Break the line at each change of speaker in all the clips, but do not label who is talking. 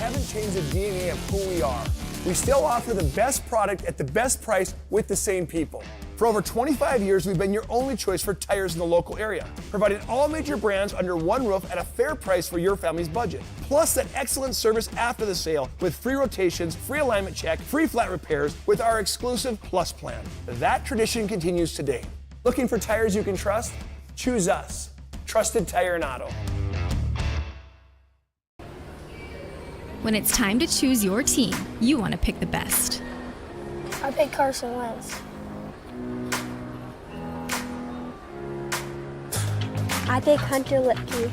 haven't changed the DNA of who we are. We still offer the best product at the best price with the same people. For over 25 years, we've been your only choice for tires in the local area, providing all major brands under one roof at a fair price for your family's budget. Plus that excellent service after the sale with free rotations, free alignment check, free flat repairs with our exclusive Plus plan. That tradition continues today. Looking for tires you can trust? Choose us. Trusted Tire and Auto.
When it's time to choose your team, you want to pick the best.
I pick Carson Wentz. I pick Hunter Lipke.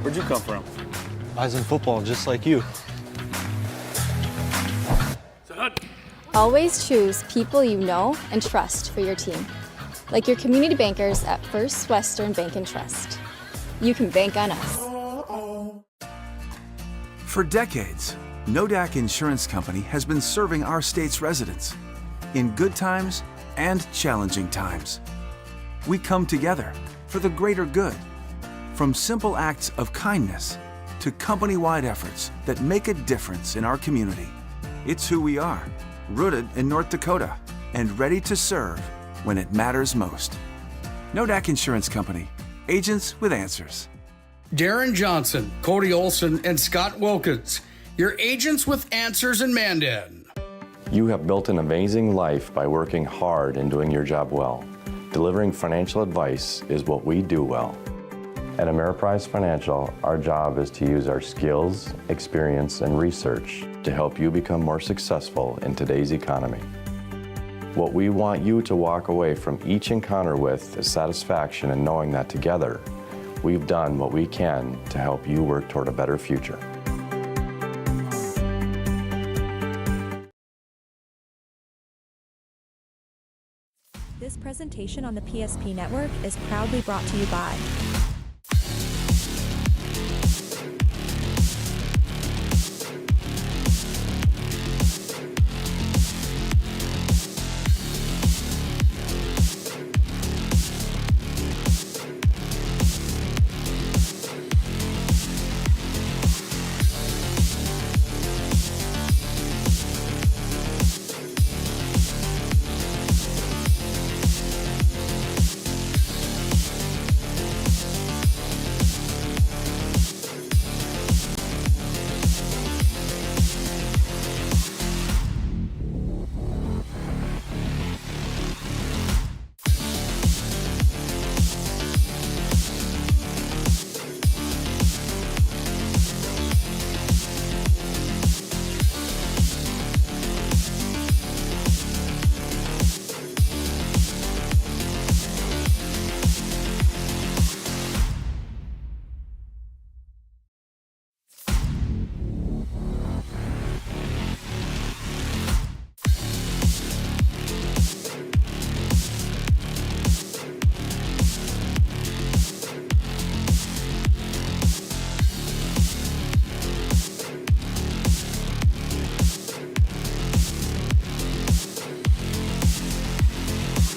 Where'd you come from?
I was in football just like you.
Always choose people you know and trust for your team. Like your community bankers at First Western Bank and Trust. You can bank on us.
For decades, Nodak Insurance Company has been serving our state's residents in good times and challenging times. We come together for the greater good, from simple acts of kindness to company-wide efforts that make a difference in our community. It's who we are, rooted in North Dakota and ready to serve when it matters most. Nodak Insurance Company, agents with answers.
Darren Johnson, Cody Olson, and Scott Wilkins, your agents with answers in Mandan.
You have built an amazing life by working hard and doing your job well. Delivering financial advice is what we do well. At Ameriprise Financial, our job is to use our skills, experience, and research to help you become more successful in today's economy. What we want you to walk away from each encounter with is satisfaction in knowing that together, we've done what we can to help you work toward a better future.
This presentation on the PSP Network is proudly brought to you by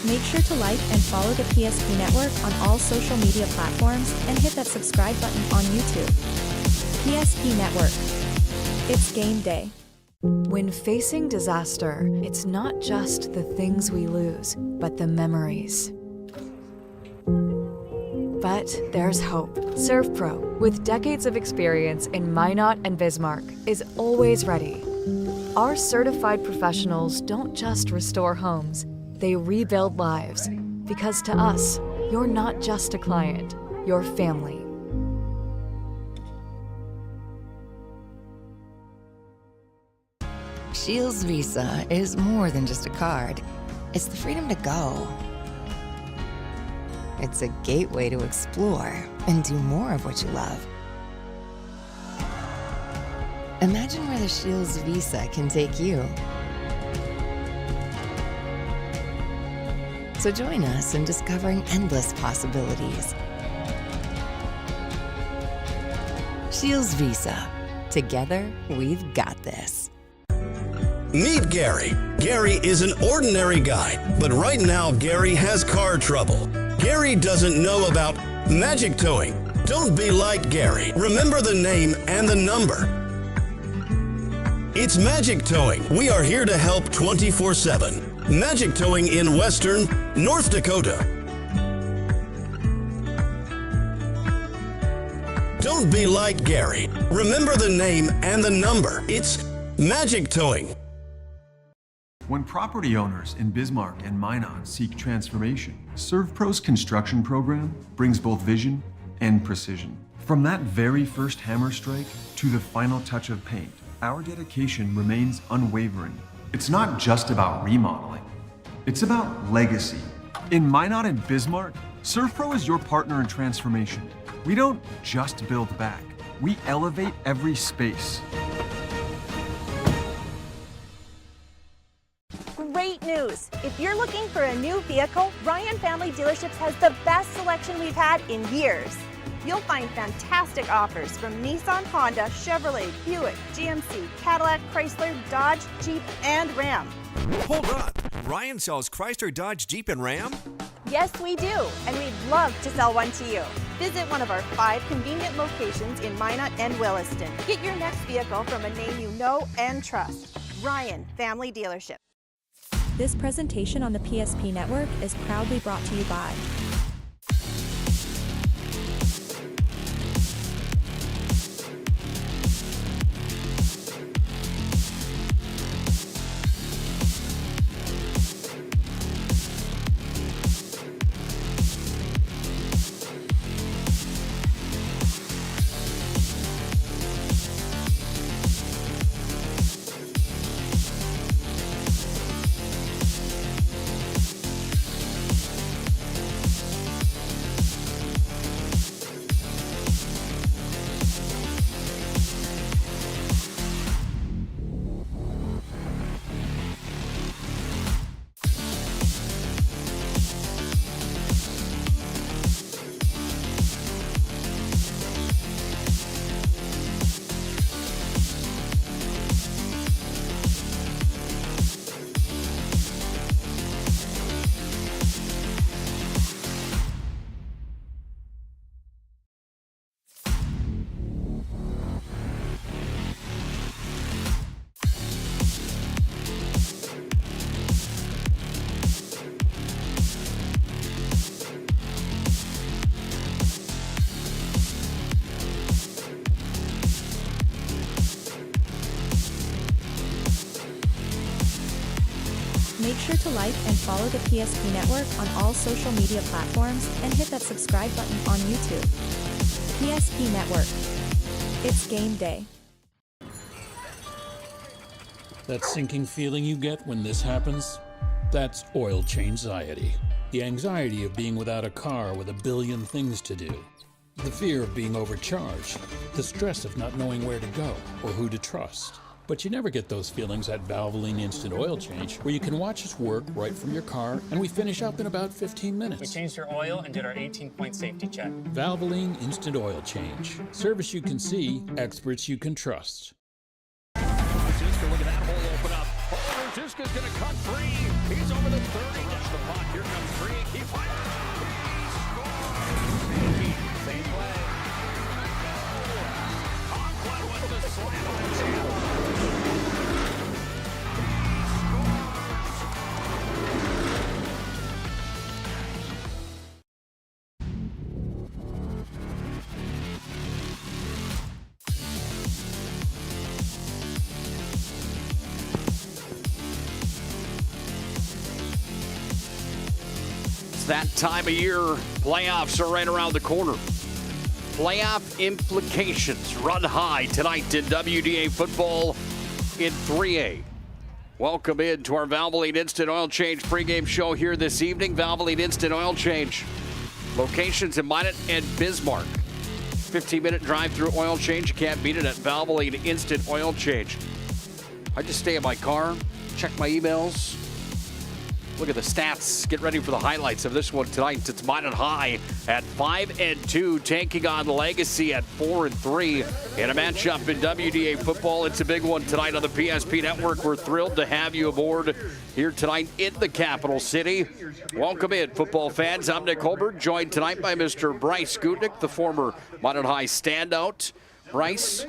Make sure to like and follow the PSP Network on all social media platforms and hit that subscribe button on YouTube. PSP Network. It's game day.
When facing disaster, it's not just the things we lose, but the memories. But there's hope. ServPro, with decades of experience in Minot and Bismarck, is always ready. Our certified professionals don't just restore homes, they rebuild lives. Because to us, you're not just a client, you're family.
Shields Visa is more than just a card. It's the freedom to go. It's a gateway to explore and do more of what you love. Imagine where the Shields Visa can take you. So join us in discovering endless possibilities. Shields Visa. Together, we've got this.
Meet Gary. Gary is an ordinary guy, but right now Gary has car trouble. Gary doesn't know about magic towing. Don't be like Gary. Remember the name and the number. It's Magic Towing. We are here to help 24/7. Magic Towing in Western North Dakota. Don't be like Gary. Remember the name and the number. It's Magic Towing.
When property owners in Bismarck and Minot seek transformation, ServPro's construction program brings both vision and precision. From that very first hammer strike to the final touch of paint, our dedication remains unwavering. It's not just about remodeling, it's about legacy. In Minot and Bismarck, ServPro is your partner in transformation. We don't just build back, we elevate every space.
Great news! If you're looking for a new vehicle, Ryan Family Dealerships has the best selection we've had in years. You'll find fantastic offers from Nissan, Honda, Chevrolet, Buick, GMC, Cadillac, Chrysler, Dodge, Jeep, and Ram.
Hold on, Ryan sells Chrysler, Dodge, Jeep, and Ram?
Yes, we do, and we'd love to sell one to you. Visit one of our 5 convenient locations in Minot and Williston. Get your next vehicle from a name you know and trust. Ryan Family Dealership.
This presentation on the PSP Network is proudly brought to you by Make sure to like and follow the PSP Network on all social media platforms and hit that subscribe button on YouTube. PSP Network. It's game day.
That sinking feeling you get when this happens? That's oil change-anxiety. The anxiety of being without a car with a billion things to do. The fear of being overcharged. The stress of not knowing where to go or who to trust. But you never get those feelings at Valvoline Instant Oil Change, where you can watch us work right from your car, and we finish up in about 15 minutes.
We changed your oil and did our 18-point safety check.
Valvoline Instant Oil Change. Service you can see, experts you can trust.
Ziska, look at that hole open up. Oh, Ziska's going to cut free. He's over the 30. Rush the puck. Here comes free. He fires. Same play. Conklin with the slam on the channel.
That time of year, playoffs are right around the corner. Playoff implications run high tonight in WDA Football in 3A. Welcome in to our Valvoline Instant Oil Change pregame show here this evening. Valvoline Instant Oil Change. Locations in Minot and Bismarck. 15-minute drive-through oil change. You can't beat it at Valvoline Instant Oil Change. I just stay in my car, check my emails, look at the stats, get ready for the highlights of this one tonight. It's Minot High at 5-2, taking on Legacy at 4-3 in a matchup in WDA Football. It's a big one tonight on the PSP Network. We're thrilled to have you aboard here tonight in the capital city. Welcome in, football fans. I'm Nick Hulberg, joined tonight by Mr. Bryce Gutknecht, the former Minot High standout. Bryce,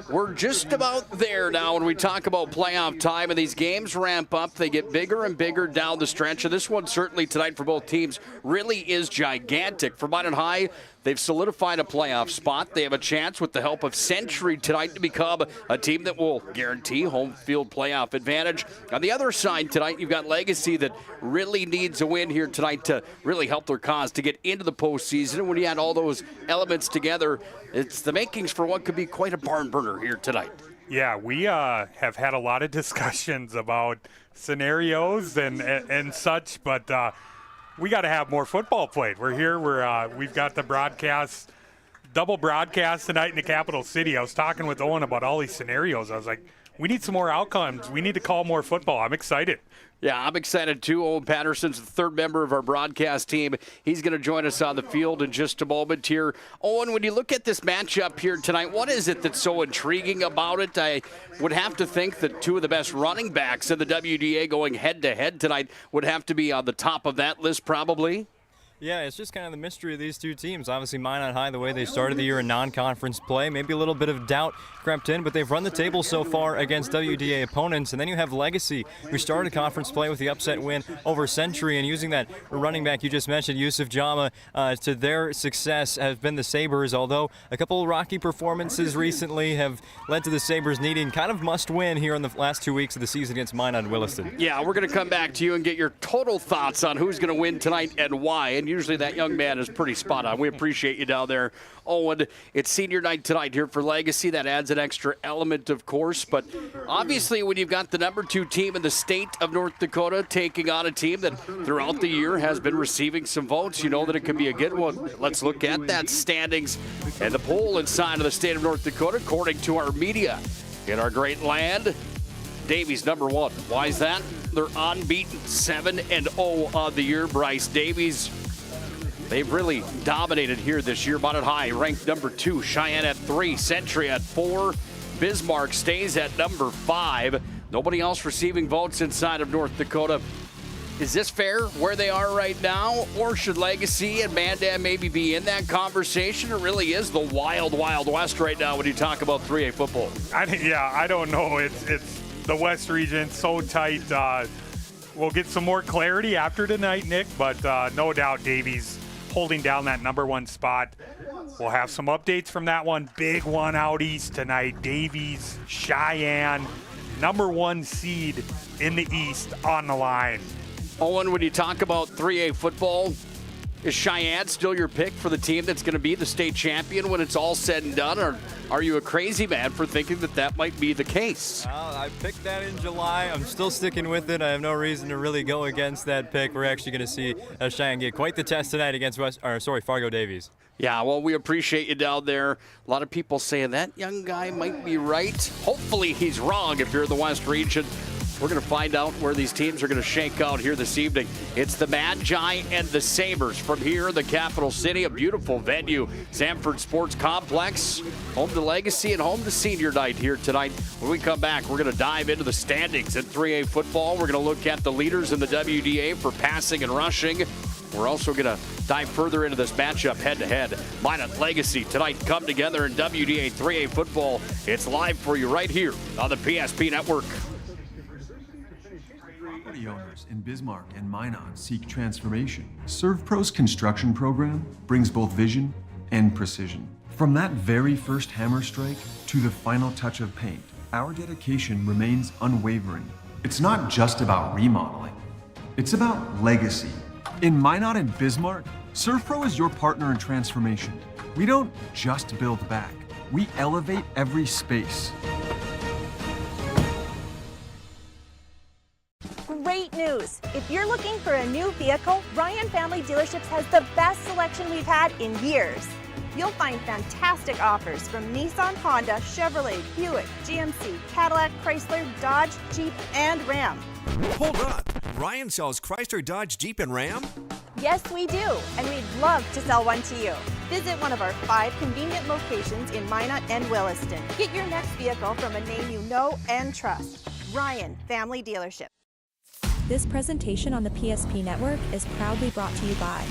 we're just about there now when we talk about playoff time, and these games ramp up. They get bigger and bigger down the stretch, and this one certainly tonight for both teams really is gigantic. For Minot High, they've solidified a playoff spot. They have a chance with the help of Century tonight to become a team that will guarantee home field playoff advantage. On the other side tonight, you've got Legacy that really needs a win here tonight to really help their cause to get into the postseason. And when you add all those elements together, it's the makings for what could be quite a barn burner here tonight.
Yeah, we have had a lot of discussions about scenarios and such, but we got to have more football played. We're here. We've got the broadcast, double broadcast tonight in the capital city. I was talking with Owen about all these scenarios. I was like, we need some more outcomes. We need to call more football. I'm excited.
Yeah, I'm excited too. Owen Patterson's the third member of our broadcast team. He's going to join us on the field in just a moment here. Owen, when you look at this matchup here tonight, what is it that's so intriguing about it? I would have to think that two of the best running backs in the WDA going head-to-head tonight would have to be on the top of that list probably.
Yeah, it's just kind of the mystery of these two teams. Obviously, Minot High, the way they started the year in non-conference play, maybe a little bit of doubt crept in, but they've run the table so far against WDA opponents. And then you have Legacy, who started conference play with the upset win over Century, and using that running back you just mentioned, Yusuf Jama, to their success has been the Sabers, although a couple of rocky performances recently have led to the Sabers needing kind of must-win here in the last 2 weeks of the season against Minot and Williston.
Yeah, we're going to come back to you and get your total thoughts on who's going to win tonight and why. And usually that young man is pretty spot on. We appreciate you down there, Owen. It's senior night tonight here for Legacy. That adds an extra element, of course. But obviously, when you've got the number 2 team in the state of North Dakota taking on a team that throughout the year has been receiving some votes, you know that it can be a good one. Let's look at that standings and the poll inside of the state of North Dakota, according to our media in our great land. Davies number 1. Why is that? They're unbeaten, 7-0 on the year. Bryce Davies. They've really dominated here this year. Minot High ranked number 2. Cheyenne at 3. Century at 4. Bismarck stays at number 5. Nobody else receiving votes inside of North Dakota. Is this fair where they are right now? Or should Legacy and Mandan maybe be in that conversation? It really is the wild, wild west right now when you talk about 3A football.
I don't know. It's the West region, so tight. We'll get some more clarity after tonight, Nick, but no doubt Davies holding down that number 1 spot. We'll have some updates from that one. Big one out east tonight. Davies, Cheyenne, number 1 seed in the east on the line.
Owen, when you talk about 3A football, is Cheyenne still your pick for the team that's going to be the state champion when it's all said and done? Or are you a crazy man for thinking that that might be the case?
I picked that in July. I'm still sticking with it. I have no reason to really go against that pick. We're actually going to see Cheyenne get quite the test tonight against Fargo Davies.
Yeah, well, we appreciate you down there. A lot of people saying that young guy might be right. Hopefully he's wrong if you're in the West region. We're going to find out where these teams are going to shake out here this evening. It's the Magi and the Sabers from here in the capital city. A beautiful venue, Sanford Sports Complex. Home to Legacy and home to senior night here tonight. When we come back, we're going to dive into the standings in 3A football. We're going to look at the leaders in the WDA for passing and rushing. We're also going to dive further into this matchup head-to-head. Minot Legacy tonight come together in WDA 3A football. It's live for you right here on the PSP Network.
Property owners in Bismarck and Minot seek transformation. ServPro's construction program brings both vision and precision. From that very first hammer strike to the final touch of paint, our dedication remains unwavering. It's not just about remodeling, it's about legacy. In Minot and Bismarck, ServPro is your partner in transformation. We don't just build back, we elevate every space.
Great news! If you're looking for a new vehicle, Ryan Family Dealerships has the best selection we've had in years. You'll find fantastic offers from Nissan, Honda, Chevrolet, Buick, GMC, Cadillac, Chrysler, Dodge, Jeep, and Ram.
Hold up! Ryan sells Chrysler, Dodge, Jeep, and Ram?
Yes, we do, and we'd love to sell one to you. Visit one of our 5 convenient locations in Minot and Williston. Get your next vehicle from a name you know and trust. Ryan Family Dealership.
This presentation on the PSP Network is proudly brought to you by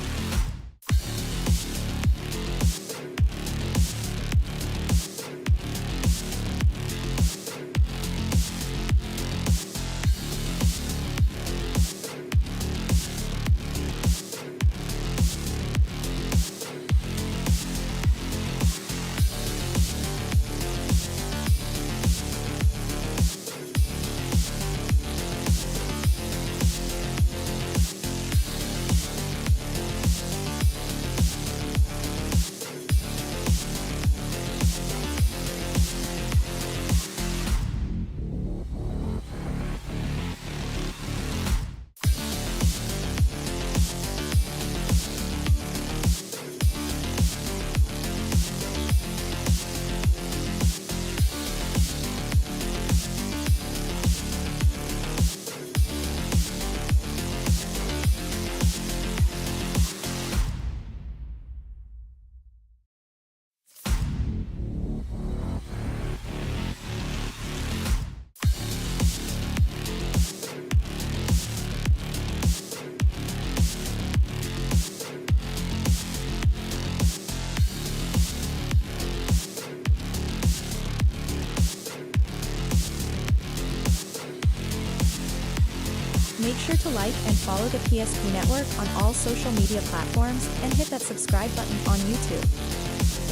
Make sure to like and follow the PSP Network on all social media platforms and hit that subscribe button on YouTube.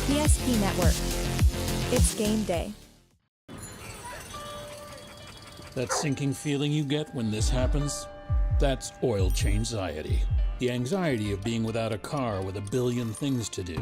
PSP Network. It's game day.
That sinking feeling you get when this happens? That's oil change anxiety. The anxiety of being without a car with a billion things to do.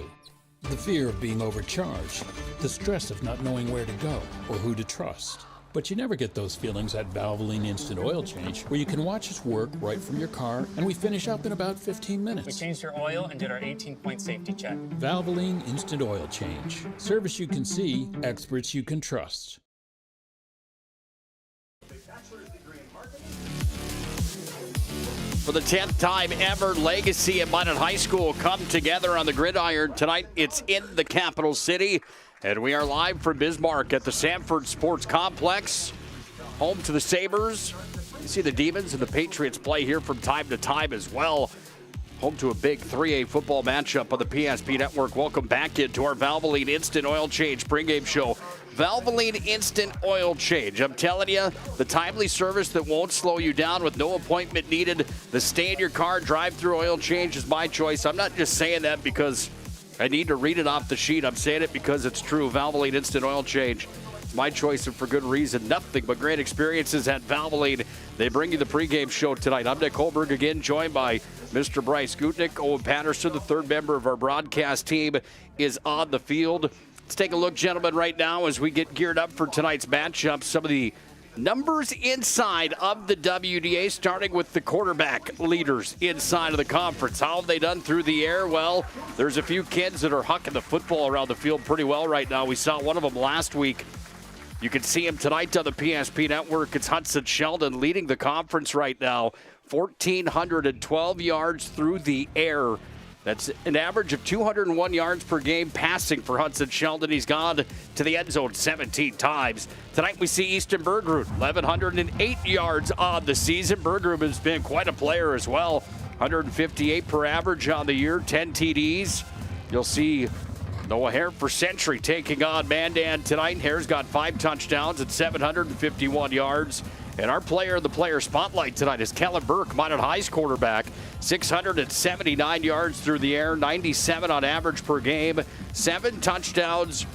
The fear of being overcharged. The stress of not knowing where to go or who to trust. But you never get those feelings at Valvoline Instant Oil Change, where you can watch us work right from your car, and we finish up in about 15 minutes.
We changed your oil and did our 18-point safety check.
Valvoline Instant Oil Change. Service you can see, experts you can trust.
For the 10th time ever, Legacy and Minot High School come together on the gridiron tonight. It's in the capital city, and we are live from Bismarck at the Sanford Sports Complex, home to the Sabers. You see the Demons and the Patriots play here from time to time as well. Home to a big 3A football matchup on the PSP Network. Welcome back into our Valvoline Instant Oil Change pregame show. Valvoline Instant Oil Change. I'm telling you, the timely service that won't slow you down with no appointment needed. The stay-in-your-car drive-through oil change is my choice. I'm not just saying that because I need to read it off the sheet. I'm saying it because it's true. Valvoline Instant Oil Change. It's my choice and for good reason. Nothing but great experiences at Valvoline. They bring you the pregame show tonight. I'm Nick Hulberg again, joined by Mr. Bryce Gutknecht. Owen Patterson, the third member of our broadcast team, is on the field. Let's take a look, gentlemen, right now as we get geared up for tonight's matchup. Some of the numbers inside of the WDA, starting with the quarterback leaders inside of the conference. How have they done through the air? Well, there's a few kids that are hucking the football around the field pretty well right now. We saw one of them last week. You can see him tonight on the PSP Network. It's Hudson Sheldon leading the conference right now. 1,412 yards through the air. That's an average of 201 yards per game passing for Hudson Sheldon. He's gone to the end zone 17 times. Tonight we see Easton Bergrud, 1,108 yards on the season. Bergrud has been quite a player as well. 158 per average on the year, 10 TDs. You'll see Noah Hare for Century taking on Mandan tonight. Hare's got 5 touchdowns and 751 yards. And our player in the player spotlight tonight is Kellen Burke, Minot High's quarterback. 679 yards through the air, 97 on average per game, 7 touchdowns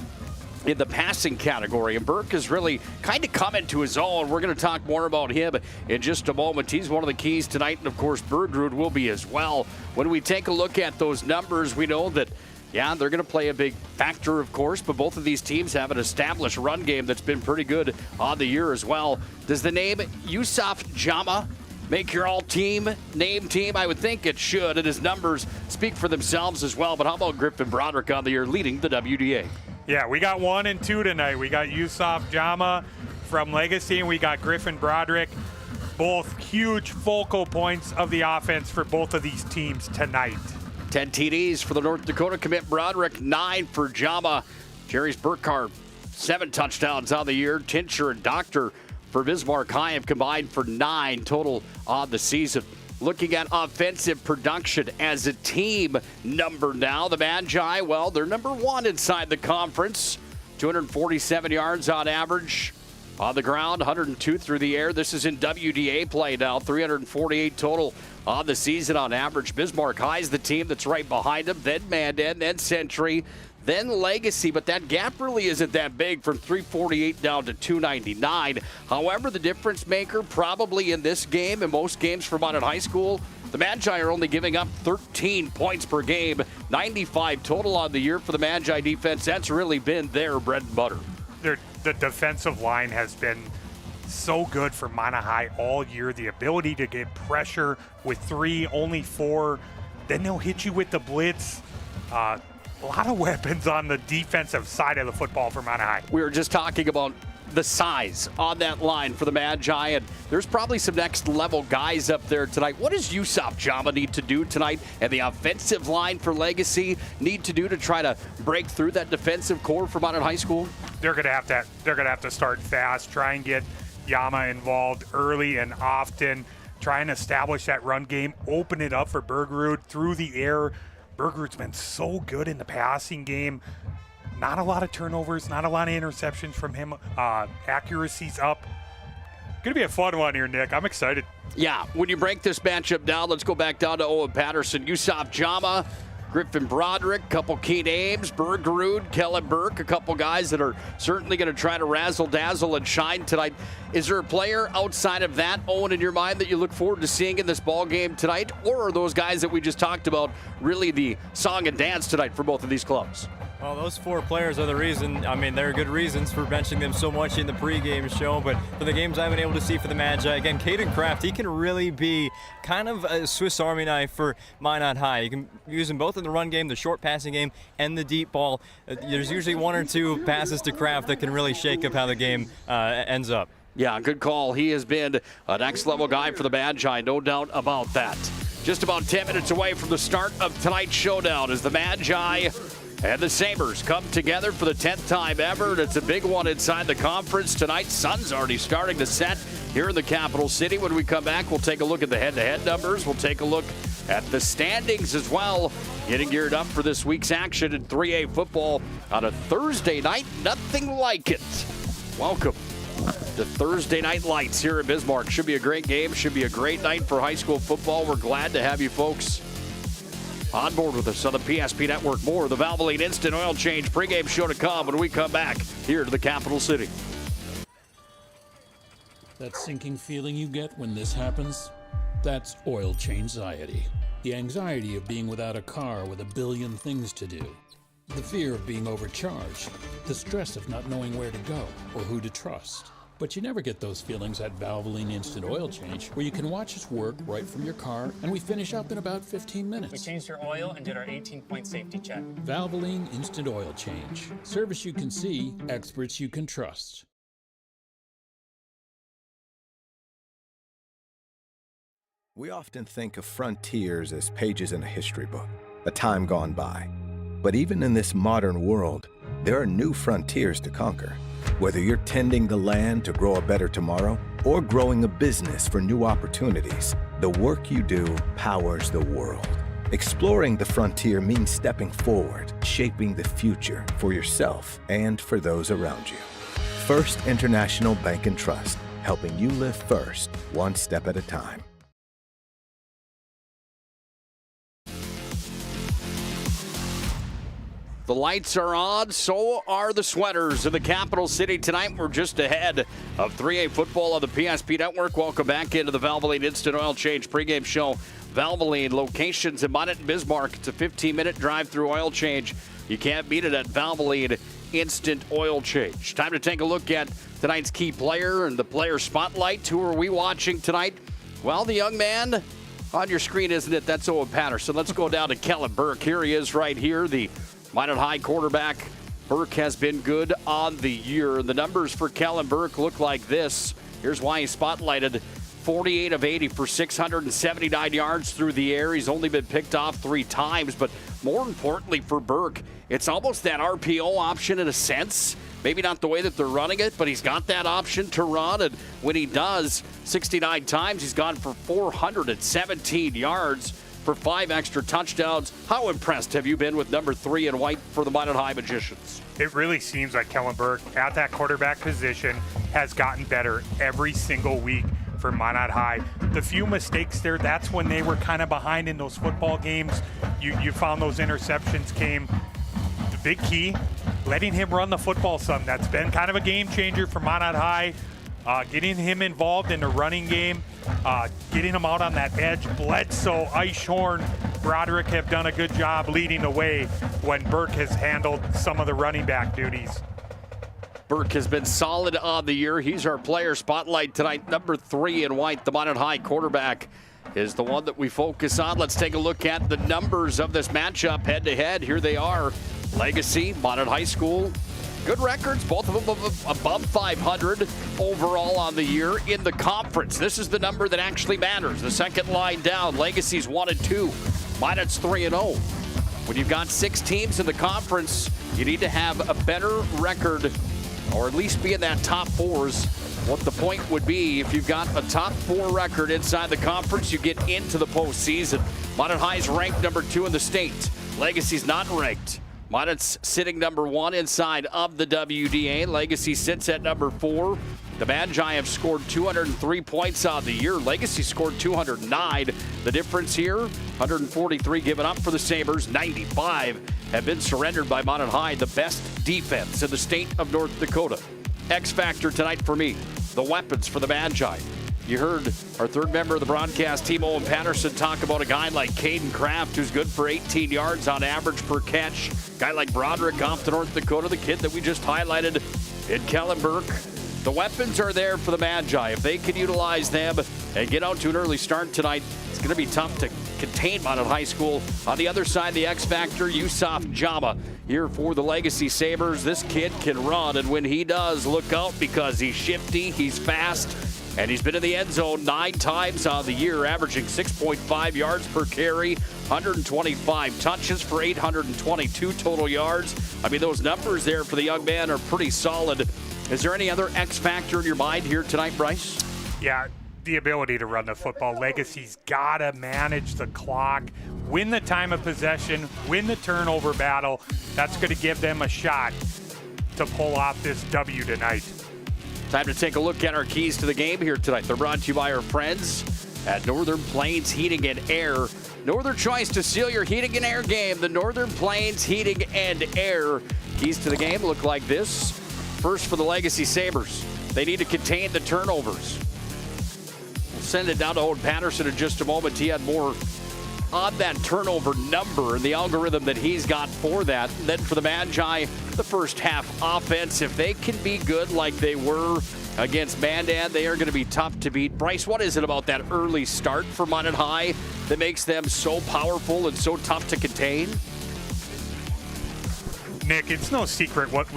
in the passing category. And Burke is really kind of coming to his own. We're going to talk more about him in just a moment. He's one of the keys tonight, and of course, Bergrud will be as well. When we take a look at those numbers, we know that yeah, they're going to play a big factor, of course, but both of these teams have an established run game that's been pretty good on the year as well. Does the name Yusuf Jama make your all-team name team? I would think it should, and his numbers speak for themselves as well. But how about Griffin Broderick on the year leading the WDA?
Yeah, we got 1 and 2 tonight. We got Yusuf Jama from Legacy, and we got Griffin Broderick. Both huge focal points of the offense for both of these teams tonight.
10 TDs for the North Dakota commit Broderick, 9 for Jama. Jerry's Burkhardt, 7 touchdowns on the year. Tincher and Doctor for Bismarck High have combined for 9 total on the season. Looking at offensive production as a team number now, the Magi, well, they're number 1 inside the conference. 247 yards on average. On the ground, 102 through the air. This is in WDA play now. 348 total on the season on average. Bismarck High is the team that's right behind them. Then Mandan, then Century, then Legacy. But that gap really isn't that big from 348 down to 299. However, the difference maker probably in this game and most games for Minot High School, the Magi are only giving up 13 points per game. 95 total on the year for the Magi defense. That's really been their bread and butter.
The defensive line has been so good for Minot High all year. The ability to get pressure with 3, only 4. Then they'll hit you with the blitz. A lot of weapons on the defensive side of the football for Minot High.
We were just talking about the size on that line for the Magi, and there's probably some next level guys up there tonight. What does Yusuf Jama need to do tonight, and the offensive line for Legacy need to do to try to break through that defensive core for Minot High School?
They're gonna have to start fast, try and get Yama involved early and often, try and establish that run game, open it up for Bergrud through the air. Bergrud's been so good in the passing game. Not a lot of turnovers, not a lot of interceptions from him. Accuracy's up. Going to be a fun one here, Nick. I'm excited.
Yeah, when you break this matchup down, let's go back down to Owen Patterson, Yusuf Jama, Griffin Broderick, couple key names, Bergerud, Kellen Burke, a couple guys that are certainly going to try to razzle-dazzle and shine tonight. Is there a player outside of that, Owen, in your mind that you look forward to seeing in this ball game tonight? Or are those guys that we just talked about really the song and dance tonight for both of these clubs?
Well, those 4 players are the reason. I mean, there are good reasons for benching them so much in the pregame show, but for the games I've been able to see for the Magi, again, Caden Kraft, he can really be kind of a Swiss Army knife for Minot High. You can use them both in the run game, the short passing game, and the deep ball. There's usually 1 or 2 passes to Kraft that can really shake up how the game ends up.
Yeah, good call. He has been a next-level guy for the Magi, no doubt about that. Just about 10 minutes away from the start of tonight's showdown as the Magi and the Sabers come together for the 10th time ever, and it's a big one inside the conference tonight. Sun's already starting to set here in the capital city. When we come back, we'll take a look at the head-to-head numbers. We'll take a look at the standings as well. Getting geared up for this week's action in 3A football on a Thursday night. Nothing like it. Welcome to Thursday Night Lights here at Bismarck. Should be a great game. Should be a great night for high school football. We're glad to have you folks on board with us on the PSP Network. More of the Valvoline Instant Oil Change pregame show to come when we come back here to the capital city.
That sinking feeling you get when this happens? That's oil change anxiety. The anxiety of being without a car with a billion things to do. The fear of being overcharged. The stress of not knowing where to go or who to trust. But you never get those feelings at Valvoline Instant Oil Change, where you can watch us work right from your car, and we finish up in about 15 minutes.
We changed your oil and did our 18-point safety check.
Valvoline Instant Oil Change. Service you can see, experts you can trust.
We often think of frontiers as pages in a history book, a time gone by. But even in this modern world, there are new frontiers to conquer. Whether you're tending the land to grow a better tomorrow or growing a business for new opportunities, the work you do powers the world. Exploring the frontier means stepping forward, shaping the future for yourself and for those around you. First International Bank and Trust, helping you live first, one step at a time.
The lights are on, so are the sweaters in the capital city tonight. We're just ahead of 3A football on the PSP Network. Welcome back into the Valvoline Instant Oil Change pregame show. Valvoline locations in Minot and Bismarck. It's a 15-minute drive-through oil change. You can't beat it at Valvoline Instant Oil Change. Time to take a look at tonight's key player and the player spotlight. Who are we watching tonight? Well, the young man on your screen, isn't it? That's Owen Patterson. Let's go down to Kellen Burke. Here he is right here, the Minot High quarterback. Burke has been good on the year. The numbers for Kellen Burke look like this. Here's why he's spotlighted. 48 of 80 for 679 yards through the air. He's only been picked off 3 times, but more importantly for Burke, it's almost that RPO option in a sense. Maybe not the way that they're running it, but he's got that option to run, and when he does, 69 times, he's gone for 417 yards. For 5 extra touchdowns. How impressed have you been with number 3 in white for the Minot High Magicians?
It really seems like Kellen Burke at that quarterback position has gotten better every single week for Minot High. The few mistakes there, that's when they were kind of behind in those football games. You found those interceptions came. The big key, letting him run the football some. That's been kind of a game changer for Minot High. Getting him involved in the running game, getting him out on that edge. Bledsoe, Eichhorn, Broderick have done a good job leading the way when Burke has handled some of the running back duties.
Burke has been solid on the year. He's our player spotlight tonight. Number 3 in white, the Minot High quarterback, is the one that we focus on. Let's take a look at the numbers of this matchup head-to-head. Here they are. Legacy, Minot High School. Good records, both of them above 500 overall on the year in the conference. This is the number that actually matters. The second line down, Legacy's 1-2, Minot's 3-0. When you've got 6 teams in the conference, you need to have a better record, or at least be in that top 4s. What the point would be, if you've got a top 4 record inside the conference, you get into the postseason. Minot High's ranked number 2 in the state. Legacy's not ranked. Minot's sitting number 1 inside of the WDA. Legacy sits at number 4. The Magi have scored 203 points on the year. Legacy scored 209. The difference here, 143 given up for the Sabres, 95 have been surrendered by Minot High, the best defense in the state of North Dakota. X factor tonight for me, the weapons for the Magi. You heard our third member of the broadcast team, Owen Patterson, talk about a guy like Caden Kraft, who's good for 18 yards on average per catch. Guy like Broderick off to North Dakota, the kid that we just highlighted in Kellen Burke. The weapons are there for the Magi. If they can utilize them and get out to an early start tonight, it's going to be tough to contain Minot High School. On the other side, the X Factor, Yusuf Jama, here for the Legacy Sabers. This kid can run, and when he does, look out because he's shifty, he's fast, and he's been in the end zone 9 times on the year, averaging 6.5 yards per carry, 125 touches for 822 total yards. I mean, those numbers there for the young man are pretty solid. Is there any other X factor in your mind here tonight, Bryce?
Yeah, the ability to run the football. Legacy's got to manage the clock, win the time of possession, win the turnover battle. That's going to give them a shot to pull off this W tonight.
Time to take a look at our keys to the game here tonight. They're brought to you by our friends at Northern Plains Heating and Air. No other choice to seal your heating and air game than Northern Plains Heating and Air. Keys to the game look like this. First for the Legacy Sabers, they need to contain the turnovers. We'll send it down to Owen Patterson in just a moment. He had more on that turnover number and the algorithm that he's got for that. And then for the Magi, the first half offense, if they can be good like they were against Mandan, they are going to be tough to beat. Bryce, what is it about that early start for Minot High that makes them so powerful and so tough to contain?
Nick, it's no secret what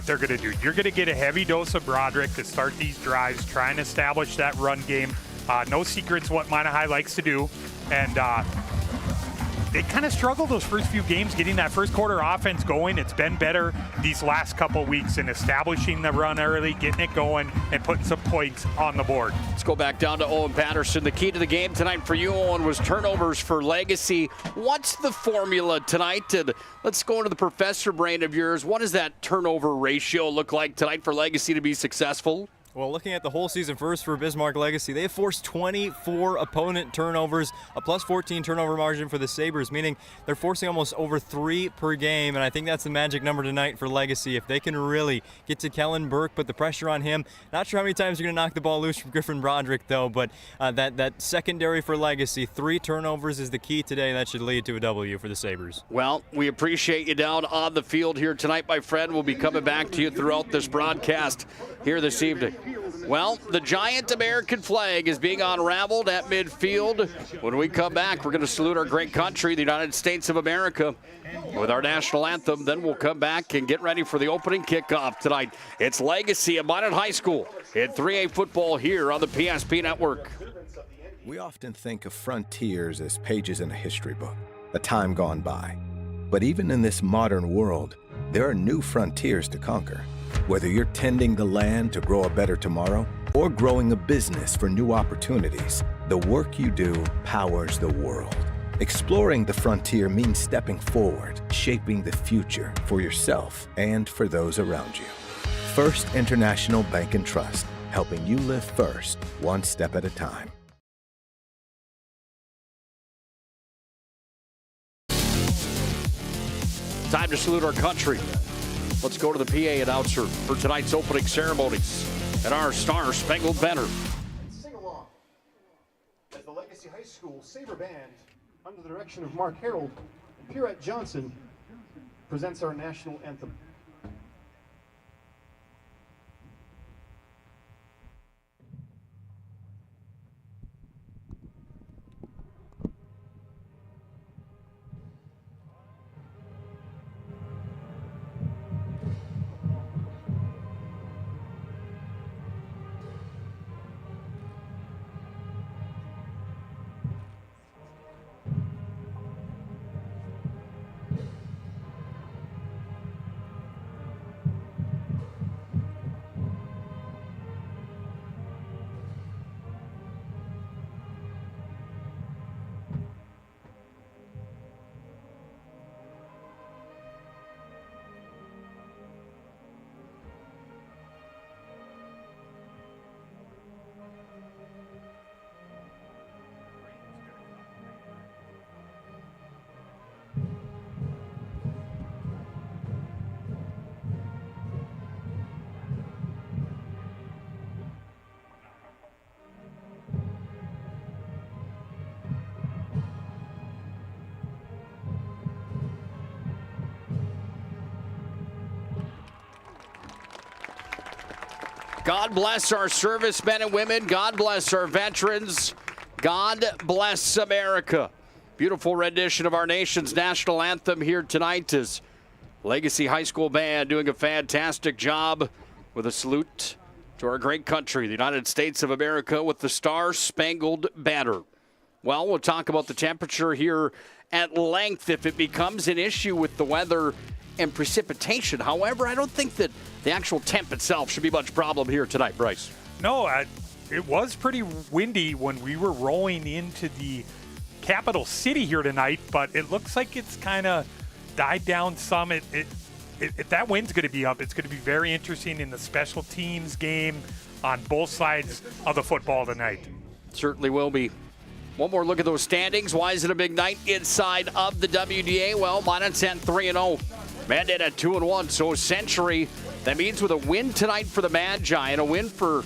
they're going to do. You're going to get a heavy dose of Broderick to start these drives, try and establish that run game. No secrets what Minot High likes to do. And they kind of struggled those first few games getting that first quarter offense going. It's been better these last couple weeks in establishing the run early, getting it going, and putting some points on the board.
Let's go back down to Owen Patterson. The key to the game tonight for you, Owen, was turnovers for Legacy. What's the formula tonight? And let's go into the professor brain of yours. What does that turnover ratio look like tonight for Legacy to be successful?
Well, looking at the whole season first for Bismarck Legacy, they have forced 24 opponent turnovers, a plus 14 turnover margin for the Sabres, meaning they're forcing almost over 3 per game, and I think that's the magic number tonight for Legacy. If they can really get to Kellen Burke, put the pressure on him, not sure how many times you're going to knock the ball loose from Griffin Broderick, though, but that secondary for Legacy, 3 turnovers is the key today. That should lead to a W for the Sabres.
Well, we appreciate you down on the field here tonight, my friend. We'll be coming back to you throughout this broadcast here this evening. Well, the giant American flag is being unraveled at midfield. When we come back, we're going to salute our great country, the United States of America, with our national anthem. Then we'll come back and get ready for the opening kickoff tonight. It's Legacy at Minot High School in 3A football here on the PSP Network.
We often think of frontiers as pages in a history book, a time gone by. But even in this modern world, there are new frontiers to conquer. Whether you're tending the land to grow a better tomorrow or growing a business for new opportunities, the work you do powers the world. Exploring the frontier means stepping forward, shaping the future for yourself and for those around you. First International Bank and Trust, helping you live first, one step at a time.
Time to salute our country. Let's go to the PA announcer for tonight's opening ceremonies and our Star Spangled Banner.
Sing along as the Legacy High School Saber Band, under the direction of Mark Harold and Pierrette Johnson, presents our national anthem.
God bless our servicemen and women. God bless our veterans. God bless America. Beautiful rendition of our nation's national anthem here tonight is Legacy High School Band doing a fantastic job with a salute to our great country, the United States of America, with the Star-Spangled Banner. Well, we'll talk about the temperature here at length if it becomes an issue with the weather and precipitation. However, I don't think that the actual temp itself should be much problem here tonight, Bryce.
No, it was pretty windy when we were rolling into the capital city here tonight, but it looks like it's kind of died down some. If that wind's going to be up, it's going to be very interesting in the special teams game on both sides of the football tonight.
Certainly will be. One more look at those standings. Why is it a big night inside of the WDA? Well, Minot's at 3-0. Mandate at 2-1. So Century, that means with a win tonight for the Magi and a win for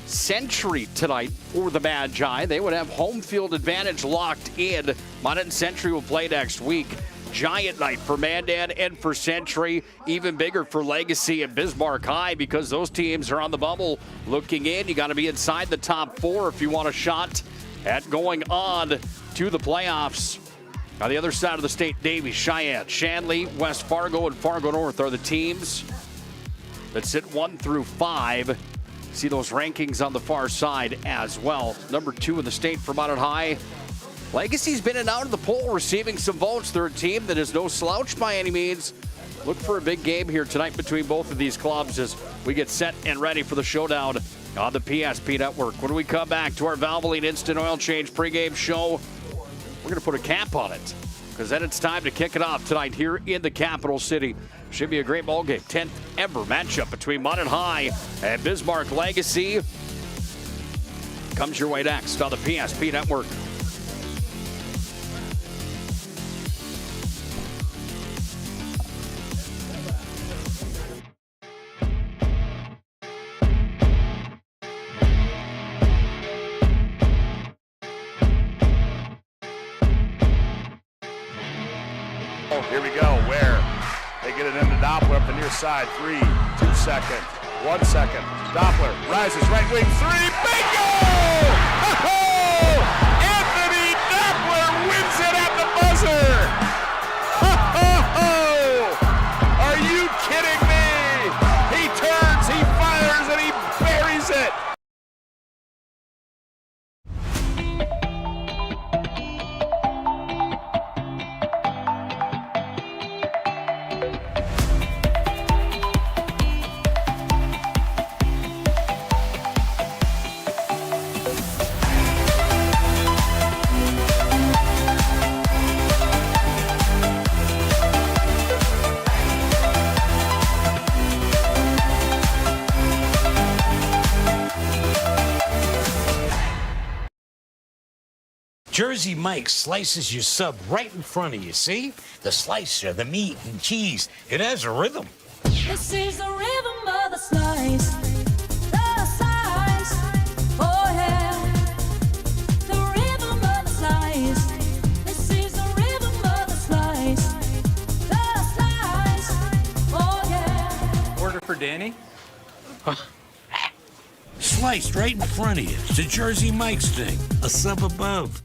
Century tonight for the Magi, they would have home field advantage locked in. Minot and Century will play next week. Giant night for Mandan and for Century. Even bigger for Legacy and Bismarck High because those teams are on the bubble looking in. You got to be inside the top 4 if you want a shot at going on to the playoffs. On the other side of the state, Davie, Cheyenne, Shanley, West Fargo, and Fargo North are the teams that sit 1 through 5. See those rankings on the far side as well. Number 2 in the state for Minot High. Legacy's been in and out of the poll, receiving some votes. They're a team that is no slouch by any means. Look for a big game here tonight between both of these clubs as we get set and ready for the showdown on the PSP Network. When we come back to our Valvoline Instant Oil Change pregame show, we're going to put a cap on it because then it's time to kick it off tonight here in the capital city. Should be a great ball game. 10th ever matchup between Minot High and Bismarck Legacy. Comes your way next on the PSP Network.
Here we go, where they get it into Doppler up the near side. 3, 2 seconds, 1 second. Doppler rises, right wing, 3, bingo! Oh! Anthony Doppler wins it at the buzzer! Oh! Are you kidding me? He turns, he fires, and he buries it!
Jersey Mike's slices your sub right in front of you, see? The slicer, the meat and cheese, it has a rhythm.
This is the rhythm of the slice. The slice. Oh, yeah. The rhythm of the slice. This is the rhythm of the slice. The slice. Oh, yeah.
Order for Danny?
Sliced right in front of you. It's a Jersey Mike's thing. A sub above.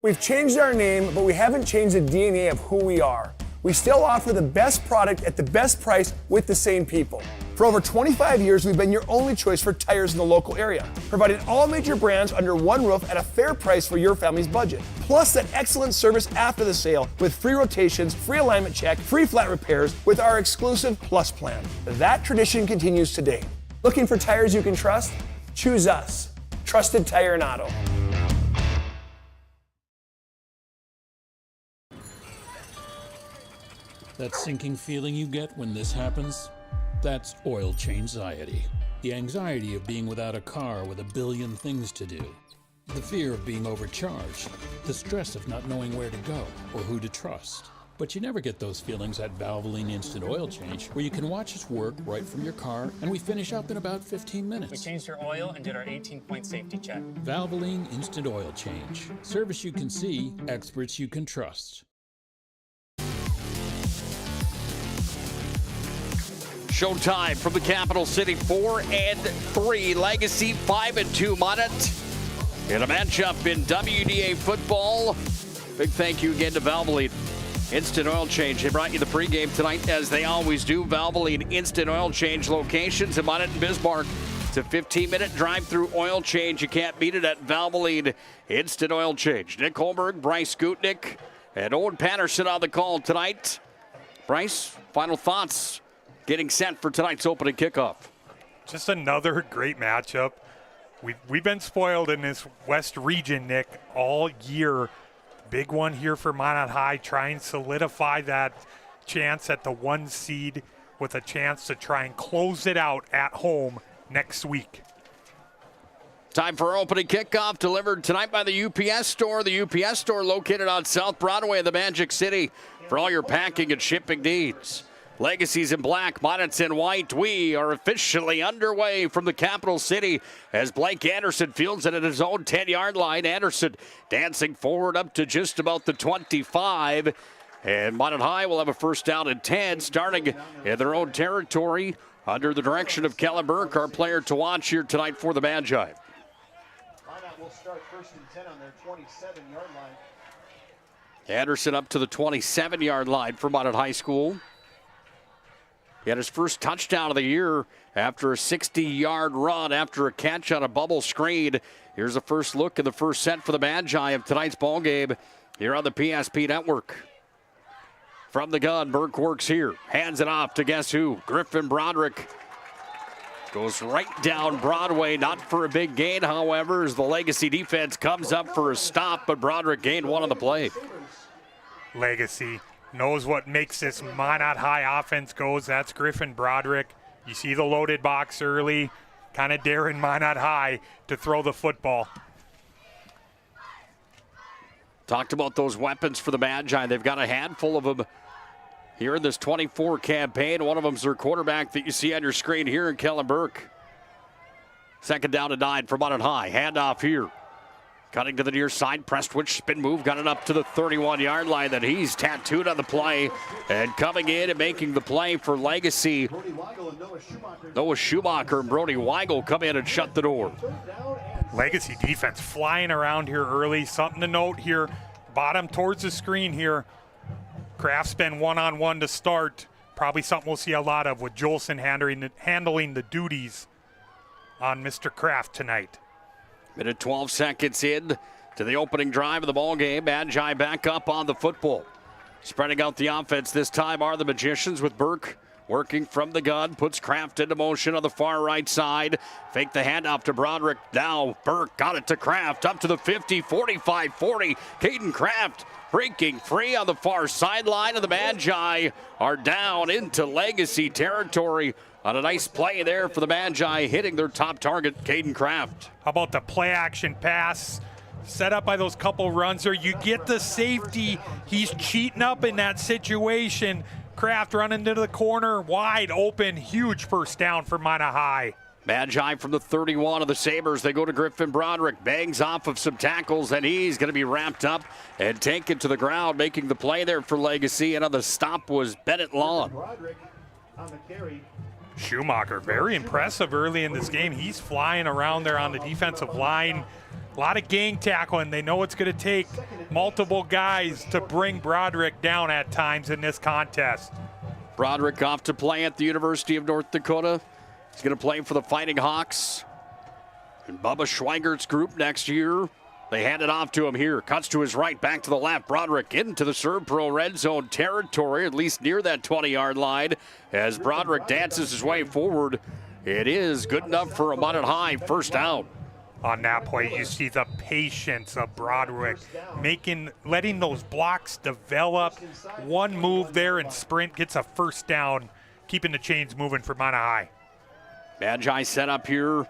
We've changed our name, but we haven't changed the DNA of who we are. We still offer the best product at the best price with the same people. For over 25 years, we've been your only choice for tires in the local area, providing all major brands under one roof at a fair price for your family's budget. Plus that excellent service after the sale with free rotations, free alignment check, free flat repairs with our exclusive Plus plan. That tradition continues today. Looking for tires you can trust? Choose us. Trusted Tire and Auto.
That sinking feeling you get when this happens? That's oil change anxiety. The anxiety of being without a car with a billion things to do. The fear of being overcharged. The stress of not knowing where to go or who to trust. But you never get those feelings at Valvoline Instant Oil Change, where you can watch us work right from your car, and we finish up in about 15 minutes.
We changed your oil and did our 18-point safety check.
Valvoline Instant Oil Change. Service you can see, experts you can trust.
Showtime from the capital city, 4-3. Legacy 5-2. Minot in a matchup in WDA football. Big thank you again to Valvoline Instant Oil Change. They brought you the pregame tonight, as they always do. Valvoline Instant Oil Change locations in Minot and Bismarck. It's a 15-minute drive-through oil change. You can't beat it at Valvoline Instant Oil Change. Nick Hulberg, Bryce Gutknecht, and Owen Patterson on the call tonight. Bryce, final thoughts getting set for tonight's opening kickoff.
Just another great matchup. We've been spoiled in this West region, Nick, all year. Big one here for Minot High, try and solidify that chance at the 1 seed with a chance to try and close it out at home next week.
Time for opening kickoff, delivered tonight by the UPS store. The UPS store located on South Broadway in the Magic City for all your packing and shipping needs. Legacy's in black, Minot's in white. We are officially underway from the capital city as Blake Anderson fields it at his own 10-yard line. Anderson dancing forward up to just about the 25. And Minot High will have a first down and 10, starting in their own territory under the direction of Kellen Burke, our player to watch here tonight for the Magi.
Minot will start first and 10 on their 27-yard line.
Anderson up to the 27-yard line for Minot High School. He had his first touchdown of the year after a 60-yard run after a catch on a bubble screen. Here's a first look at the first set for the Magi of tonight's ball game here on the PSP Network. From the gun, Burke works here. Hands it off to guess who? Griffin Broderick. Goes right down Broadway, not for a big gain, however, as the Legacy defense comes up for a stop, but Broderick gained one on the play.
Legacy knows what makes this Minot High offense goes. That's Griffin Broderick. You see the loaded box early, kind of daring Minot High to throw the football.
Talked about those weapons for the Magi. They've got a handful of them here in this 24 campaign. One of them's their quarterback that you see on your screen here in Kellen Burke. Second down and 9 for Minot High. Handoff here. Cutting to the near side, Prestwich spin move, got it up to the 31-yard line. That he's tattooed on the play, and coming in and making the play for Legacy. Noah Schumacher and Brody Weigel come in and shut the door.
Legacy defense flying around here early. Something to note here, bottom towards the screen here. Kraft's been one-on-one to start. Probably something we'll see a lot of with Jolson handling the duties on Mr. Kraft tonight.
Minute 12 seconds in to the opening drive of the ball game. Magi back up on the football. Spreading out the offense this time are the Magicians, with Burke working from the gun. Puts Kraft into motion on the far right side. Fake the handoff to Broderick. Now Burke got it to Kraft up to the 50, 45, 40. Caden Kraft breaking free on the far sideline, and the Magi are down into Legacy territory. On a nice play there for the Magi, hitting their top target, Caden Kraft.
How about the play action pass set up by those couple runs there? You get the safety. He's cheating up in that situation. Kraft running into the corner, wide open, huge first down for Minot High.
Magi from the 31 of the Sabers. They go to Griffin Broderick. Bangs off of some tackles, and he's going to be wrapped up and taken to the ground, making the play there for Legacy. And on the stop was Bennett Long.
Broderick on the carry.
Schumacher, very impressive early in this game. He's flying around there on the defensive line. A lot of gang tackling. They know it's going to take multiple guys to bring Broderick down at times in this contest.
Broderick off to play at the University of North Dakota. He's going to play for the Fighting Hawks and Bubba Schweigert's group next year. They hand it off to him here. Cuts to his right, back to the left. Broderick into the Serve Pro red zone territory, at least near that 20-yard line. As Broderick dances his way forward, it is good enough for a Minot High first down.
On that play, you see the patience of Broderick, letting those blocks develop. One move there and sprint gets a first down, keeping the chains moving for Minot High.
Magi set up here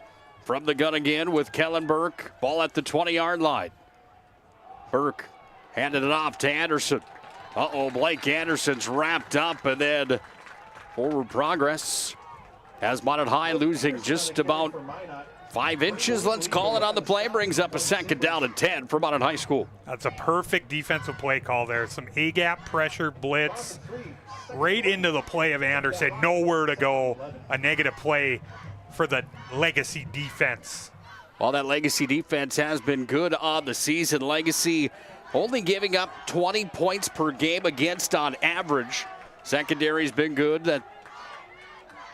from the gun again with Kellen Burke. Ball at the 20-yard line. Burke handed it off to Anderson. Blake Anderson's wrapped up, and then forward progress has Minot High losing just about 5 inches, let's call it on the play, brings up a second down and 10 for Minot High School.
That's a perfect defensive play call there. Some A-gap pressure, blitz, right into the play of Anderson. Nowhere to go. A negative play for the Legacy defense.
Well, that Legacy defense has been good on the season. Legacy only giving up 20 points per game against on average. Secondary's been good. That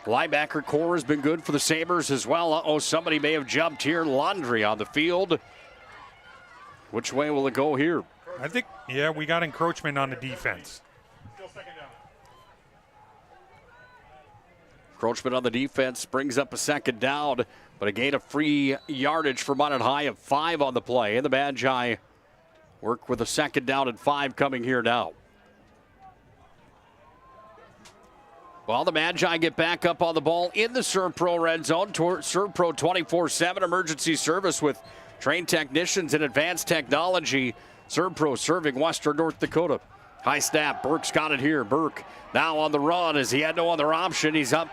linebacker core has been good for the Sabres as well. Somebody may have jumped here. Laundry on the field. Which way will it go here?
I think, yeah, we got encroachment on the defense.
Encroachment on the defense brings up a second down, but a gain of free yardage for Minot High of 5 on the play. And the Magi work with a second down and 5 coming here now. Well, the Magi get back up on the ball in the ServPro red zone. ServPro 24/7 emergency service with trained technicians and advanced technology. ServPro serving Western North Dakota. High snap, Burke's got it here. Burke now on the run as he had no other option. He's up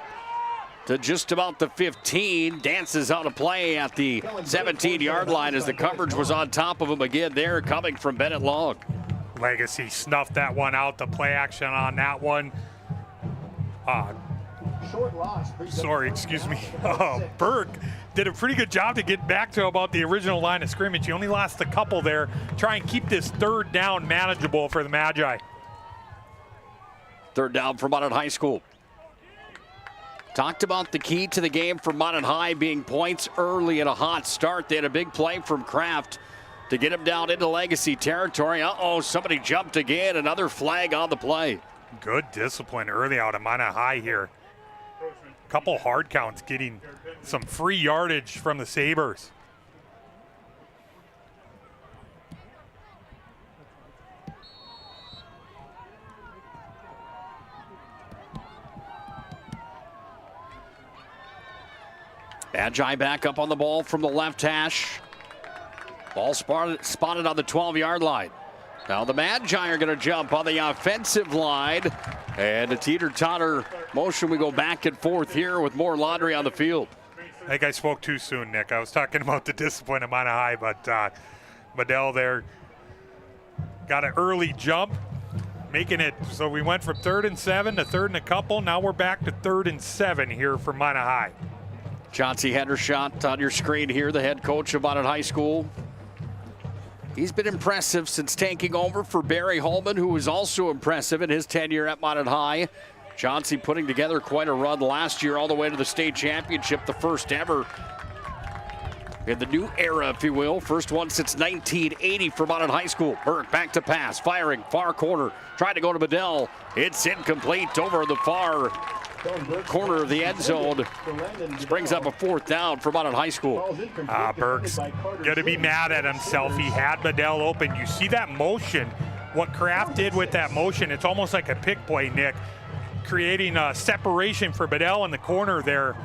to just about the 15. Dances out a play at the 17-yard line as the coverage was on top of him again there, coming from Bennett Long.
Legacy snuffed that one out. The play action on that one. Sorry, excuse me. Burke did a pretty good job to get back to about the original line of scrimmage. He only lost a couple there. Try and keep this third down manageable for the Magi.
Third down for Minot High School. Talked about the key to the game for Minot High being points early and a hot start. They had a big play from Kraft to get him down into Legacy territory. Somebody jumped again. Another flag on the play.
Good discipline early out of Minot High here. Couple hard counts getting some free yardage from the Sabres.
Magi back up on the ball from the left hash. Ball spotted on the 12-yard line. Now the Magi are going to jump on the offensive line. And a teeter-totter motion. We go back and forth here with more Laundry on the field.
I think I spoke too soon, Nick. I was talking about the discipline of Minot High, but Bedell there got an early jump, making it so we went from 3rd and 7 to 3rd and a couple. Now we're back to 3rd and 7 here for Minot High.
Chauncey Hendershot on your screen here, the head coach of Minot High School. He's been impressive since taking over for Barry Holman, who was also impressive in his tenure at Minot High. Chauncey putting together quite a run last year all the way to the state championship, the first ever in the new era, if you will. First one since 1980 for Minot High School. Burke back to pass, firing, far corner, trying to go to Bedell. It's incomplete over the far corner of the end zone. This brings up a 4th down for Minot High School.
Burke's going to be mad at himself. He had Bedell open. You see that motion, what Kraft did with that motion, it's almost like a pick play, Nick, creating a separation for Bedell in the corner there.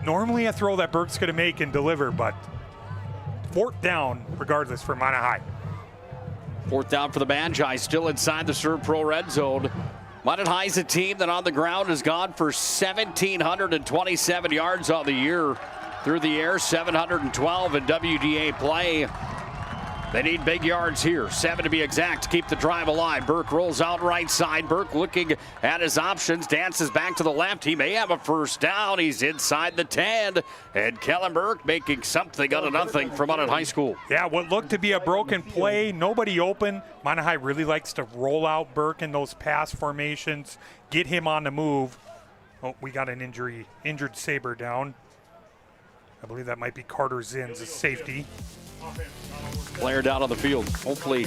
Normally a throw that Burke's going to make and deliver, but 4th down regardless for Minot High.
4th down for the Magi, still inside the ServPro red zone. Minot High's a team that on the ground has gone for 1,727 yards on the year. Through the air, 712 in WDA play. They need big yards here, 7 to be exact, to keep the drive alive. Burke rolls out right side. Burke looking at his options, dances back to the left. He may have a first down. He's inside the 10. And Kellen Burke making something out of nothing from Minot High School.
Yeah, what looked to be a broken play, nobody open. Minot High really likes to roll out Burke in those pass formations, get him on the move. Oh, we got an injured Saber down. I believe that might be Carter Zins, a safety.
Player down on the field. Hopefully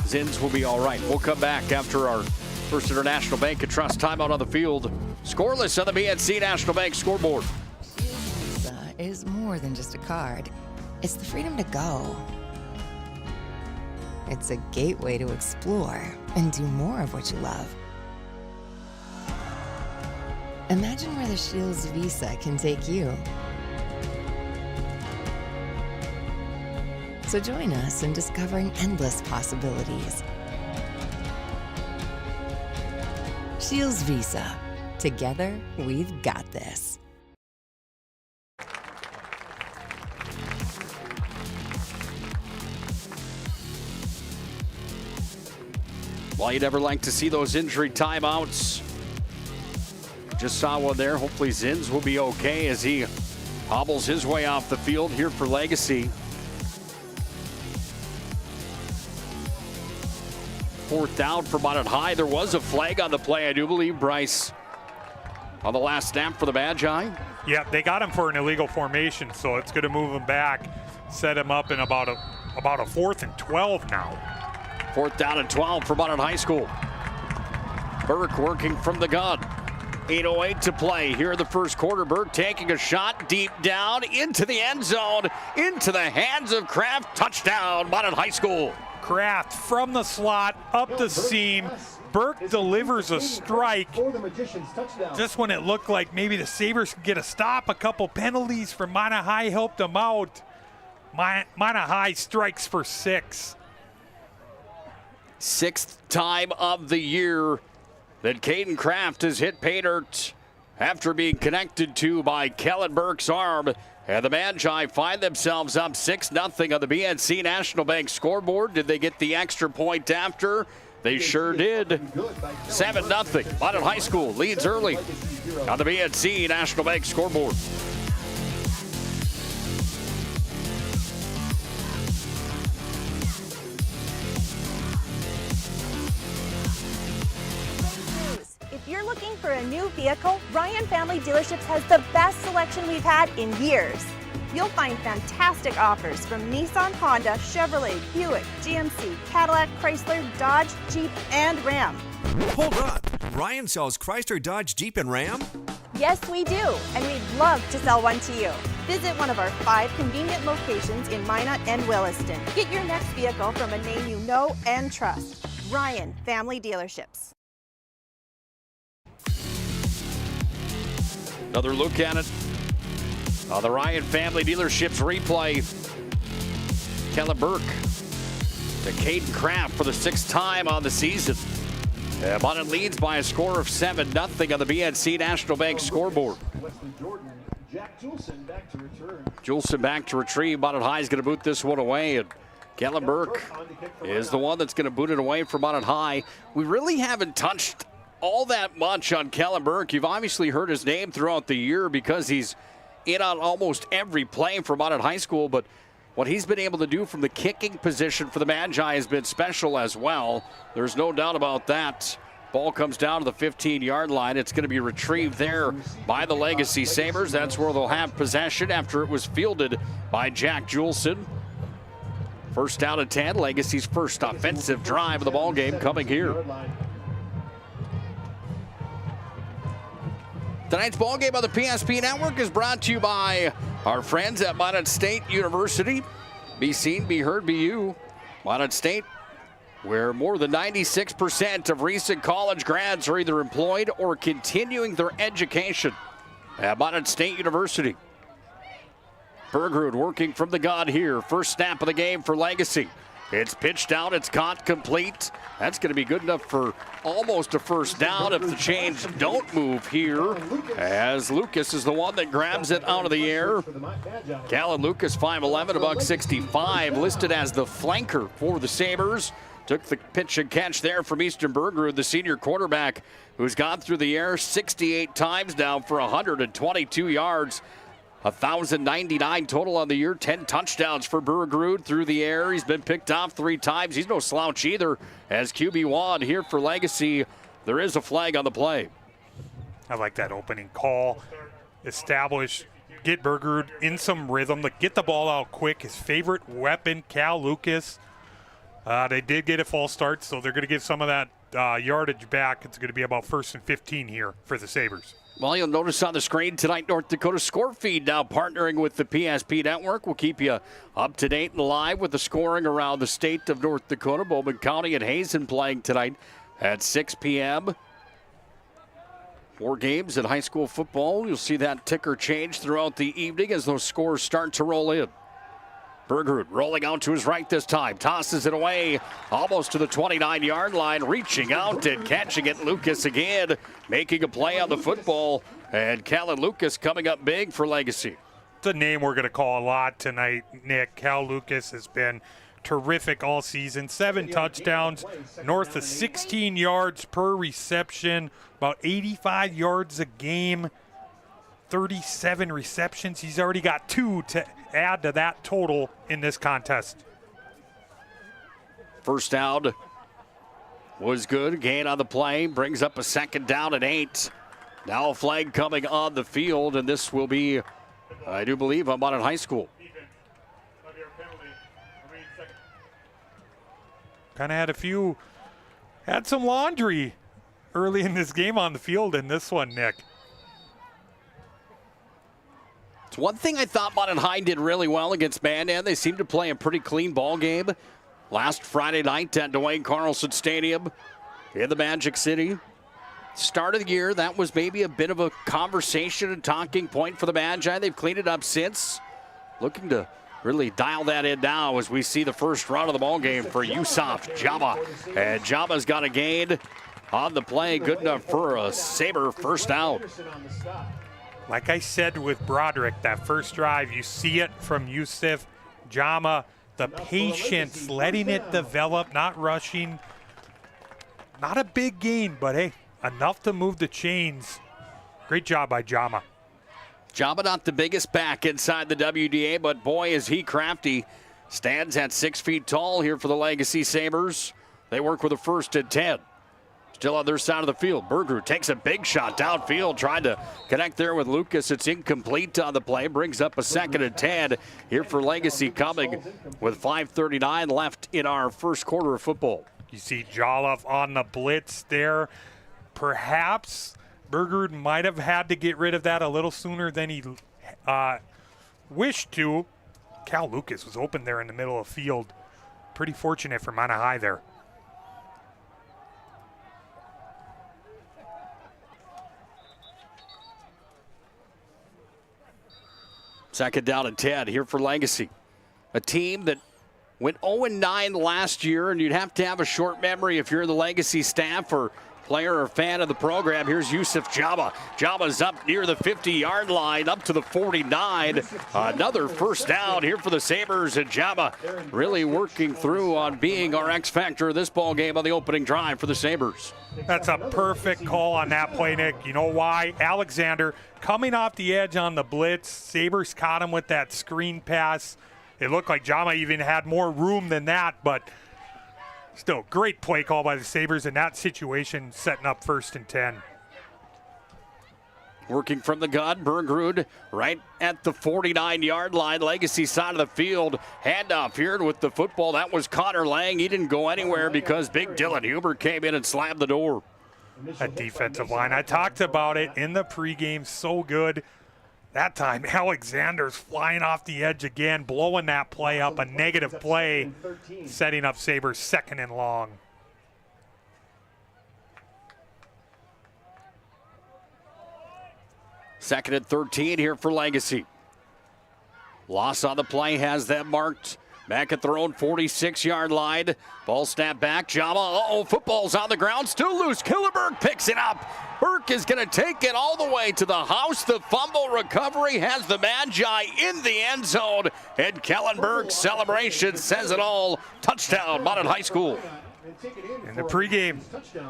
Zins will be all right. We'll come back after our First International Bank and Trust timeout on the field. Scoreless on the BNC National Bank scoreboard.
Visa is more than just a card. It's the freedom to go. It's a gateway to explore and do more of what you love. Imagine where the Shields Visa can take you. So join us in discovering endless possibilities. Shields Visa. Together, we've got this.
Well, you'd ever like to see those injury timeouts. Just saw one there. Hopefully Zins will be okay as he hobbles his way off the field here for Legacy. Fourth down for Minot High. There was a flag on the play, I do believe, Bryce, on the last snap for the Magi.
Yeah, they got him for an illegal formation, so it's going to move him back, set him up in about a 4th and 12 now.
4th down and 12 for Minot High School. Burke working from the gun. 8:08 to play here in the first quarter. Burke taking a shot deep down into the end zone, into the hands of Kraft. Touchdown, Minot High School.
Kraft from the slot, up the seam. Burke delivers a strike just when it looked like maybe the Sabres could get a stop. A couple penalties from Minot High helped them out. Minot High strikes for 6.
6th time of the year that Caden Kraft has hit pay dirt after being connected to by Kellen Burke's arm. And the Magi find themselves up 6-0 on the BNC National Bank scoreboard. Did they get the extra point after? They sure did. 7-0. Minot High School leads early on the BNC National Bank scoreboard.
If you're looking for a new vehicle, Ryan Family Dealerships has the best selection we've had in years. You'll find fantastic offers from Nissan, Honda, Chevrolet, Buick, GMC, Cadillac, Chrysler, Dodge, Jeep, and Ram.
Hold on. Ryan sells Chrysler, Dodge, Jeep, and Ram?
Yes, we do, and we'd love to sell one to you. Visit one of our 5 convenient locations in Minot and Williston. Get your next vehicle from a name you know and trust. Ryan Family Dealerships.
Another look at it on the Ryan Family Dealerships replay. Kellen Burke to Caden Kraft for the 6th time on the season. Minot leads by a score of 7-0 on the BNC National Bank scoreboard. Julson back to retrieve. Minot High is going to boot this one away, and Kellen Burke is the one that's going to boot it away for Minot High. We really haven't touched all that much on Kellen Burke. You've obviously heard his name throughout the year because he's in on almost every play for Minot High School, but what he's been able to do from the kicking position for the Magi has been special as well. There's no doubt about that. Ball comes down to the 15-yard line. It's going to be retrieved there by the Legacy Sabers. That's where they'll have possession after it was fielded by Jack Julson. 1st down and 10, Legacy's first offensive drive of the ball game coming here. Tonight's ballgame on the PSP Network is brought to you by our friends at Minot State University. Be seen, be heard, be you. Minot State, where more than 96% of recent college grads are either employed or continuing their education at Minot State University. Bergerud working from the gun here. First snap of the game for Legacy. It's pitched out, it's caught, complete. That's going to be good enough for almost a 1st down if the chains don't move here, as Lucas is the one that grabs it out of the air. Callan Lucas, 5'11", $165, listed as the flanker for the Sabres. Took the pitch and catch there from Easton Bergerud, the senior quarterback, who's gone through the air 68 times now for 122 yards. 1,099 total on the year, 10 touchdowns for Bergerud through the air. He's been picked off 3 times. He's no slouch either as QB1 here for Legacy. There is a flag on the play.
I like that opening call. Establish, get Bergerud in some rhythm, get the ball out quick. His favorite weapon, Cal Lucas. They did get a false start, so they're going to give some of that yardage back. It's going to be about 1st and 15 here for the Sabres.
Well, you'll notice on the screen tonight, North Dakota Score Feed now partnering with the PSP Network. We'll keep you up to date and live with the scoring around the state of North Dakota. Bowman County and Hazen playing tonight at 6 p.m. 4 games in high school football. You'll see that ticker change throughout the evening as those scores start to roll in. Bergerud rolling out to his right this time. Tosses it away almost to the 29-yard line. Reaching out and catching it. Lucas again making a play on the football. And Callan Lucas coming up big for Legacy.
It's a name we're going to call a lot tonight, Nick. Cal Lucas has been terrific all season. 7 touchdowns, north of 16 yards per reception, about 85 yards a game, 37 receptions. He's already got 2 to add to that total in this contest.
First down was good. Gain on the play. Brings up a second down and 8. Now a flag coming on the field, and this will be, I do believe, on Minot High School.
Kind of had some laundry early in this game on the field in this one, Nick.
It's one thing I thought Minot High did really well against Mandan. They seemed to play a pretty clean ball game last Friday night at Dwayne Carlson Stadium in the Magic City. Start of the year, that was maybe a bit of a conversation and talking point for the Magi. They've cleaned it up since. Looking to really dial that in now as we see the first run of the ball game for Yusuf Jama. And Jama's got a gain on the play. Good enough for a Saber first down.
Like I said with Broderick, that first drive, you see it from Yusuf Jama. The patience, letting it develop, not rushing. Not a big gain, but hey, enough to move the chains. Great job by Jama.
Jama not the biggest back inside the WDA, but boy, is he crafty. Stands at 6 feet tall here for the Legacy Sabers. They work with a 1st and 10. Still on their side of the field. Bergerud takes a big shot downfield, trying to connect there with Lucas. It's incomplete on the play. Brings up a 2nd and 10 here for Legacy, coming with 5:39 left in our first quarter of football.
You see Jolliffe on the blitz there. Perhaps Bergerud might have had to get rid of that a little sooner than he wished to. Cal Lucas was open there in the middle of the field. Pretty fortunate for Minot High there.
Second down and 10 here for Legacy. A team that went 0-9 last year, and you'd have to have a short memory if you're the Legacy staff or player or fan of the program. Here's Yusuf Jama. Jama's up near the 50-yard line, up to the 49. Another first down here for the Sabers, and Jama really working through on being our X factor of this ball game on the opening drive for the Sabers.
That's a perfect call on that play, Nick. You know why? Alexander coming off the edge on the blitz. Sabers caught him with that screen pass. It looked like Jama even had more room than that, but still, great play call by the Sabers in that situation, setting up 1st and 10.
Working from the gun, Bergerud right at the 49-yard line, Legacy side of the field. Handoff here with the football. That was Connor Lang. He didn't go anywhere because big Dylan Huber came in and slammed the door.
That defensive line, I talked about it in the pregame, so good. That time, Alexander's flying off the edge again, blowing that play up, a negative play, setting up Sabres 2nd and long.
Second and 13 here for Legacy. Loss on the play has them marked back at their own 46-yard line. Ball snap back. Jama, football's on the ground, still loose. Killenberg picks it up. Burke is going to take it all the way to the house. The fumble recovery has the Magi in the end zone. And Kellenberg's celebration says it all. Touchdown, Minot High School.
In the pregame,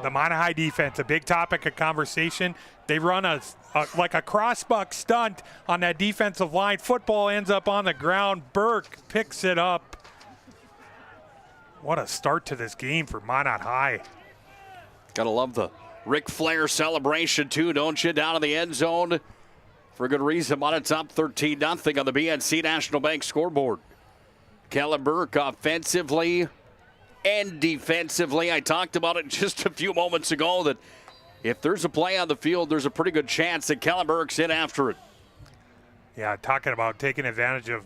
the Minot High defense, a big topic of conversation. They run like a crossbuck stunt on that defensive line. Football ends up on the ground. Burke picks it up. What a start to this game for Minot High.
Gotta love the Ric Flair celebration too, don't you? Down in the end zone for a good reason. Minot's up 13-0 on the BNC National Bank scoreboard. Kellenberg offensively and defensively. I talked about it just a few moments ago that if there's a play on the field, there's a pretty good chance that Kellenberg's in after it.
Yeah, talking about taking advantage of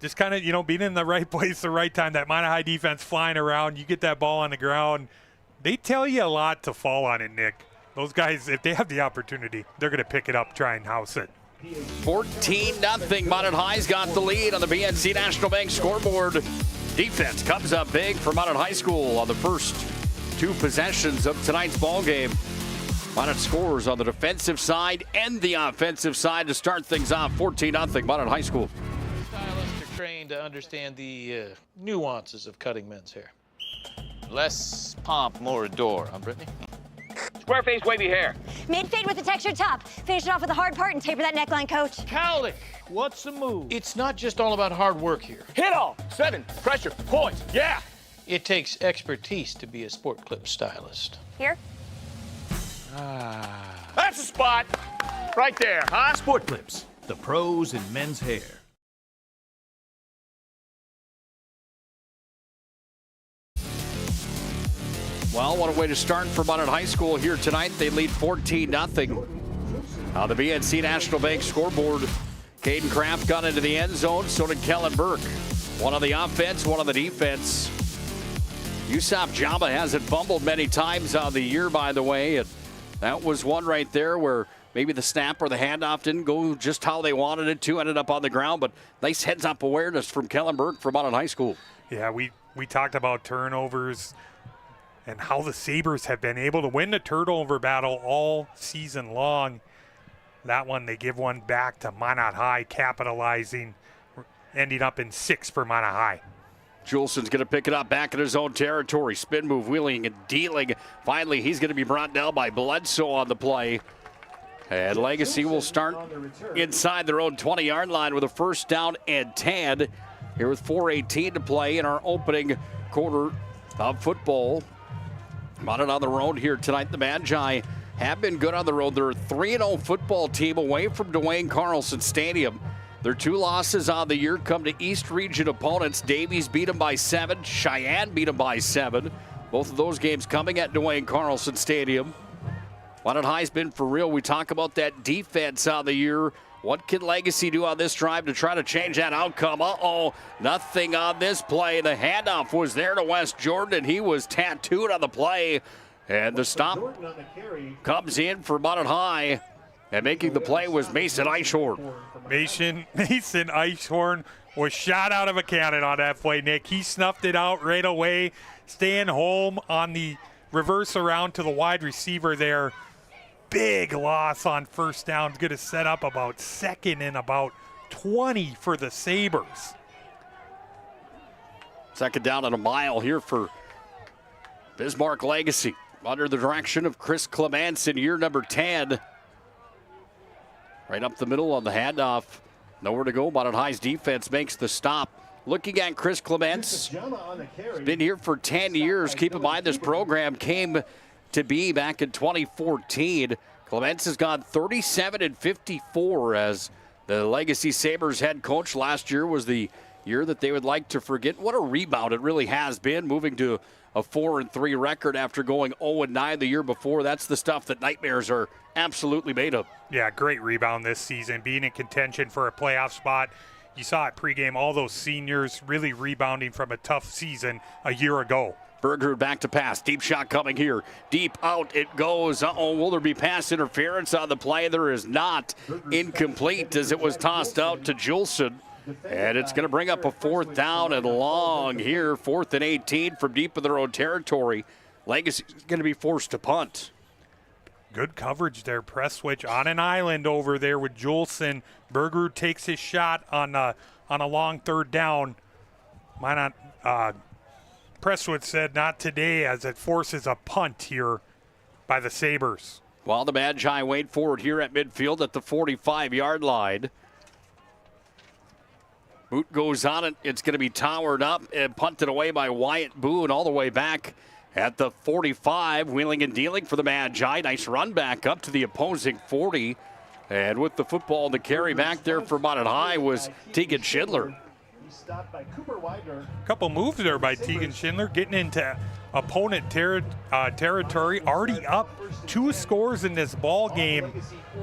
just kind of, being in the right place, the right time. That Minot High defense flying around, you get that ball on the ground. They tell you a lot to fall on it, Nick. Those guys, if they have the opportunity, they're going to pick it up, try and house it.
14-0. Minot High's got the lead on the BNC National Bank scoreboard. Defense comes up big for Minot High School on the first 2 possessions of tonight's ball game. Minot scores on the defensive side and the offensive side to start things off. 14-0 Minot High School.
Stylistic
Trained to understand the nuances of cutting men's hair. Less pomp, more adore, huh, Brittany?
Square face, wavy hair.
Mid-fade with a textured top. Finish it off with a hard part and taper that neckline, coach.
Cowlick, what's the move? It's not just all about hard work here.
Hit all. 7. Pressure. Points. Yeah.
It takes expertise to be a sport clip stylist.
Here?
That's the spot. Right there, huh?
Sport Clips, the pros in men's hair.
Well, what a way to start for Minot High School here tonight. They lead 14-0 on the BNC National Bank scoreboard. Caden Kraft got into the end zone, so did Kellen Burke. One on the offense, one on the defense. Yusuf Jama hasn't fumbled many times on the year, by the way. And that was one right there where maybe the snap or the handoff didn't go just how they wanted it to, ended up on the ground. But nice heads-up awareness from Kellen Burke from Minot High School.
Yeah, we talked about turnovers and how the Sabres have been able to win the turnover battle all season long. That one, they give one back to Minot High, capitalizing, ending up in 6 for Minot High.
Juleson's going to pick it up back in his own territory. Spin move, wheeling and dealing. Finally, he's going to be brought down by Bledsoe on the play. And Legacy will start inside their own 20-yard line with a first down and 10. Here with 4:18 to play in our opening quarter of football. Minot on the road here tonight. The Magi have been good on the road. They're a 3-0 football team away from Dwayne Carlson Stadium. Their 2 losses on the year come to East Region opponents. Davies beat them by 7. Cheyenne beat them by 7. Both of those games coming at Dwayne Carlson Stadium. Minot High's been for real. We talk about that defense on the year. What can Legacy do on this drive to try to change that outcome? Nothing on this play. The handoff was there to West Jordan, and he was tattooed on the play. And the stop comes in for Minot High. And making the play was Mason Eichhorn.
Mason Eichhorn was shot out of a cannon on that play, Nick. He snuffed it out right away, staying home on the reverse around to the wide receiver there. Big loss on first down. Going to set up about 2nd and about 20 for the Sabres.
2nd down and a mile here for Bismarck Legacy. Under the direction of Chris Clements in year number 10. Right up the middle on the handoff. Nowhere to go. Minot High's defense makes the stop. Looking at Chris Clements. Been here for 10 years. Keep in mind this program came to be back in 2014. Clements has gone 37-54 as the Legacy Sabers head coach. Last year was the year that they would like to forget. What a rebound it really has been, moving to a 4-3 record after going 0-9 the year before. That's the stuff that nightmares are absolutely made of.
Yeah, great rebound this season, being in contention for a playoff spot. You saw it pregame, all those seniors really rebounding from a tough season a year ago.
Berger back to pass. Deep shot coming here. Deep out it goes. Will there be pass interference on the play? There is not. Incomplete as it was tossed out to Juleson. And it's going to bring up a 4th down and long here. 4th and 18 from deep in their own territory. Legacy is going to be forced to punt.
Good coverage there. Press switch on an island over there with Juleson. Berger takes his shot on a long 3rd down. Presswood said not today as it forces a punt here by the Sabres.
Well, the Magi wait for it here at midfield at the 45-yard line. Boot goes on it. It's going to be towered up and punted away by Wyatt Boone all the way back at the 45. Wheeling and dealing for the Magi. Nice run back up to the opposing 40. And with the football to carry back there for Minot High was Tegan Schindler.
A couple moves there by Tegan Schindler, getting into opponent territory. Already up 2 scores in this ball game.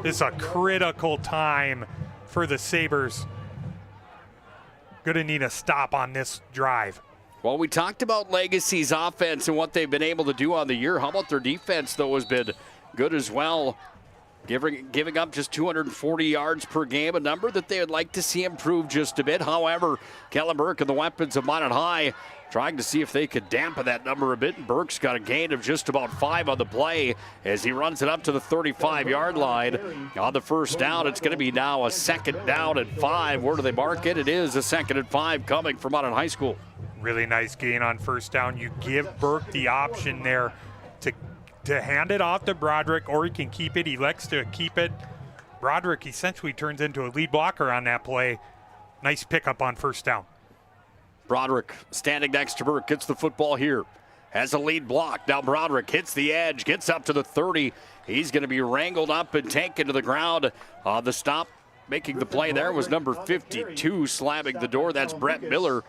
This is a critical time for the Sabres. Going to need a stop on this drive.
Well, we talked about Legacy's offense and what they've been able to do on the year. How about their defense, though, has been good as well. Giving up just 240 yards per game, a number that they would like to see improve just a bit. However, Kellen Burke and the weapons of Minot High trying to see if they could dampen that number a bit. And Burke's got a gain of just about 5 on the play as he runs it up to the 35-yard line. On the first down, it's going to be now a 2nd down and 5. Where do they mark it? It is a 2nd and 5 coming from Minot High School.
Really nice gain on first down. You give Burke the option there to hand it off to Broderick, or he can keep it. He elects to keep it. Broderick essentially turns into a lead blocker on that play. Nice pickup on first down.
Broderick standing next to Burke, gets the football here. Has a lead block. Now Broderick hits the edge, gets up to the 30. He's going to be wrangled up and taken to the ground. The stop making the play there was number 52, slamming the door. That's Brett Miller.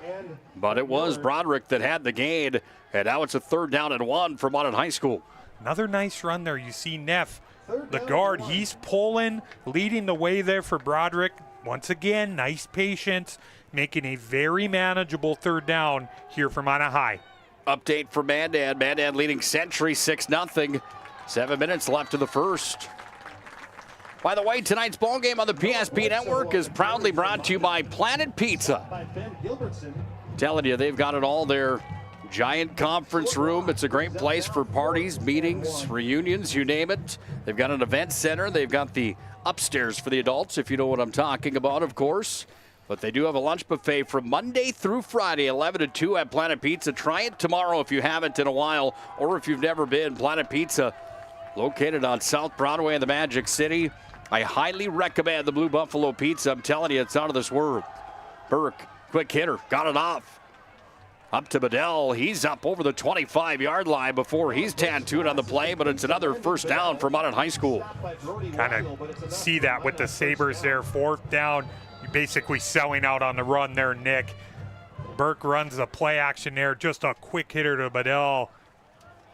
But it was Broderick that had the gain. And now it's a 3rd down and 1 for Minot High School.
Another nice run there. You see Neff, the guard, he's pulling, leading the way there for Broderick. Once again, nice patience, making a very manageable 3rd down here for Minot High.
Update for Mandan. Mandan leading Century 6-0. 7 minutes left in the first. By the way, tonight's ball game on the PSP Network is proudly brought to you by Planet Pizza. Telling you, they've got it all there. Giant conference room. It's a great place for parties, meetings, reunions, you name it. They've got an event center. They've got the upstairs for the adults, if you know what I'm talking about, of course. But they do have a lunch buffet from Monday through Friday, 11 to 2 at Planet Pizza. Try it tomorrow if you haven't in a while, or if you've never been. Planet Pizza, located on South Broadway in the Magic City. I highly recommend the Blue Buffalo Pizza. I'm telling you, it's out of this world. Burke, quick hitter, got it off. Up to Bedell. He's up over the 25-yard line before he's tattooed on the play, but it's another first down for Minot High School.
Kind of see that with the Sabres there. 4th down. You're basically selling out on the run there, Nick. Burke runs the play action there. Just a quick hitter to Bedell.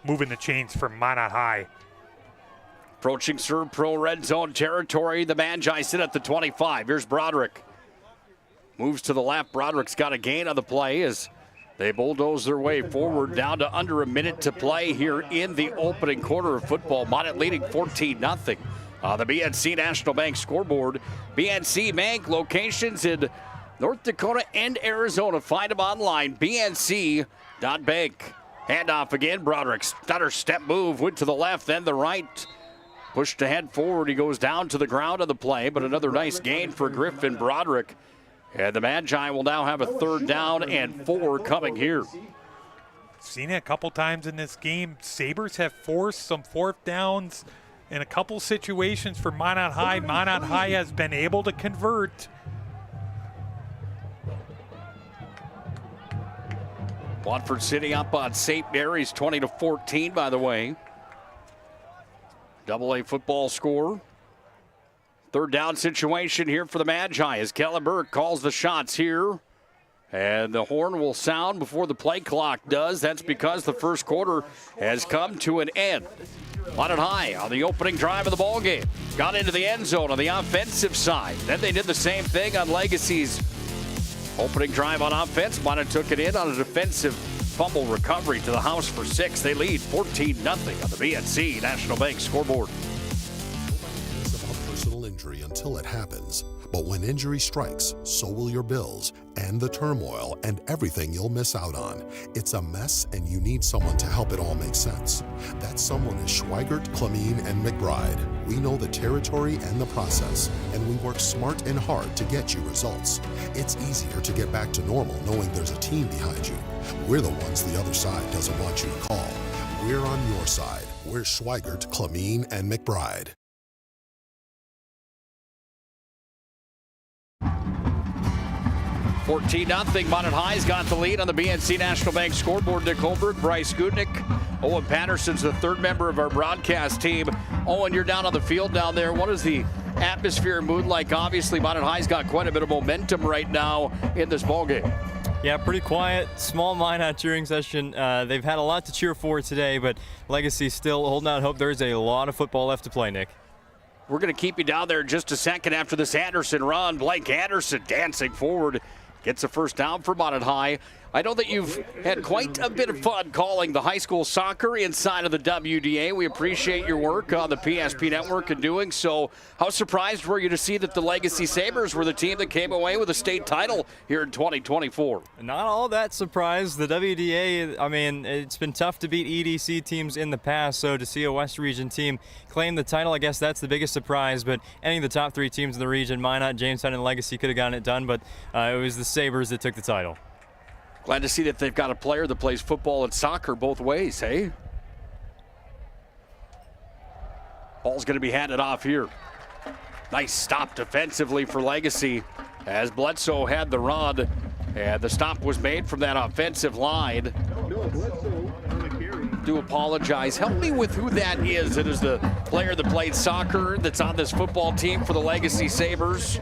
Moving the chains for Minot High.
Approaching Serve Pro red zone territory. The Magi sit at the 25. Here's Broderick. Moves to the left. Broderick's got a gain on the play as they bulldoze their way forward, down to under a minute to play here in the opening quarter of football. Minot leading 14-0 on the BNC National Bank scoreboard. BNC Bank locations in North Dakota and Arizona. Find them online, bnc.bank. Handoff again, Broderick. Stutter step move, went to the left, then the right. Pushed ahead forward, he goes down to the ground of the play, but another nice gain for Griffin Broderick. And the Magi will now have a 3rd down and 4 coming here.
Seen it a couple times in this game. Sabres have forced some 4th downs in a couple situations for Minot High. Minot High has been able to convert.
Watford City up on St. Mary's 20-14, by the way. AA football score. 3rd down situation here for the Magi as Kellen Burke calls the shots here. And the horn will sound before the play clock does. That's because the first quarter has come to an end. Minot High on the opening drive of the ball game. Got into the end zone on the offensive side. Then they did the same thing on Legacy's opening drive on offense. Minot took it in on a defensive fumble recovery to the house for 6. They lead 14-0 on the BNC National Bank scoreboard.
Injury until it happens. But when injury strikes, so will your bills and the turmoil and everything you'll miss out on. It's a mess and you need someone to help it all make sense. That someone is Schweigert, Clemeen, and McBride. We know the territory and the process, and we work smart and hard to get you results. It's easier to get back to normal knowing there's a team behind you. We're the ones the other side doesn't want you to call. We're on your side. We're Schweigert, Clemeen, and McBride.
14-0. Minot High's got the lead on the BNC National Bank scoreboard. Nick Hulberg, Bryce Gutknecht. Owen Patterson's the 3rd member of our broadcast team. Owen, you're down on the field down there. What is the atmosphere and mood like? Obviously, Minot High's got quite a bit of momentum right now in this ballgame.
Yeah, pretty quiet, small Minot cheering session. They've had a lot to cheer for today, but Legacy still holding out hope. There's a lot of football left to play, Nick.
We're going to keep you down there just a second after this Anderson run. Blake Anderson dancing forward. Gets a first down for Minot High I know that you've had quite a bit of fun calling the high school soccer inside of the WDA. We appreciate your work on the PSP network and doing so. How surprised were you to see that the Legacy Sabers were the team that came away with a state title here in 2024?
Not all that surprised. The WDA, I mean, it's been tough to beat EDC teams in the past, so to see a West Region team claim the title, I guess that's the biggest surprise. But any of the top 3 teams in the region, Minot, Jamestown, and Legacy could have gotten it done, but it was the Sabers that took the title.
Glad to see that they've got a player that plays football and soccer both ways, hey? Ball's going to be handed off here. Nice stop defensively for Legacy as Bledsoe had the run, and the stop was made from that offensive line. Do apologize. Help me with who that is. It is the player that played soccer that's on this football team for the Legacy Sabers.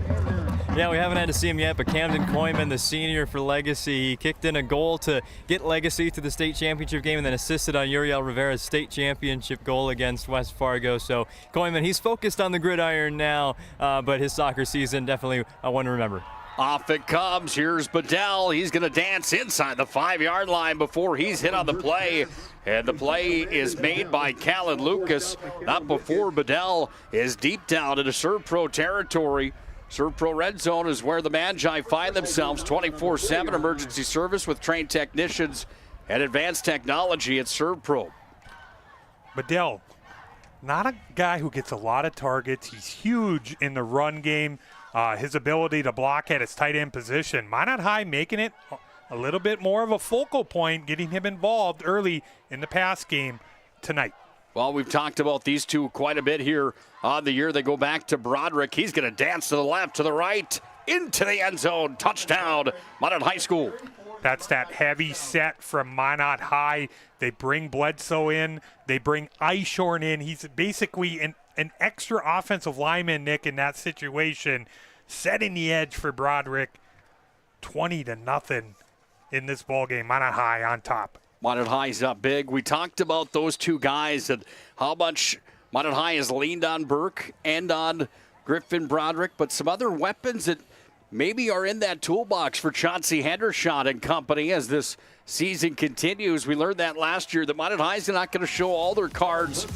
Yeah, we haven't had to see him yet, but Camden Koyman, the senior for Legacy, he kicked in a goal to get Legacy to the state championship game and then assisted on Uriel Rivera's state championship goal against West Fargo. So Koyman, he's focused on the gridiron now, but his soccer season definitely one to remember.
Off it comes. Here's Bedell. He's going to dance inside the 5-yard line before he's hit on the play. And the play is made by Callan Lucas. Not before Bedell is deep down into Serve Pro territory. Serve Pro Red Zone is where the Magi find themselves. 24/7 emergency service with trained technicians and advanced technology at Serve Pro.
Bedell, not a guy who gets a lot of targets. He's huge in the run game. His ability to block at his tight end position. Minot High making it a little bit more of a focal point, getting him involved early in the pass game tonight.
Well, we've talked about these two quite a bit here on the year. They go back to Broderick. He's going to dance to the left, to the right, into the end zone. Touchdown, Minot High School.
That's that heavy set from Minot High. They bring Bledsoe in. They bring Ishorn in. He's basically an extra offensive lineman, Nick, in that situation, setting the edge for Broderick. 20-0 in this ballgame. Minot High on top.
Minot High's up big. We talked about those two guys and how much Minot High has leaned on Burke and on Griffin Broderick, but some other weapons that maybe are in that toolbox for Chauncey Hendershot and company as this season continues. We learned that last year that Minot High's not going to show all their cards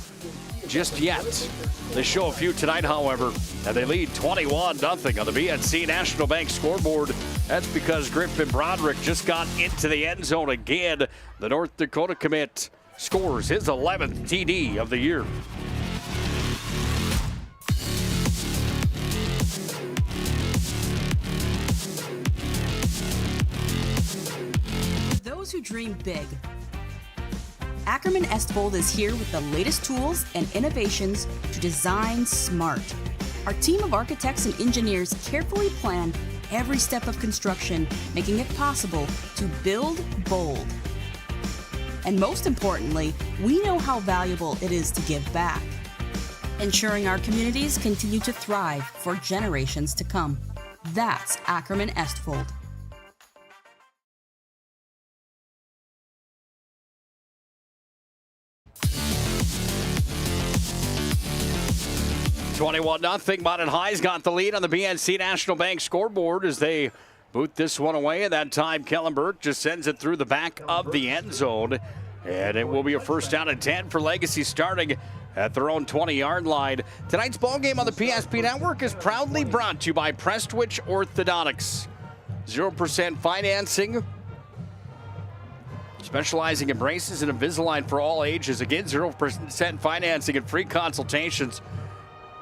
just yet. They show a few tonight, however, and they lead 21-0 on the BNC National Bank scoreboard. That's because Griffin Broderick just got into the end zone again. The North Dakota commit scores his 11th TD of the year.
Those who dream big. Ackerman Estvold is here with the latest tools and innovations to design smart. Our team of architects and engineers carefully plan every step of construction, making it possible to build bold. And most importantly, we know how valuable it is to give back, ensuring our communities continue to thrive for generations to come. That's Ackerman Estvold.
Nothing. Minot High's got the lead on the BNC National Bank scoreboard as they boot this one away. At that time, Kellen Burke just sends it through the back of the end zone. And it will be a first down and 10 for Legacy starting at their own 20-yard line. Tonight's ballgame on the PSP Network is proudly brought to you by Prestwich Orthodontics. 0% financing, specializing in braces and Invisalign for all ages. Again, 0% financing and free consultations.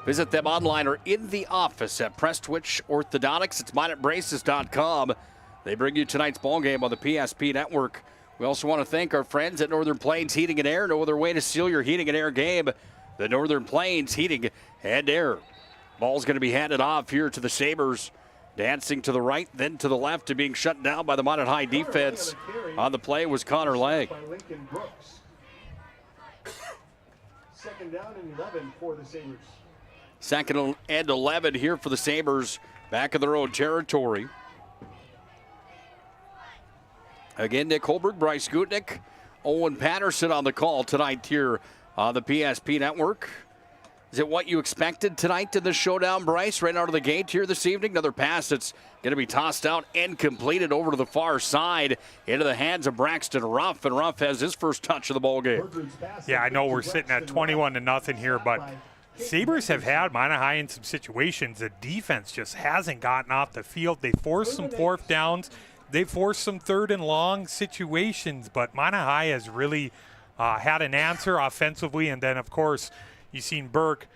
Visit them online or in the office at Prestwich Orthodontics. It's minotbraces.com. They bring you tonight's ballgame on the PSP Network. We also want to thank our friends at Northern Plains Heating and Air. No other way to seal your heating and air game than Northern Plains Heating and Air. Ball's going to be handed off here to the Sabers. Dancing to the right, then to the left, and being shut down by the Minot High defense. On the play was Connor Lang.
Second down and 11 for the Sabers.
Second and 11 here for the Sabers, back in their own territory. Again, Nick Hulberg, Bryce Gutknecht, Owen Patterson on the call tonight here on the PSP Network. Is it what you expected tonight in the showdown, Bryce, right out of the gate here this evening? Another pass that's going to be tossed out and completed over to the far side into the hands of Braxton Ruff, and Ruff has his first touch of the ball game.
Yeah, I know we're sitting at 21-0 here, but Sabres have had Minot High in some situations. The defense just hasn't gotten off the field. They forced some fourth downs. They forced some third and long situations, but Minot High has really had an answer offensively. And then, of course, you've seen Burke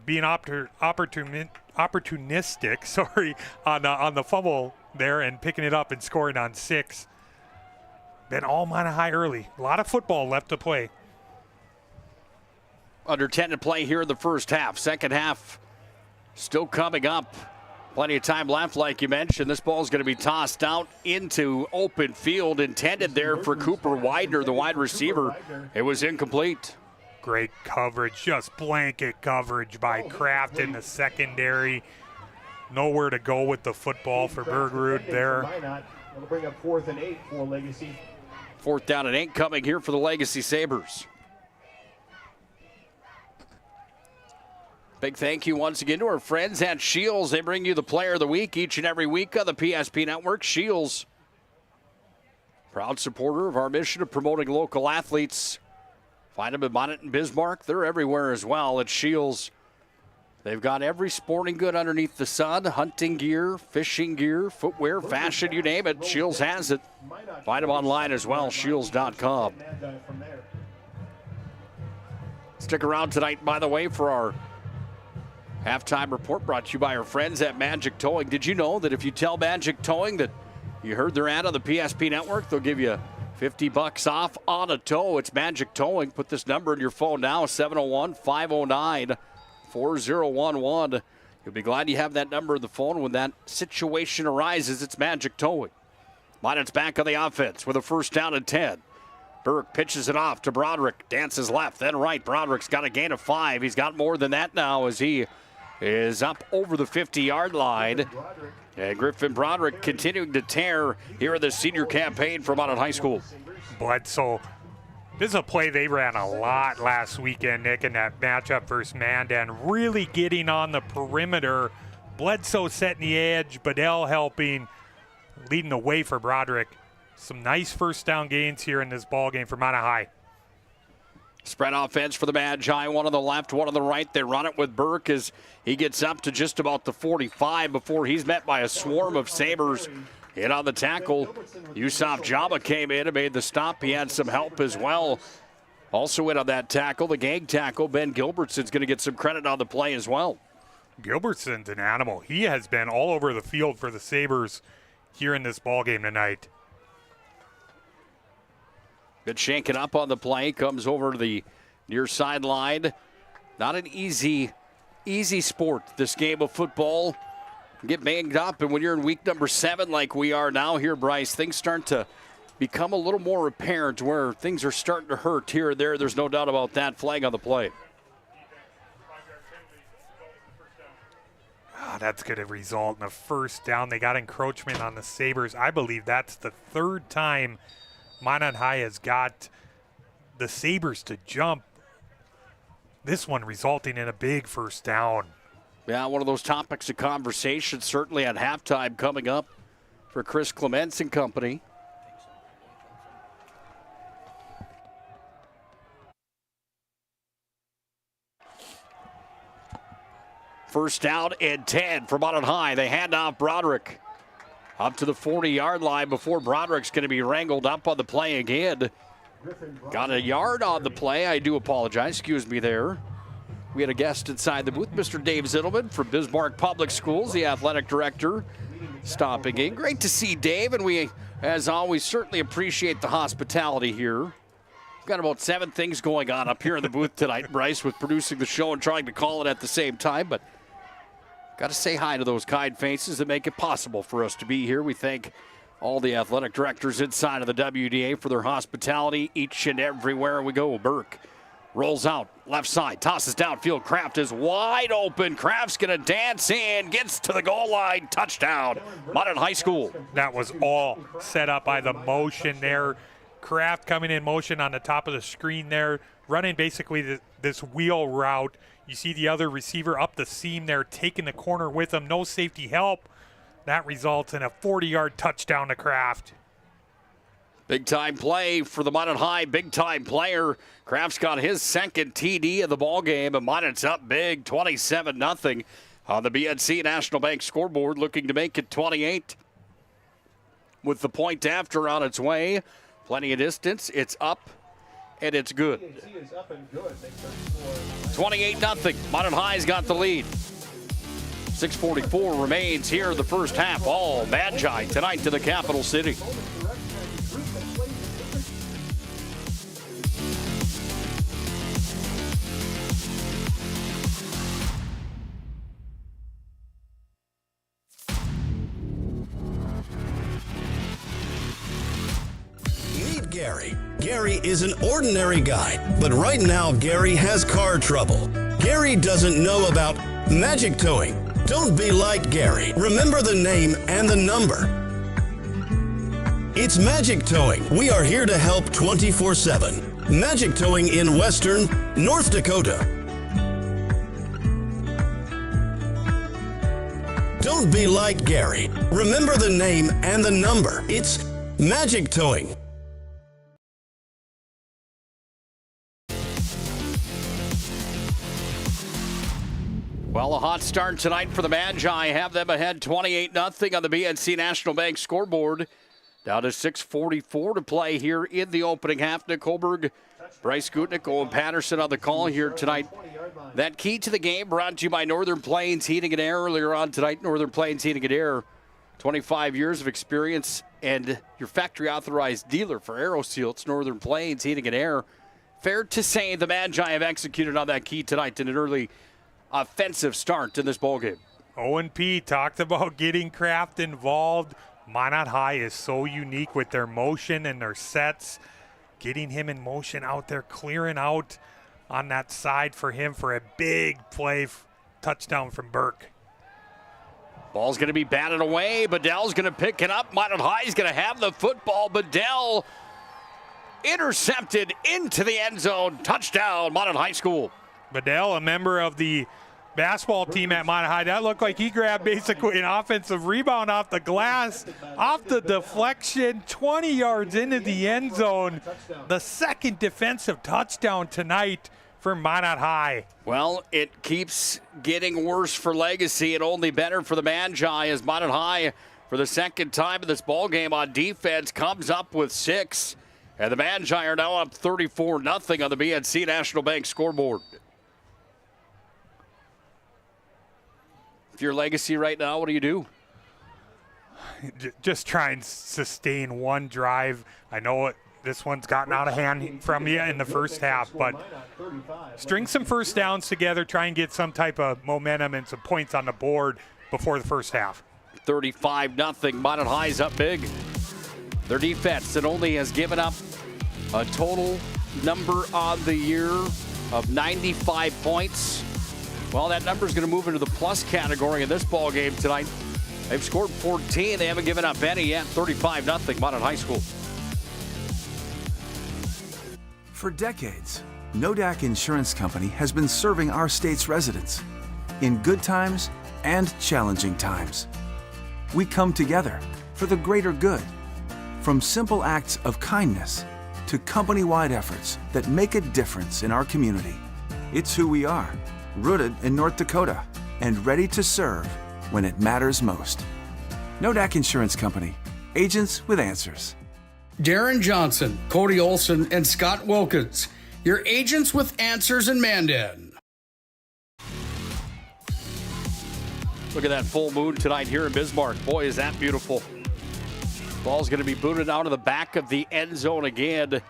being opportunistic, on the fumble there and picking it up and scoring on 6. Been all Minot High early. A lot of football left to play.
Under 10 to play here in the first half. Second half still coming up. Plenty of time left, like you mentioned. This ball is going to be tossed out into open field, intended there for Cooper Widener, the wide receiver. It was incomplete.
Great coverage, just blanket coverage by Kraft in the secondary. Nowhere to go with the football for Bergerud there.
It'll bring up 4th and 8 for Legacy.
4th down and 8 coming here for the Legacy Sabres. Big thank you once again to our friends at Shields. They bring you the Player of the Week each and every week on the PSP Network. Shields, proud supporter of our mission of promoting local athletes. Find them in Minot and Bismarck. They're everywhere as well at Shields. They've got every sporting good underneath the sun. Hunting gear, fishing gear, footwear, fashion, you name it. Shields has it. Find them online as well, shields.com. Stick around tonight, by the way, for our halftime report brought to you by our friends at Magic Towing. Did you know that if you tell Magic Towing that you heard their ad on the PSP Network, they'll give you $50 off on a tow? It's Magic Towing. Put this number in your phone now, 701-509-4011. You'll be glad you have that number in the phone when that situation arises. It's Magic Towing. Minot's back on the offense with a 1st down and 10. Burke pitches it off to Broderick. Dances left, then right. Broderick's got a gain of 5. He's got more than that now as he is up over the 50-yard line. And Griffin Broderick continuing to tear here in the senior campaign for Minot High School.
Bledsoe, this is a play they ran a lot last weekend, Nick, in that matchup versus Mandan. Really getting on the perimeter. Bledsoe setting the edge, Bedell helping, leading the way for Broderick. Some nice 1st down gains here in this ball game for Minot High.
Spread offense for the Magi, one on the left, one on the right. They run it with Burke as he gets up to just about the 45 before he's met by a swarm of Sabres. In on the tackle, Yusuf Jama came in and made the stop. He had some help as well. Also in on that tackle, the gang tackle, Ben Gilbertson's going to get some credit on the play as well.
Gilbertson's an animal. He has been all over the field for the Sabres here in this ball game tonight.
Good shaking up on the play. Comes over to the near sideline. Not an easy sport, this game of football. Get banged up, and when you're in week number 7 like we are now here, Bryce, things start to become a little more apparent where things are starting to hurt here and there. There's no doubt about that. Flag on the play.
That's going to result in a 1st down. They got encroachment on the Sabres. I believe that's the 3rd time Minot High has got the Sabres to jump. This one resulting in a big 1st down.
Yeah, one of those topics of conversation certainly at halftime coming up for Chris Clements and company. First down and 10 for Minot High. They hand off Broderick up to the 40-yard line before Broderick's going to be wrangled up on the play again. Got a yard on the play. I do apologize. Excuse me there. We had a guest inside the booth, Mr. Dave Zittelman from Bismarck Public Schools, the athletic director, stopping in. Great to see Dave, and we, as always, certainly appreciate the hospitality here. We've got about 7 things going on up here in the booth tonight, Bryce, with producing the show and trying to call it at the same time, but got to say hi to those kind faces that make it possible for us to be here. We thank all the athletic directors inside of the WDA for their hospitality each and everywhere we go. Burke rolls out, left side, tosses downfield. Kraft is wide open. Kraft's going to dance in, gets to the goal line. Touchdown, Minot High School.
That was all set up by the motion there. Kraft coming in motion on the top of the screen there, running basically this wheel route. You see the other receiver up the seam there, taking the corner with him. No safety help. That results in a 40-yard touchdown to Kraft.
Big-time play for the Minot High big-time player. Kraft's got his second TD of the ball game, and Minot's up big, 27-0 on the BNC National Bank scoreboard, looking to make it 28. With the point after on its way, plenty of distance. It's up, and it's good. 28-0. Minot High's got the lead. 6:44 remains here in the first half. All Magi tonight to the capital city.
Meet Gary. Gary is an ordinary guy, but right now Gary has car trouble. Gary doesn't know about magic towing. Don't be like Gary. Remember the name and the number. It's Magic Towing. We are here to help 24/7. Magic Towing in Western North Dakota. Don't be like Gary. Remember the name and the number. It's Magic Towing.
Well, a hot start tonight for the Magi. Have them ahead 28-0 on the BNC National Bank scoreboard. Down to 6:44 to play here in the opening half. Nick Hulberg, Bryce Gutknecht, Owen Patterson on the call here tonight. That key to the game brought to you by Northern Plains Heating and Air. Earlier on tonight, Northern Plains Heating and Air, 25 years of experience and your factory authorized dealer for AeroSeal. It's Northern Plains Heating and Air. Fair to say the Magi have executed on that key tonight in an early offensive start in this ballgame.
Owen P. talked about getting Kraft involved. Minot High is so unique with their motion and their sets. Getting him in motion out there, clearing out on that side for him for a big play, touchdown from Burke.
Ball's going to be batted away. Bedell's going to pick it up. Minot High's going to have the football. Bedell intercepted into the end zone. Touchdown, Minot High School.
Bedell, a member of the basketball team at Minot High, that looked like he grabbed basically an offensive rebound off the glass, off the deflection, 20 yards into the end zone. The second defensive touchdown tonight for Minot High.
Well, it keeps getting worse for Legacy and only better for the Magi as Minot High, for the second time in this ballgame on defense, comes up with 6. And the Magi are now up 34-0 on the BNC National Bank scoreboard. If you're Legacy right now, what do you do?
Just try and sustain one drive. I know this one's gotten out of hand from you in the first half, but string some first downs together, try and get some type of momentum and some points on the board before the first half.
35-0. Minot High's up big. Their defense that only has given up a total number on the year of 95 points. Well, that number is going to move into the plus category in this ball game tonight. They've scored 14. They haven't given up any yet. 35-0 Minot High School.
For decades, Nodak Insurance Company has been serving our state's residents in good times and challenging times. We come together for the greater good, from simple acts of kindness to company-wide efforts that make a difference in our community. It's who we are, rooted in North Dakota and ready to serve when it matters most. Nodak Insurance Company, agents with answers.
Darren Johnson, Cody Olson, and Scott Wilkins, your agents with answers in Mandan.
Look at that full moon tonight here in Bismarck. Boy, is that beautiful. Ball's going to be booted out of the back of the end zone again.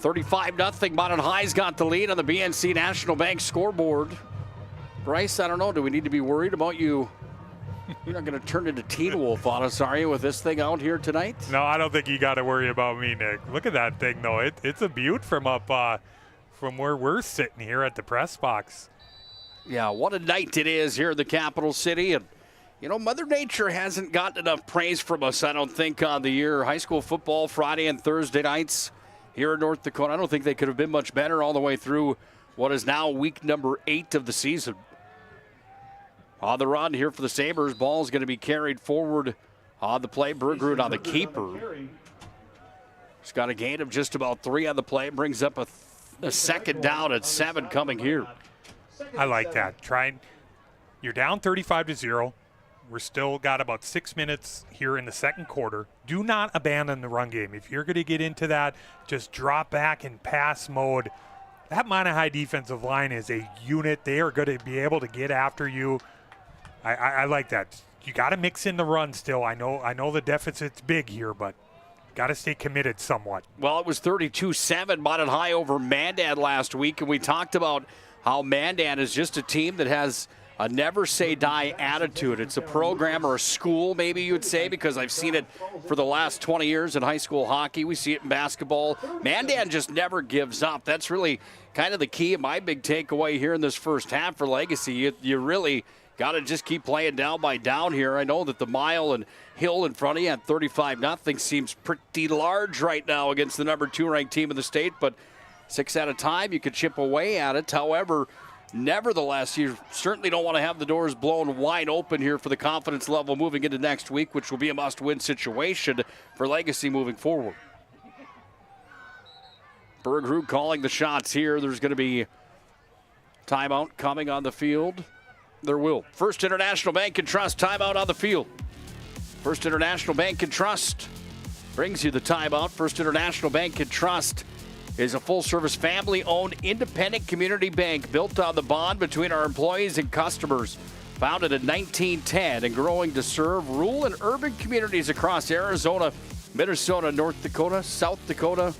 35-0. Minot High's got the lead on the BNC National Bank scoreboard. Bryce, I don't know. Do we need to be worried about you? You're not going to turn into Teen Wolf on us, are you, with this thing out here tonight?
No, I don't think you got to worry about me, Nick. Look at that thing, though. It's a beaut from up from where we're sitting here at the press box.
Yeah, what a night it is here in the capital city. And, you know, Mother Nature hasn't gotten enough praise from us, I don't think, on the year. High school football Friday and Thursday nights here in North Dakota. I don't think they could have been much better all the way through what is now week number 8 of the season. On the run here for the Sabres, ball is going to be carried forward on the play. Bergerud on the keeper. He's got a gain of just about 3 on the play. Brings up a second down at 7 coming here.
I like that. You're down 35-0. We're still got about 6 minutes here in the second quarter. Do not abandon the run game. If you're going to get into that, just drop back in pass mode. That Minot High defensive line is a unit. They are going to be able to get after you. I like that. You got to mix in the run still. I know the deficit's big here, but got to stay committed somewhat.
Well, it was 32-7 Minot High over Mandan last week, and we talked about how Mandan is just a team that has a never-say-die attitude. It's a program or a school, maybe you would say, because I've seen it for the last 20 years in high school hockey. We see it in basketball. Mandan just never gives up. That's really kind of the key and my big takeaway here in this first half for Legacy. You really got to just keep playing down by down here. I know that the mile and hill in front of you at 35-0 seems pretty large right now against the number 2 ranked team in the state, but 6 at a time, you could chip away at it. However, nevertheless, you certainly don't want to have the doors blown wide open here for the confidence level moving into next week, which will be a must-win situation for Legacy moving forward. Bergerud calling the shots here. There's going to be timeout coming on the field. There will. First International Bank and Trust timeout on the field. First International Bank and Trust brings you the timeout. First International Bank and Trust is a full-service, family-owned, independent community bank built on the bond between our employees and customers. Founded in 1910 and growing to serve rural and urban communities across Arizona, Minnesota, North Dakota, South Dakota.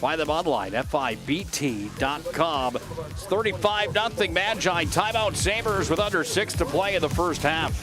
Find them online, FIBT.com. It's 35-0 Magi. Timeout Sabres with under 6 to play in the first half.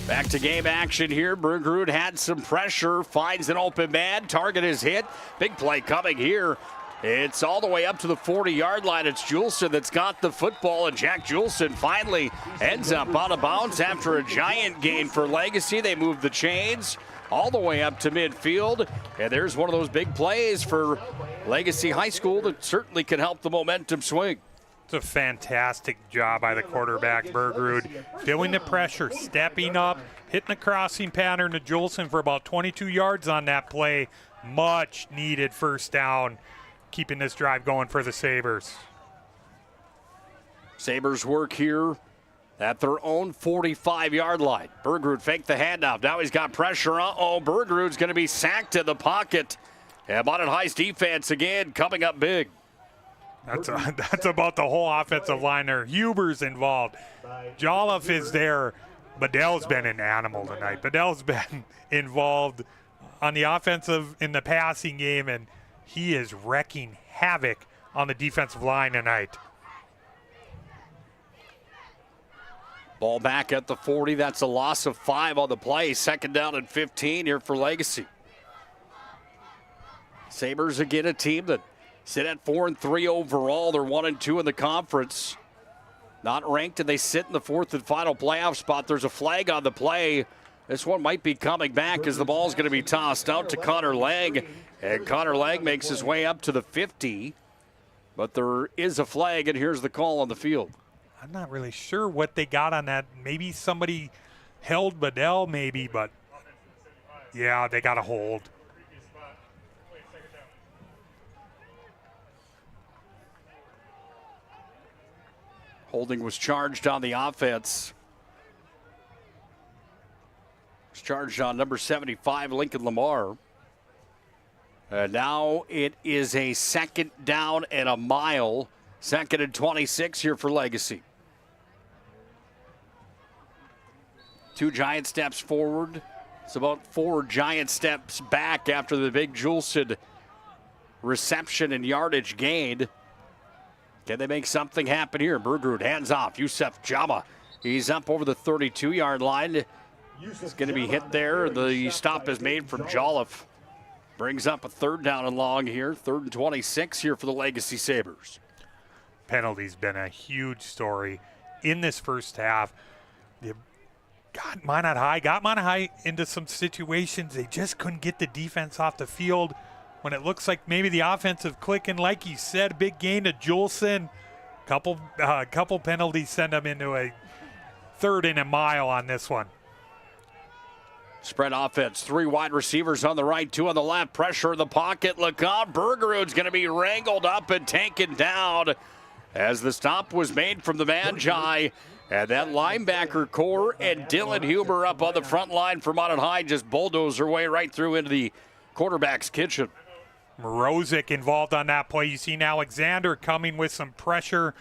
Back to game action here. Bergerud had some pressure, finds an open man. Target is hit. Big play coming here. It's all the way up to the 40-yard line. It's Juleson that's got the football, and Jack Juleson finally ends up out of bounds after a giant gain for Legacy. They move the chains all the way up to midfield, and there's one of those big plays for Legacy High School that certainly can help the momentum swing.
It's a fantastic job by the quarterback, Bergerud. Feeling the pressure, stepping up, hitting the crossing pattern to Juleson for about 22 yards on that play. Much needed first down, keeping this drive going for the Sabres.
Sabres work here at their own 45-yard line. Bergerud faked the handoff. Now he's got pressure. Bergerud's going to be sacked in the pocket. And Minot High's defense again coming up big.
That's about the whole offensive line there. Huber's involved. Jolliffe is there. Bedell's been an animal tonight. Bedell's been involved on the offensive in the passing game, and he is wrecking havoc on the defensive line tonight.
Ball back at the 40. That's a loss of 5 on the play. Second down and 15 here for Legacy. Sabres again, a team that sit at 4-3 overall. They're 1-2 in the conference. Not ranked, and they sit in the 4th and final playoff spot. There's a flag on the play. This one might be coming back as the ball's going to be tossed out to Connor Legg. And Connor Legg makes his way up to the 50. But there is a flag, and here's the call on the field.
I'm not really sure what they got on that. Maybe somebody held Bedell, maybe, but yeah, they got a hold.
Holding was charged on the offense. Was charged on number 75, Lincoln Lamar. And now it is a second down and a mile. Second and 26 here for Legacy. 2 giant steps forward. It's about 4 giant steps back after the big Juleson reception and yardage gained. Can they make something happen here? Bergerud hands off. Yusef Jama. He's up over the 32-yard line. He's going to be hit there. The stop is made from Jolliffe. Brings up a 3rd down and long here. 3rd and 26 here for the Legacy Sabers.
Penalty's been a huge story in this first half. Got Minot High into some situations. They just couldn't get the defense off the field when it looks like maybe the offensive clicking. Like you said, big gain to Juleson. Couple penalties send them into a 3rd and a mile on this one.
Spread offense. 3 wide receivers on the right, 2 on the left. Pressure in the pocket. Lacan Bergerud's going to be wrangled up and taken down as the stop was made from the Magi. And that linebacker core and Dylan Huber up on the front line for Minot High just bulldoze their way right through into the quarterback's kitchen.
Morozic involved on that play. You see Alexander coming with some pressure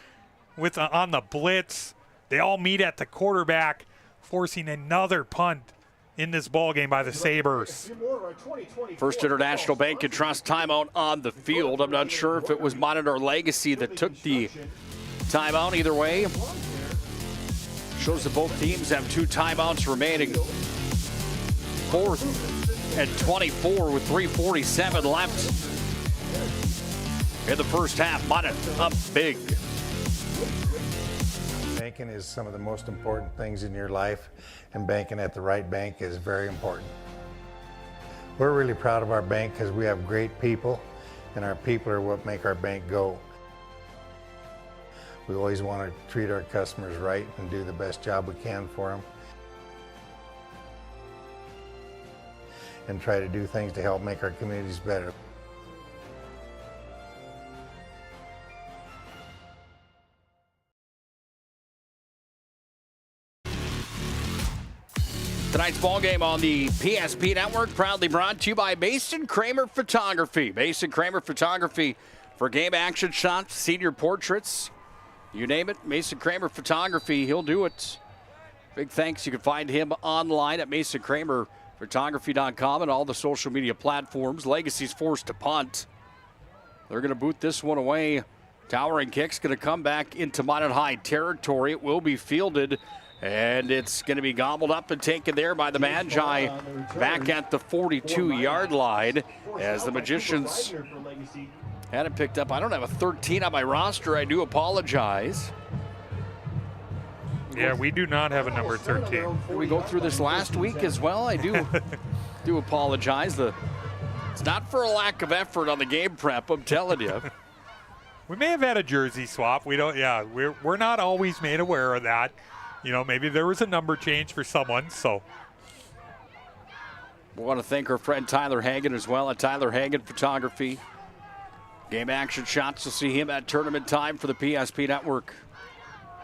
on the blitz. They all meet at the quarterback, forcing another punt in this ballgame by the Sabres.
First International Bank and Trust timeout on the field. I'm not sure if it was Minot or Legacy that took the timeout. Either way, shows that both teams have 2 timeouts remaining. 4th and 24 with 3:47 left in the first half. Minot up big.
Banking is some of the most important things in your life, and banking at the right bank is very important. We're really proud of our bank because we have great people, and our people are what make our bank go. We always want to treat our customers right and do the best job we can for them, and try to do things to help make our communities better.
Tonight's ballgame on the PSP Network, proudly brought to you by Mason Kramer Photography. Mason Kramer Photography for game action shots, senior portraits, you name it. Mason Kramer Photography, he'll do it. Big thanks. You can find him online at MasonKramerPhotography.com and all the social media platforms. Legacy's forced to punt. They're going to boot this one away. Towering kick's going to come back into Minot High territory. It will be fielded. And it's going to be gobbled up and taken there by the Magi back at the 42-yard line as the Magicians had it picked up. I don't have a 13 on my roster. I do apologize.
Yeah, we do not have a number 13.
Did we go through this last week as well? I do apologize. It's not for a lack of effort on the game prep, I'm telling you.
We may have had a jersey swap. We don't. Yeah, we're not always made aware of that. You know, maybe there was a number change for someone, so.
We want to thank our friend Tyler Hagan as well at Tyler Hagan Photography. Game action shots, you'll see him at tournament time for the PSP Network.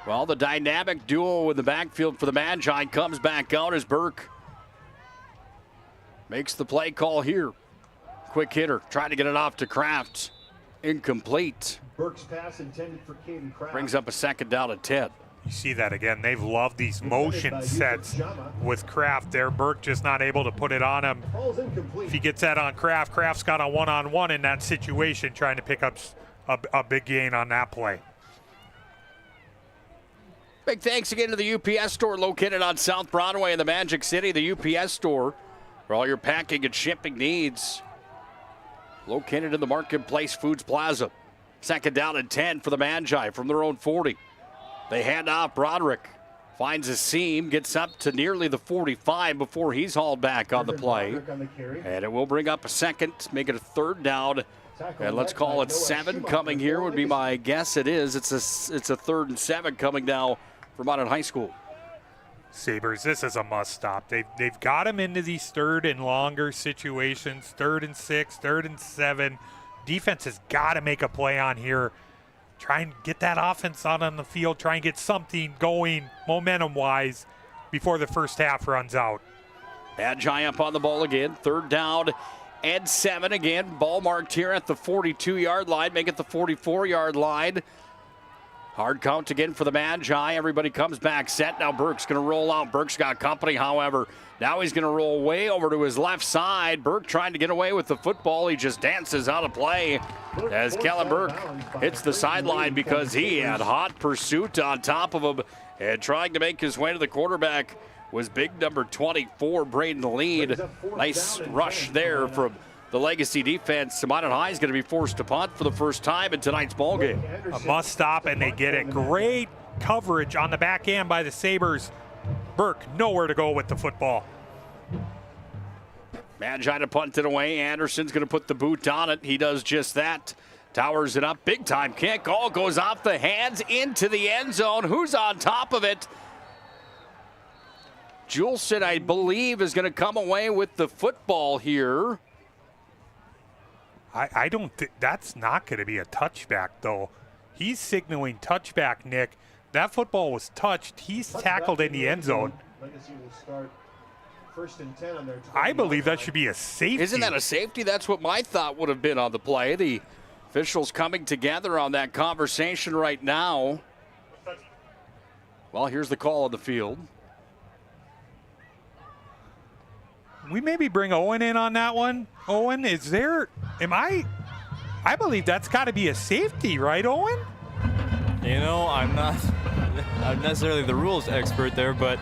Well, the dynamic duo in the backfield for the Magi comes back out as Burke makes the play call here. Quick hitter, trying to get it off to Kraft. Incomplete.
Burke's pass intended for Caden Kraft.
Brings up a 2nd down and 10.
You see that again. They've loved these motion sets with Kraft there. Burke just not able to put it on him. If he gets that on Kraft, Kraft's got a one-on-one in that situation, trying to pick up a big gain on that play.
Big thanks again to the UPS store located on South Broadway in the Magic City. The UPS store for all your packing and shipping needs. Located in the Marketplace Foods Plaza. 2nd down and 10 for the Magi from their own 40. They hand off. Broderick finds a seam, gets up to nearly the 45 before he's hauled back on the play. And it will bring up a 2nd, make it a 3rd down. And let's call it 7 coming here would be my guess. It is. It's a 3rd and 7 coming now for Minot High School.
Sabres, this is a must stop. They've got him into these 3rd and longer situations, 3rd and 6, 3rd and 7. Defense has got to make a play on here. Try and get that offense out on the field. Try and get something going momentum-wise before the first half runs out.
Magi up on the ball again. 3rd down and 7 again. Ball marked here at the 42-yard line. Make it the 44-yard line. Hard count again for the Magi. Everybody comes back set. Now Burke's going to roll out. Burke's got company, however. Now he's going to roll way over to his left side. Burke trying to get away with the football. He just dances out of play as Kellen Burke hits the sideline because he had hot pursuit on top of him. And trying to make his way to the quarterback was big number 24, Braden Lead. Nice rush there from the Legacy defense. Minot High is going to be forced to punt for the first time in tonight's ballgame.
A must stop, and they get it. Great coverage on the back end by the Sabres. Burke nowhere to go with the football.
Magi to punt it away. Anderson's going to put the boot on it. He does just that. Towers it up. Big time kick. All goes off the hands into the end zone. Who's on top of it? Juleson, I believe, is going to come away with the football here.
I don't think that's not going to be a touchback, though. He's signaling touchback, Nick. That football was touched. He's tackled in the end zone.
Legacy will start first and 10 on their 20.
I believe that should be a safety.
Isn't that a safety? That's what my thought would have been on the play. The officials coming together on that conversation right now. Well, here's the call on the field.
We maybe bring Owen in on that one. Owen, I believe that's got to be a safety, right, Owen?
You know, I'm not necessarily the rules expert there, but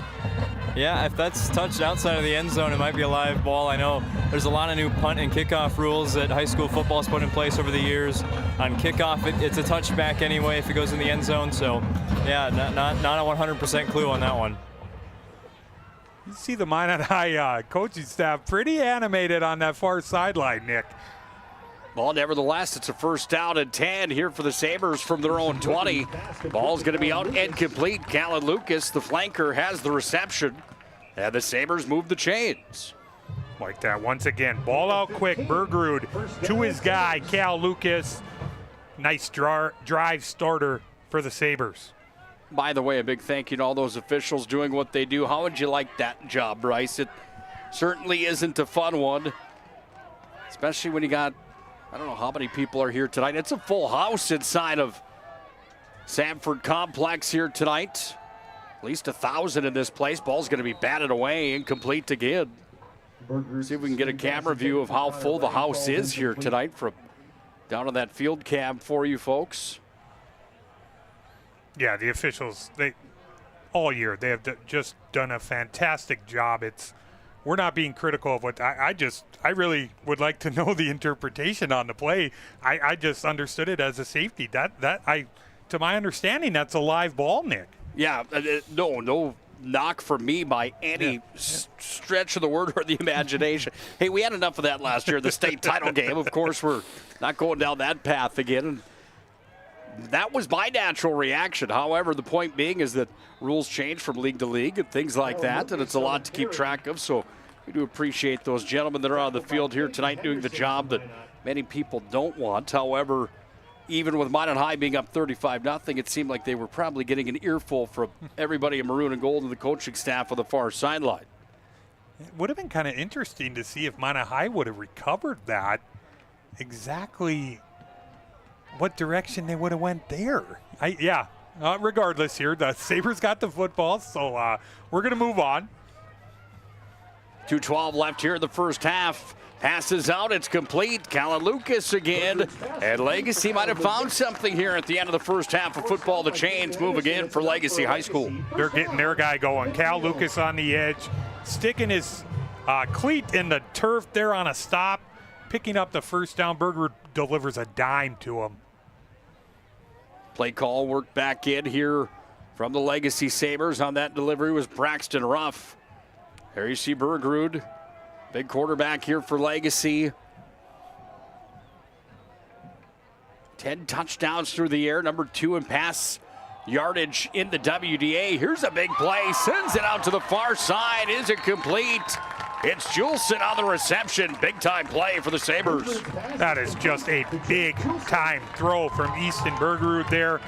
yeah, if that's touched outside of the end zone, it might be a live ball. I know there's a lot of new punt and kickoff rules that high school football has put in place over the years. On kickoff, it's a touchback anyway if it goes in the end zone. So, yeah, not a 100% clue on that one.
You see the Minot High coaching staff pretty animated on that far sideline, Nick.
Well, nevertheless, it's a first down and 10 here for the Sabres from their own 20. Ball's going to be out incomplete. Callan Lucas, the flanker, has the reception. And the Sabres move the chains.
Like that once again. Ball out quick. Bergerud to his guy, Cal Lucas. Nice drive starter for the Sabres.
By the way, a big thank you to all those officials doing what they do. How would you like that job, Bryce? It certainly isn't a fun one, especially when you got, I don't know how many people are here tonight. It's a full house inside of Sanford Complex here tonight. At least 1,000 in this place. Ball's going to be batted away, incomplete again. See if we can get a camera view of how full the house is here tonight from down on that field cam for you folks.
Yeah, the officials, all year, they have just done a fantastic job. We're not being critical of what I really would like to know the interpretation on the play. I just understood it as a safety. To my understanding, that's a live ball, Nick.
Yeah, no knock from me by any stretch of the word or the imagination. Hey, we had enough of that last year, the state title game. Of course, we're not going down that path again. That was my natural reaction. However, the point being is that rules change from league to league and things like that, and it's a lot to keep track of. So we do appreciate those gentlemen that are on the field here tonight doing the job that many people don't want. However, even with Minot High being up 35-0, it seemed like they were probably getting an earful from everybody in maroon and gold and the coaching staff on the far sideline.
It would have been kind of interesting to see if Minot High would have recovered that exactly what direction they would have went there. Regardless here, the Sabres got the football, so we're going to move on.
2:12 left here in the first half. Passes out, it's complete. Callan Lucas again. And Legacy might have found something here at the end of the first half of football. The chains move again for Legacy High School.
They're getting their guy going. Cal Lucas on the edge, sticking his cleat in the turf there on a stop, picking up the first down. Berger delivers a dime to him.
Play call worked back in here from the Legacy Sabres. On that delivery was Braxton Ruff. There you see Bergerud, big quarterback here for Legacy. 10 touchdowns through the air, number 2 in pass yardage in the WDA. Here's a big play, sends it out to the far side. Is it complete? It's Juleson on the reception. Big time play for the Sabres.
That is just a big time throw from Easton Bergerud there.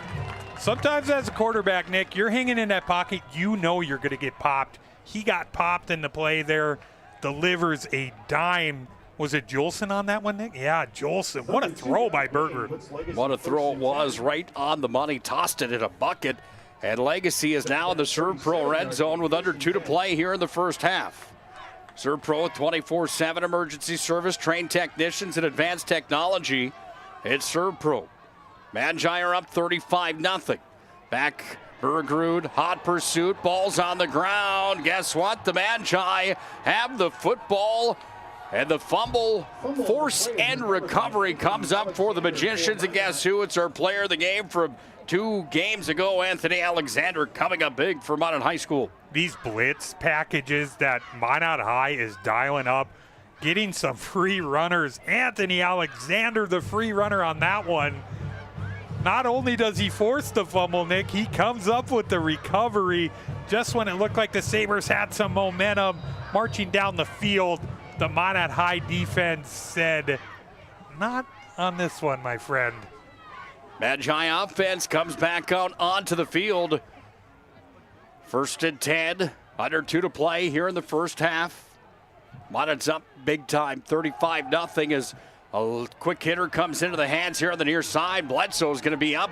Sometimes as a quarterback, Nick, you're hanging in that pocket, you know you're going to get popped. He got popped in the play there, delivers a dime Was it Jolson on that one, Nick? Yeah, Jolson. What a throw by Berger.
What a throw it was, right on the money. Tossed it in a bucket. And Legacy is now in the Serve Pro red zone with under 2 to play here in the first half. Serve Pro with 24/7 emergency service, trained technicians, and advanced technology. It's Serve Pro. Magi are up 35-0. Back Bergerud, hot pursuit, ball's on the ground. Guess what? The Magi have the football, and the fumble, force, and recovery comes up for the Magicians. And guess who? It's our player of the game from 2 games ago, Anthony Alexander, coming up big for Minot High School.
These blitz packages that Minot High is dialing up, getting some free runners. Anthony Alexander, the free runner on that one. Not only does he force the fumble, Nick, he comes up with the recovery just when it looked like the Sabres had some momentum marching down the field. The Minot High defense said, not on this one, my friend.
Magi offense comes back out onto the field. 1st and 10, under 2 to play here in the first half. Minot's up big time, 35-0 as a quick hitter comes into the hands here on the near side. Bledsoe's going to be up,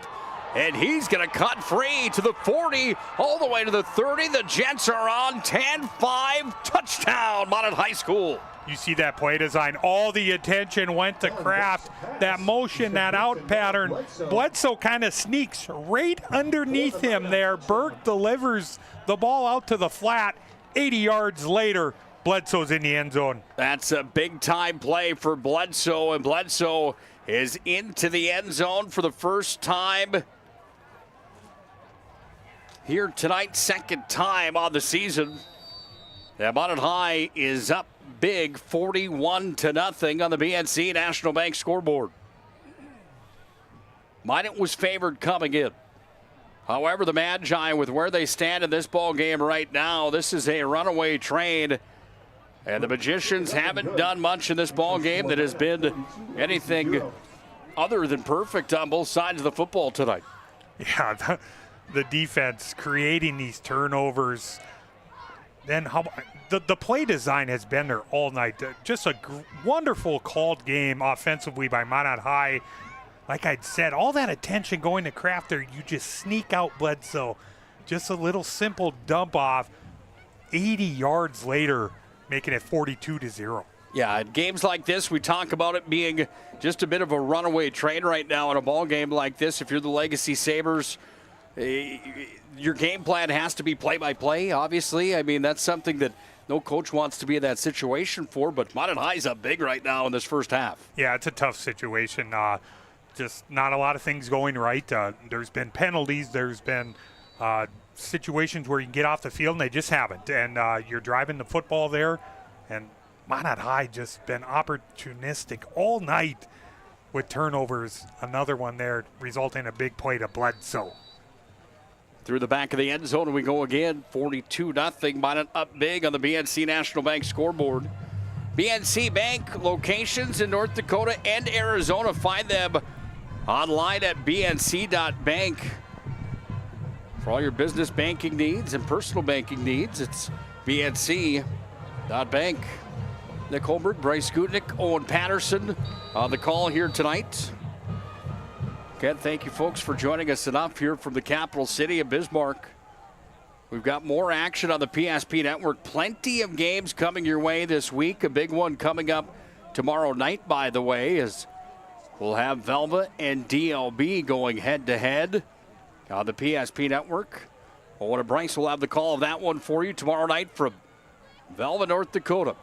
and he's going to cut free to the 40, all the way to the 30. The Jets are on 10-5, touchdown, Minot High School.
You see that play design. All the attention went to Kraft. That motion, that out pattern. Bledsoe kind of sneaks right underneath him there. Burke delivers the ball out to the flat. 80 yards later, Bledsoe's in the end zone.
That's a big-time play for Bledsoe, and Bledsoe is into the end zone for the first time here tonight, second time on the season. Yeah, Minot High is up big, 41-0 on the BNC National Bank scoreboard. Minot was favored coming in. However, the Magi, with where they stand in this ball game right now, this is a runaway train. And the Magicians haven't done much in this ball game that has been anything other than perfect on both sides of the football tonight.
Yeah, the defense creating these turnovers. Then the play design has been there all night. Just a wonderful called game offensively by Minot High. Like I'd said, all that attention going to Kraft there, you just sneak out Bledsoe. Just a little simple dump off. 80 yards later, making it 42-0.
Yeah, in games like this, we talk about it being just a bit of a runaway train right now in a ball game like this. If you're the Legacy Sabers, your game plan has to be play-by-play, obviously. I mean, that's something that no coach wants to be in that situation for, but Minot High's up big right now in this first half.
Yeah, it's a tough situation. Just not a lot of things going right. There's been penalties. There's been situations where you can get off the field, and they just haven't. And you're driving the football there, and Minot High just been opportunistic all night with turnovers. Another one there resulting in a big play to Bledsoe.
Through the back of the end zone, we go again, 42-0. Minot up big on the BNC National Bank scoreboard. BNC Bank locations in North Dakota and Arizona. Find them online at bnc.bank. For all your business banking needs and personal banking needs, it's bnc.bank. Nick Hulberg, Bryce Gutknecht, Owen Patterson on the call here tonight. Again, thank you folks for joining us enough here from the capital city of Bismarck. We've got more action on the PSP Network. Plenty of games coming your way this week. A big one coming up tomorrow night, by the way, as we'll have Velva and DLB going head-to-head on the PSP Network. Owen and Bryce will have the call of that one for you tomorrow night from Velva, North Dakota.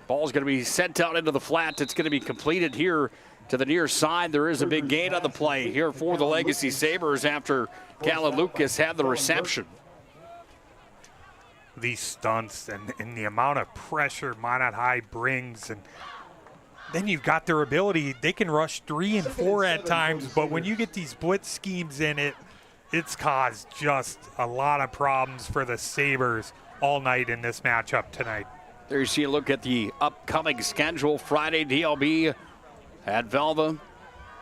Ball's going to be sent out into the flat. It's going to be completed here to the near side. There is a big gain on the play here for the Legacy Sabres after Callan Lucas had the reception.
These stunts and the amount of pressure Minot High brings, and then you've got their ability. They can rush 3 and 4 at times, but when you get these blitz schemes in it, it's caused just a lot of problems for the Sabres all night in this matchup tonight.
There you see a look at the upcoming schedule. Friday, DLB at Velva.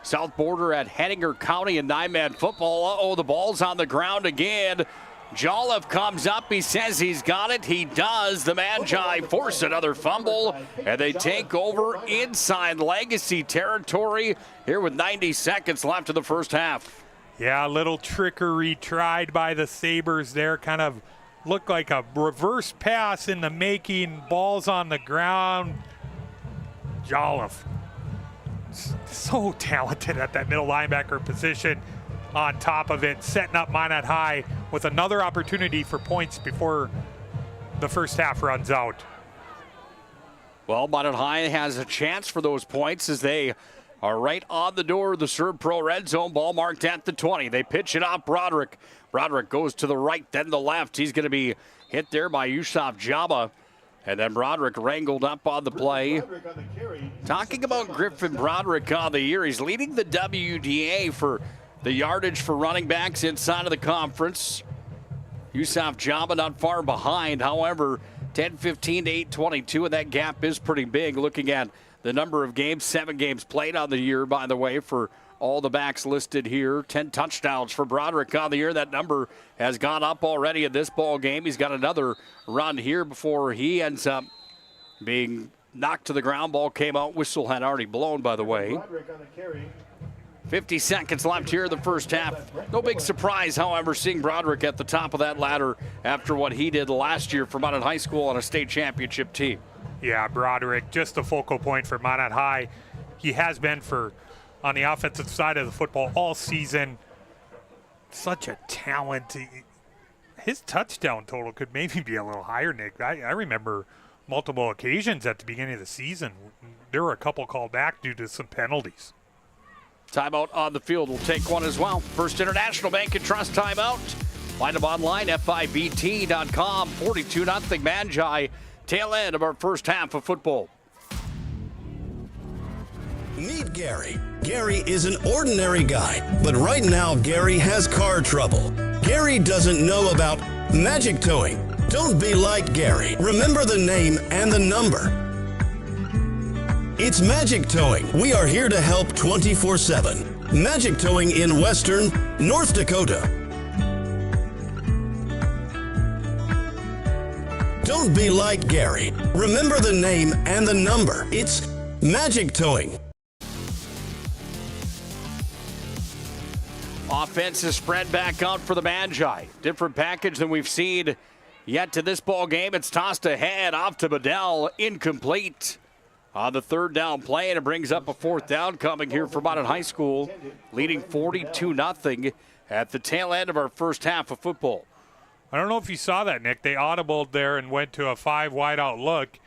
South Border at Hettinger County and 9-man football. Uh-oh, the ball's on the ground again. Jolliffe comes up. He says he's got it. He does. The Magi force another fumble, and they take over inside Legacy territory here with 90 seconds left in the first half.
Yeah, a little trickery tried by the Sabres there. Kind of looked like a reverse pass in the making. Ball's on the ground. Jolliffe, so talented at that middle linebacker position. On top of it, setting up Minot High with another opportunity for points before the first half runs out.
Well, Minot High has a chance for those points as they are right on the door of the Serb Pro red zone. Ball marked at the 20. They pitch it off Broderick. Broderick goes to the right, then the left. He's going to be hit there by Yusuf Jaba. And then Broderick wrangled up on the play. Talking about Griffin Broderick on the year, he's leading the WDA for the yardage for running backs inside of the conference. Yusuf Jaba not far behind. However, 10-15 to 8-22, and that gap is pretty big. Looking at the number of games, 7 games played on the year, by the way, for all the backs listed here. 10 touchdowns for Broderick on the year. That number has gone up already in this ball game. He's got another run here before he ends up being knocked to the ground. Ball came out. Whistle had already blown, by the way. 50 seconds left here in the first half. No big surprise, however, seeing Broderick at the top of that ladder after what he did last year for Minot High School on a state championship team.
Yeah, Broderick, just a focal point for Minot High. He has been on the offensive side of the football all season. Such a talent. His touchdown total could maybe be a little higher, Nick. I remember multiple occasions at the beginning of the season. There were a couple called back due to some penalties.
Timeout on the field. We'll take one as well. First International Bank and Trust timeout. Find them online, FIBT.com. 42-0 Magi. Tail end of our first half of football.
Meet Gary. Gary is an ordinary guy, but right now Gary has car trouble. Gary doesn't know about magic towing. Don't be like Gary. Remember the name and the number. It's Magic Towing. We are here to help 24/7. Magic Towing in Western North Dakota. Don't be like Gary. Remember the name and the number. It's Magic Towing.
Offense is spread back out for the Magi. Different package than we've seen yet to this ball game. It's tossed ahead off to Bedell. Incomplete on the third down play, and it brings up a fourth down coming here from Minot High School, leading 42-0 at the tail end of our first half of football.
I don't know if you saw that, Nick. They audibled there and went to a 5 wide-out look.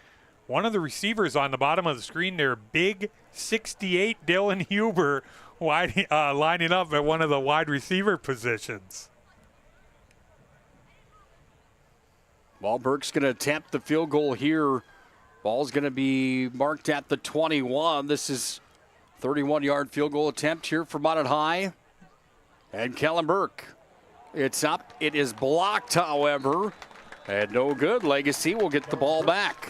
One of the receivers on the bottom of the screen there, big 68 Dylan Huber, lining up at one of the wide receiver positions.
Wahlberg's going to attempt the field goal here. Ball's going to be marked at the 21. This is 31-yard field goal attempt here for Minot High. And Kellen Burke. It's up. It is blocked, however. And no good. Legacy will get the ball back.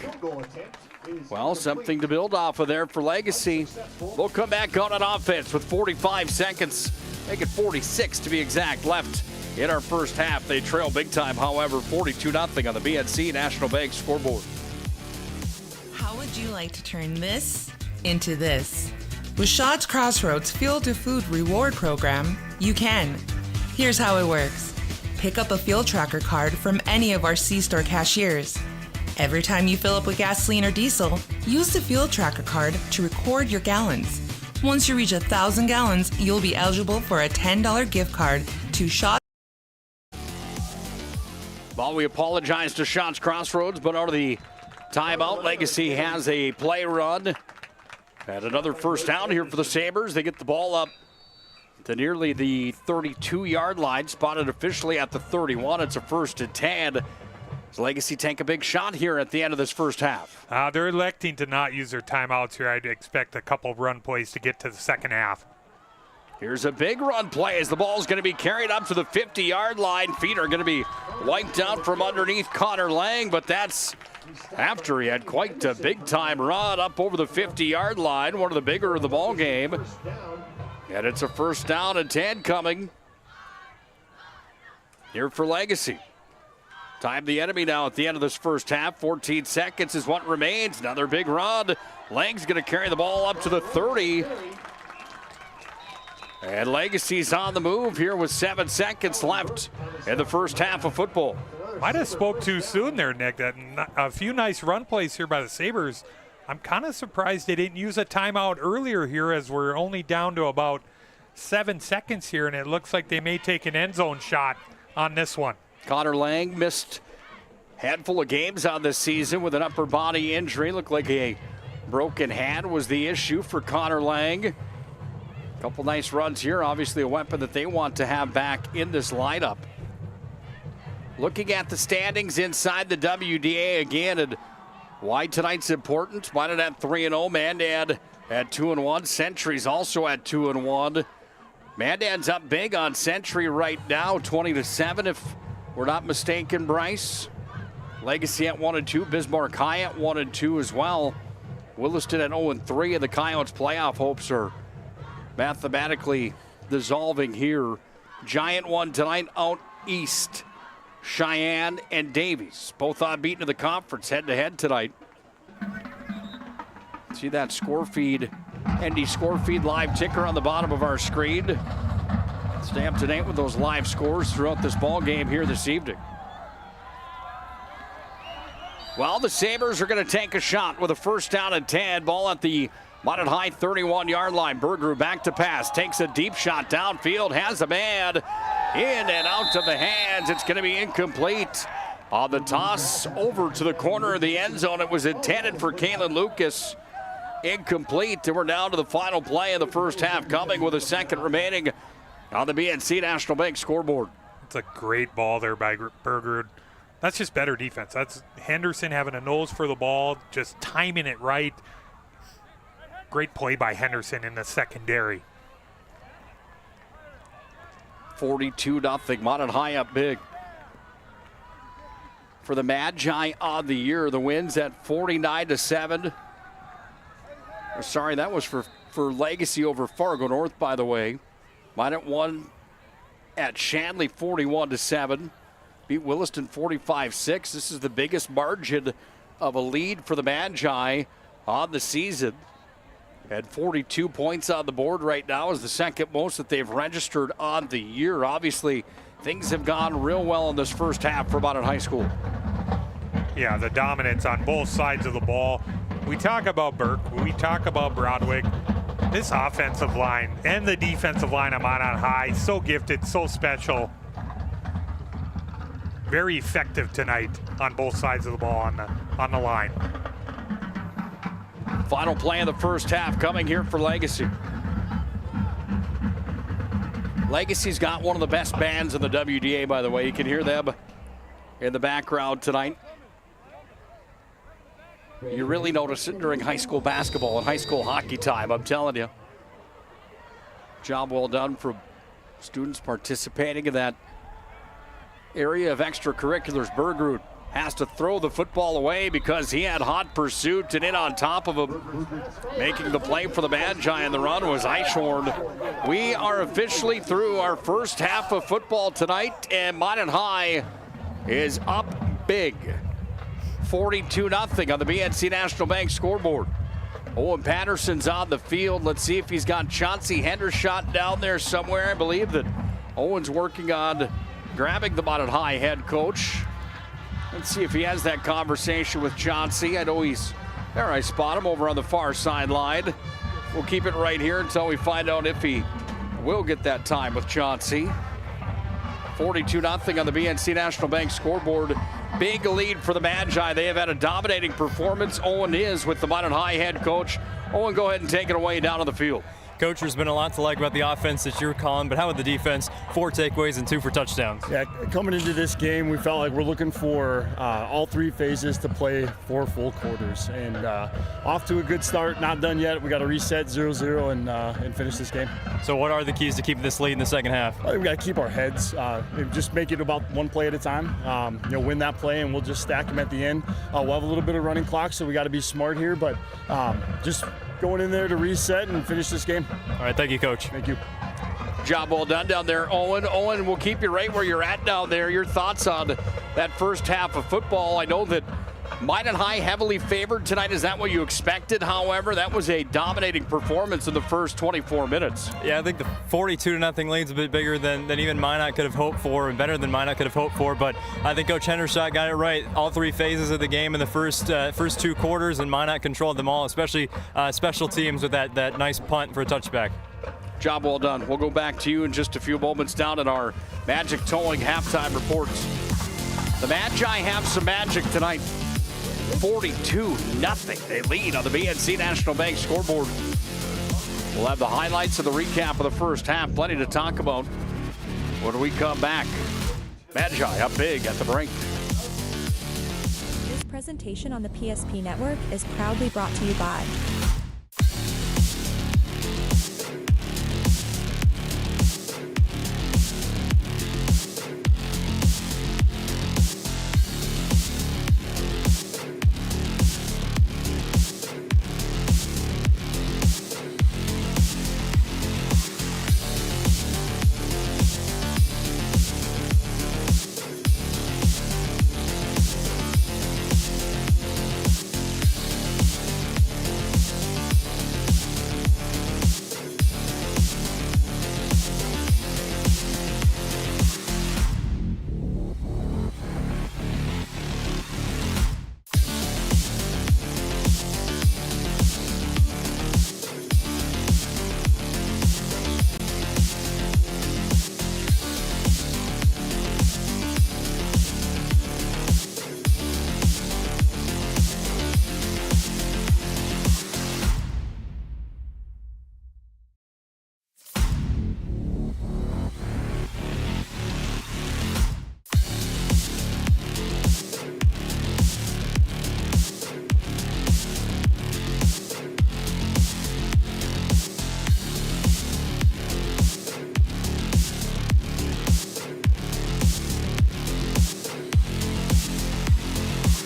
Well, something to build off of there for Legacy. We'll come back on offense with 45 seconds. Make it 46 to be exact left in our first half. They trail big time, however, 42-0 on the BNC National Bank scoreboard.
How would you like to turn this into this? With Shaw's Crossroads Field to Food Reward Program, you can. Here's how it works. Pick up a Field Tracker card from any of our C-Store cashiers. Every time you fill up with gasoline or diesel, use the Field Tracker card to record your gallons. Once you reach 1,000 gallons, you'll be eligible for a $10 gift card to Shaw's.
Well, we apologize to Shaw's Crossroads, but out of the timeout, Legacy has a play run. And another first down here for the Sabres. They get the ball up to nearly the 32-yard line, spotted officially at the 31. It's a 1st and 10. Does Legacy take a big shot here at the end of this first half?
They're electing to not use their timeouts here. I'd expect a couple run plays to get to the second half.
Here's a big run play as the ball's going to be carried up to the 50-yard line. Feet are going to be wiped out from underneath Connor Lang, but that's after he had quite a big-time run up over the 50-yard line, one of the bigger of the ball game. And it's a 1st down and 10 coming here for Legacy. Time the enemy now at the end of this first half. 14 seconds is what remains. Another big run. Lang's going to carry the ball up to the 30. And Legacy's on the move here with 7 seconds left in the first half of football.
Might have spoke too soon there, Nick. That a few nice run plays here by the Sabres. I'm kind of surprised they didn't use a timeout earlier here, as we're only down to about 7 seconds here, and it looks like they may take an end zone shot on this one.
Connor Lang missed a handful of games on this season with an upper body injury. Looked like a broken hand was the issue for Connor Lang. Couple nice runs here. Obviously a weapon that they want to have back in this lineup. Looking at the standings inside the WDA again, and why tonight's important. Minot at 3-0, Mandan at 2-1. Century's also at 2-1. Mandan's up big on Century right now, 20-7 if we're not mistaken, Bryce. Legacy at 1-2, Bismarck High at 1-2 as well. Williston at 0-3, and the Coyotes' playoff hopes are mathematically dissolving here. Giant won tonight out east. Cheyenne and Davies, both unbeaten in the conference head-to-head tonight. See that score feed, ND score feed live ticker on the bottom of our screen. Stay up to date with those live scores throughout this ball game here this evening. Well, the Sabres are going to take a shot with a first down and 10. Ball at the Minot High 31-yard line. Bergerud back to pass, takes a deep shot downfield, has a man in and out of the hands. It's going to be incomplete. On the toss over to the corner of the end zone, it was intended for Kalen Lucas. Incomplete, and we're down to the final play of the first half, coming with a second remaining on the BNC National Bank scoreboard.
It's a great ball there by Bergerud. That's just better defense. That's Henderson having a nose for the ball, just timing it right. Great play by Henderson in the secondary.
42-0, Minot High up big. For the Magi on the year, the wins at 49-7. Sorry, that was for Legacy over Fargo North, by the way. Minot won at Shanley 41-7. Beat Williston 45-6. This is the biggest margin of a lead for the Magi on the season. Had 42 points on the board right now, is the second most that they've registered on the year. Obviously, things have gone real well in this first half for Minot High School.
Yeah, the dominance on both sides of the ball. We talk about Burke, we talk about Broadwick. This offensive line and the defensive line of Minot High, so gifted, so special. Very effective tonight on both sides of the ball on the line.
Final play of the first half coming here for Legacy. Legacy's got one of the best bands in the WDA, by the way. You can hear them in the background tonight. You really notice it during high school basketball and high school hockey time, I'm telling you. Job well done for students participating in that area of extracurriculars. Bergerud has to throw the football away because he had hot pursuit and in on top of him. Making the play for the Magi and the run was Eichhorn. We are officially through our first half of football tonight, and Minot High is up big. 42-0 on the BNC National Bank scoreboard. Owen Patterson's on the field. Let's see if he's got Chauncey Hendershot down there somewhere. I believe that Owen's working on grabbing the Minot High head coach. Let's see if he has that conversation with Chauncey. I know he's there. I spot him over on the far sideline. We'll keep it right here until we find out if he will get that time with Chauncey. 42-0 on the BNC National Bank scoreboard. Big lead for the Magi. They have had a dominating performance. Owen is with the Minot High head coach. Owen, go ahead and take it away down on the field.
Coach, there's been a lot to like about the offense that you're calling, but how about the defense? 4 takeaways and 2 for touchdowns.
Yeah, coming into this game, we felt like we're looking for all 3 phases to play 4 full quarters. And off to a good start, not done yet. We got to reset 0-0 and finish this game.
So what are the keys to keeping this lead in the second half?
We got to keep our heads, just make it about 1 play at a time. Win that play, and we'll just stack them at the end. We'll have a little bit of running clock, so we got to be smart here, but just going in there to reset and finish this game.
All right, thank you, Coach.
Thank you.
Job well done down there, Owen. Owen, we'll keep you right where you're at down there. Your thoughts on that first half of football? I know that Minot High heavily favored tonight. Is that what you expected? However, that was a dominating performance in the first 24 minutes.
Yeah, I think the 42-0 lead's a bit bigger than even Minot could have hoped for, and better than Minot could have hoped for. But I think Coach Hendershot got it right. All three phases of the game in the first two quarters, and Minot controlled them all, especially special teams with that nice punt for a touchback.
Job well done. We'll go back to you in just a few moments down in our Magic Towing halftime reports. The Magi have some magic tonight. 42-0. They lead on the BNC National Bank scoreboard. We'll have the highlights of the recap of the first half. Plenty to talk about when we come back. Magi up big at the brink.
This presentation on the PSP Network is proudly brought to you by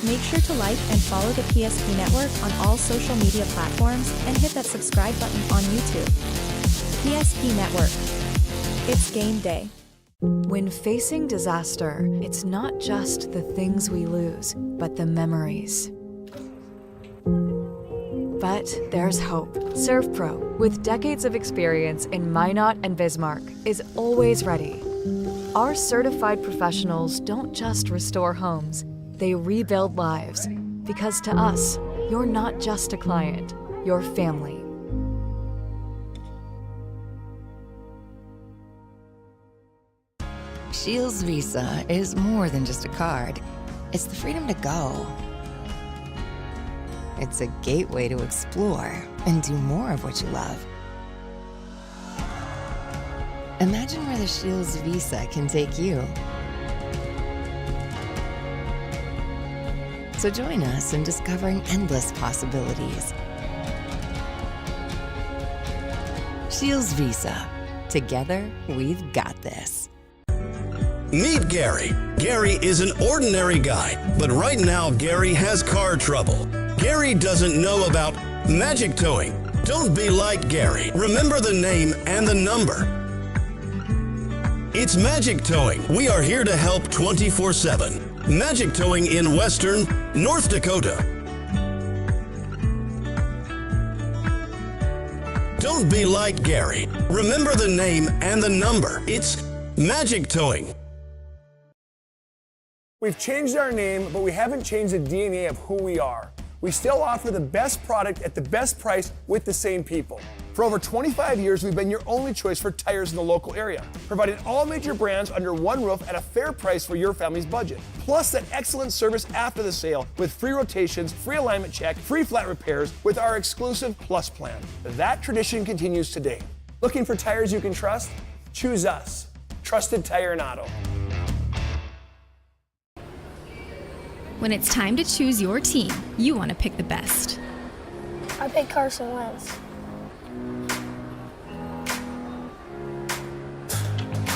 Make sure to like and follow the PSP Network on all social media platforms and hit that subscribe button on YouTube. PSP Network. It's game day.
When facing disaster, it's not just the things we lose, but the memories. But there's hope. ServPro, with decades of experience in Minot and Bismarck, is always ready. Our certified professionals don't just restore homes, they rebuild lives. Because to us, you're not just a client, you're family.
Shields Visa is more than just a card. It's the freedom to go. It's a gateway to explore and do more of what you love. Imagine where the Shields Visa can take you. So join us in discovering endless possibilities. Shields Visa. Together, we've got this.
Meet Gary. Gary is an ordinary guy, but right now Gary has car trouble. Gary doesn't know about magic towing. Don't be like Gary. Remember the name and the number. It's Magic Towing. We are here to help 24/7. Magic Towing in Western North Dakota. Don't be like Gary. Remember the name and the number. It's Magic Towing.
We've changed our name, but we haven't changed the DNA of who we are. We still offer the best product at the best price with the same people. For over 25 years, we've been your only choice for tires in the local area, providing all major brands under one roof at a fair price for your family's budget. Plus that excellent service after the sale with free rotations, free alignment check, free flat repairs with our exclusive Plus plan. That tradition continues today. Looking for tires you can trust? Choose us. Trusted Tire and Auto.
When it's time to choose your team, you want to pick the best.
I pick Carson Wentz.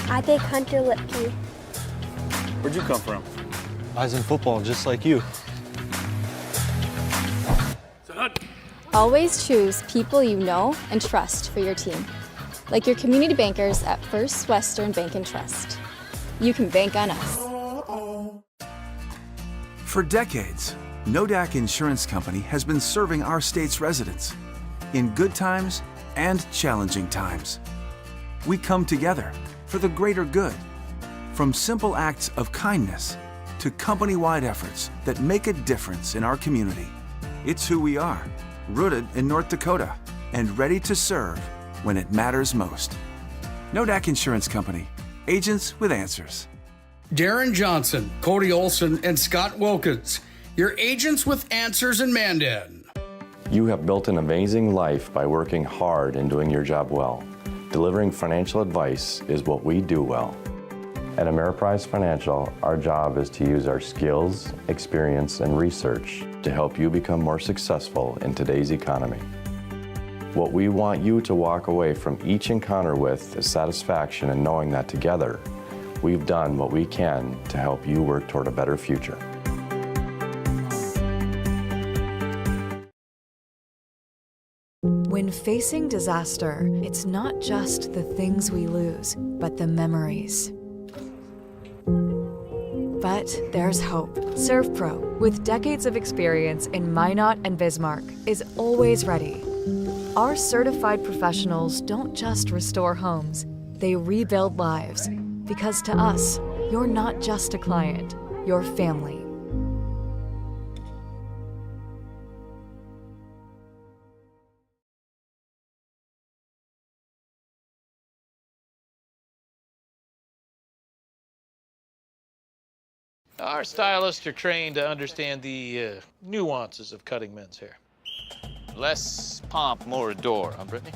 I pick Hunter Lipke.
Where'd you come from? I was in football, just like you.
Always choose people you know and trust for your team.
like your community bankers at First Western Bank and Trust. You can bank on us.
For decades, Nodak Insurance Company has been serving our state's residents in good times and challenging times. We come together for the greater good, from simple acts of kindness to company-wide efforts that make a difference in our community. It's who we are, rooted in North Dakota and ready to serve when it matters most. Nodak Insurance Company, agents with answers.
Darren Johnson, Cody Olson, and Scott Wilkins, your agents with answers in Mandan.
You have built an amazing life by working hard and doing your job well. Delivering financial advice is what we do well. At Ameriprise Financial, our job is to use our skills, experience, and research to help you become more successful in today's economy. What we want you to walk away from each encounter with is satisfaction in knowing that together, we've done what we can to help you work toward a better future.
When facing disaster, it's not just the things we lose, but the memories. But there's hope. ServPro, with decades of experience in Minot and Bismarck, is always ready. Our certified professionals don't just restore homes, they rebuild lives. Because to us, you're not just a client, you're family.
Our stylists are trained to understand the nuances of cutting men's hair. Less pomp, more adore, huh, Brittany?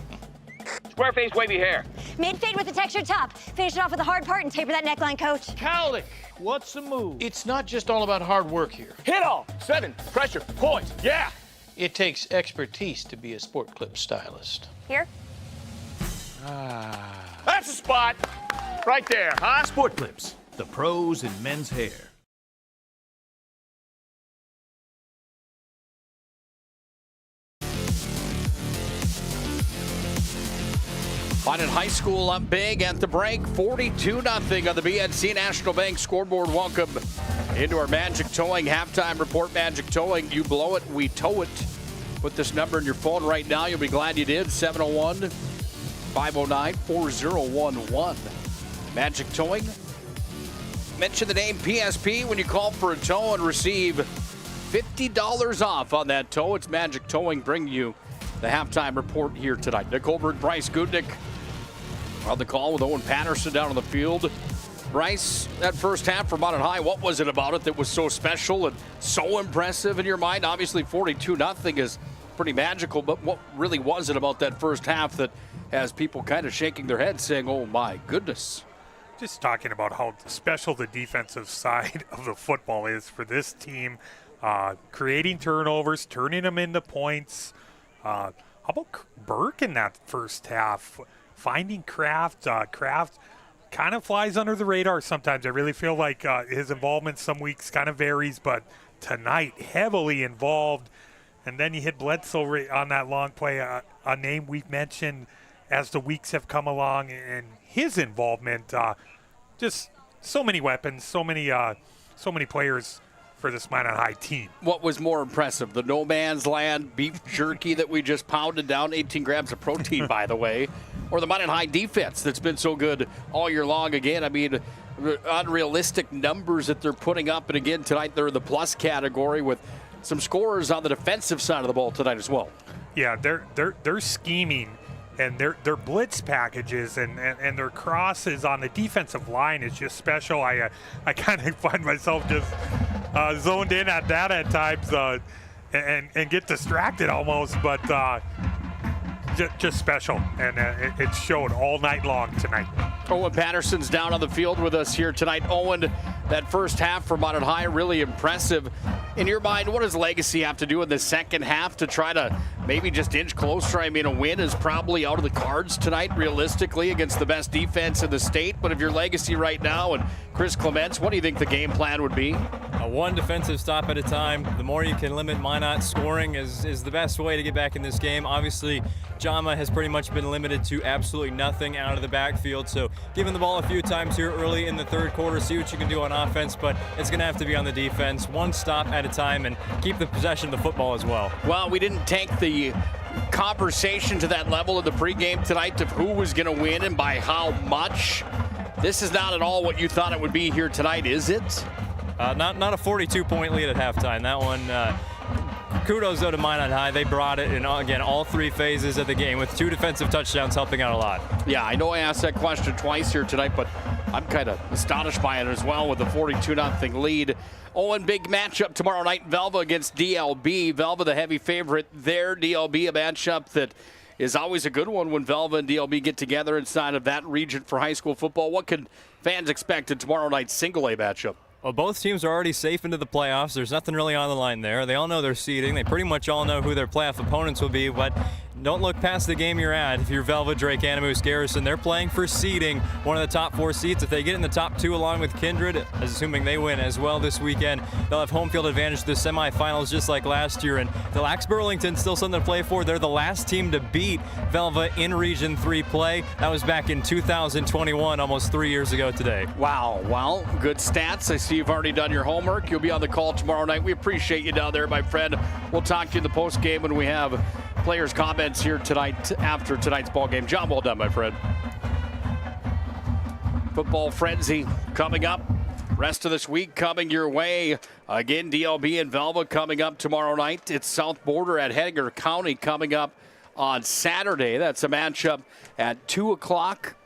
Square face, wavy hair.
Mid-fade with a textured top. Finish it off with the hard part and taper that neckline, coach.
Cowlick, what's the move? It's not just all about hard work here.
Hit all. 7. Pressure. Points. Yeah.
It takes expertise to be a sport clip stylist.
Here?
That's the spot. Right there, huh?
Sport Clips, the pros in men's hair.
Minot High School up big at the break, 42-0 on the BNC National Bank scoreboard. Welcome into our Magic Towing halftime report. Magic Towing, you blow it, we tow it. Put this number in your phone right now. You'll be glad you did. 701-509-4011. Magic Towing. Mention the name PSP when you call for a tow and receive $50 off on that tow. It's Magic Towing bringing you the halftime report here tonight. Hulberg and Bryce Gutknecht on the call with Owen Patterson down on the field. Bryce, that first half for Minot High, what was it about it that was so special and so impressive in your mind? Obviously 42-0 is pretty magical, but what really was it about that first half that has people kind of shaking their heads saying, oh my goodness?
Just talking about how special the defensive side of the football is for this team. Creating turnovers, turning them into points. How about Burke in that first half? Finding Kraft. Kraft kind of flies under the radar sometimes. I really feel like his involvement some weeks kind of varies, but tonight heavily involved. And then you hit Bledsoe on that long play, a name we've mentioned as the weeks have come along, and his involvement. Just so many weapons, so many players for this Minot High team.
What was more impressive, the no man's land beef jerky that we just pounded down, 18 grams of protein, by the way, or the Minot High defense that's been so good all year long? Again, I mean, unrealistic numbers that they're putting up, and again, tonight they're in the plus category with some scorers on the defensive side of the ball tonight as well.
Yeah, they're scheming, and their blitz packages and their crosses on the defensive line is just special. I kind of find myself just zoned in at that at times and get distracted almost, but just special, and it showed all night long tonight.
Owen Patterson's down on the field with us here tonight. Owen, that first half for Minot High, really impressive. In your mind, what does Legacy have to do in the second half to try to maybe just inch closer? I mean, a win is probably out of the cards tonight, realistically, against the best defense in the state. But if you're Legacy right now and Chris Clements, what do you think the game plan would be?
One defensive stop at a time. The more you can limit Minot scoring is the best way to get back in this game. Obviously, Jama has pretty much been limited to absolutely nothing out of the backfield. So give him the ball a few times here early in the third quarter, see what you can do on offense, but it's going to have to be on the defense. One stop at a time and keep the possession of the football as well.
Well, we didn't take the conversation to that level of the pregame tonight of who was going to win and by how much. This is not at all what you thought it would be here tonight, is it?
Not a 42-point lead at halftime. That one, kudos though to Minot High. They brought it in, again, all three phases of the game with 2 defensive touchdowns helping out a lot.
Yeah, I know I asked that question twice here tonight, but I'm kind of astonished by it as well with the 42-0 lead. Oh, and big matchup tomorrow night, Velva against DLB. Velva the heavy favorite there. DLB a matchup that is always a good one when Velva and DLB get together inside of that region for high school football. What can fans expect in tomorrow night's single-A matchup?
Well, both teams are already safe into the playoffs. There's nothing really on the line there. They all know their seeding. They pretty much all know who their playoff opponents will be, but don't look past the game you're at. If you're Velva, Drake, Animus, Garrison, they're playing for seeding, one of the top 4 seeds. If they get in the top 2 along with Kindred, assuming they win as well this weekend, they'll have home field advantage to the semifinals just like last year. And the Lax Burlington still something to play for. They're the last team to beat Velva in Region 3 play. That was back in 2021, almost 3 years ago today.
Wow, well, good stats. I see you've already done your homework. You'll be on the call tomorrow night. We appreciate you down there, my friend. We'll talk to you in the post game when we have players' comments here tonight after tonight's ball game. Job well done, my friend. Football frenzy coming up. Rest of this week coming your way. Again, DLB and Velva coming up tomorrow night. It's South Border at Hedger County coming up on Saturday. That's a matchup at 2 o'clock.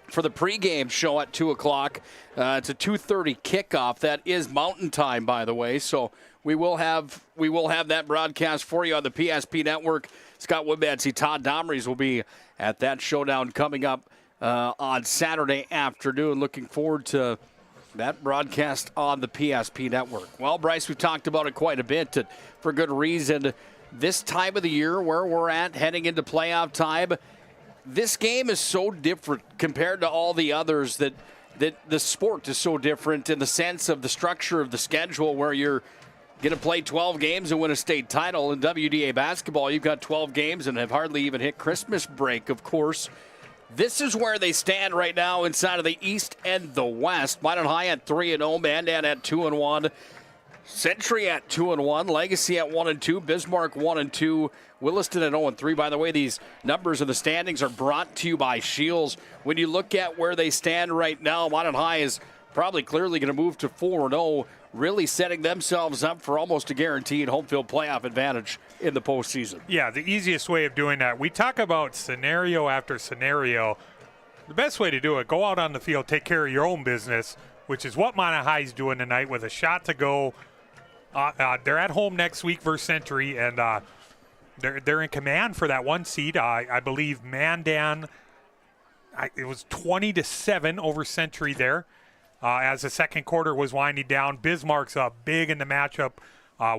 For the pregame show at 2 o'clock. It's a 2:30 kickoff. That is Mountain Time, by the way. So we will have that broadcast for you on the PSP Network. Scott Woodmansey, Todd Domries will be at that showdown coming up on Saturday afternoon. Looking forward to that broadcast on the PSP Network. Well, Bryce, we've talked about it quite a bit, and for good reason. This time of the year, where we're at, heading into playoff time, this game is so different compared to all the others that the sport is so different in the sense of the structure of the schedule, where you're going to play 12 games and win a state title. In WDA basketball, you've got 12 games and have hardly even hit Christmas break, of course. This is where they stand right now inside of the East and the West. Minot High at 3-0, Mandan at 2-1. Century at 2-1, Legacy at 1-2, Bismarck 1-2, Williston at 0-3. By the way, these numbers of the standings are brought to you by Shields. When you look at where they stand right now, Minot High is probably clearly going to move to 4-0, really setting themselves up for almost a guaranteed home field playoff advantage in the postseason.
Yeah, the easiest way of doing that, we talk about scenario after scenario. The best way to do it, go out on the field, take care of your own business, which is what Minot High is doing tonight with a shot to go. They're at home next week versus Century, and they're in command for that 1 seed. I believe Mandan, it was 20-7 over Century there as the second quarter was winding down. Bismarck's up big in the matchup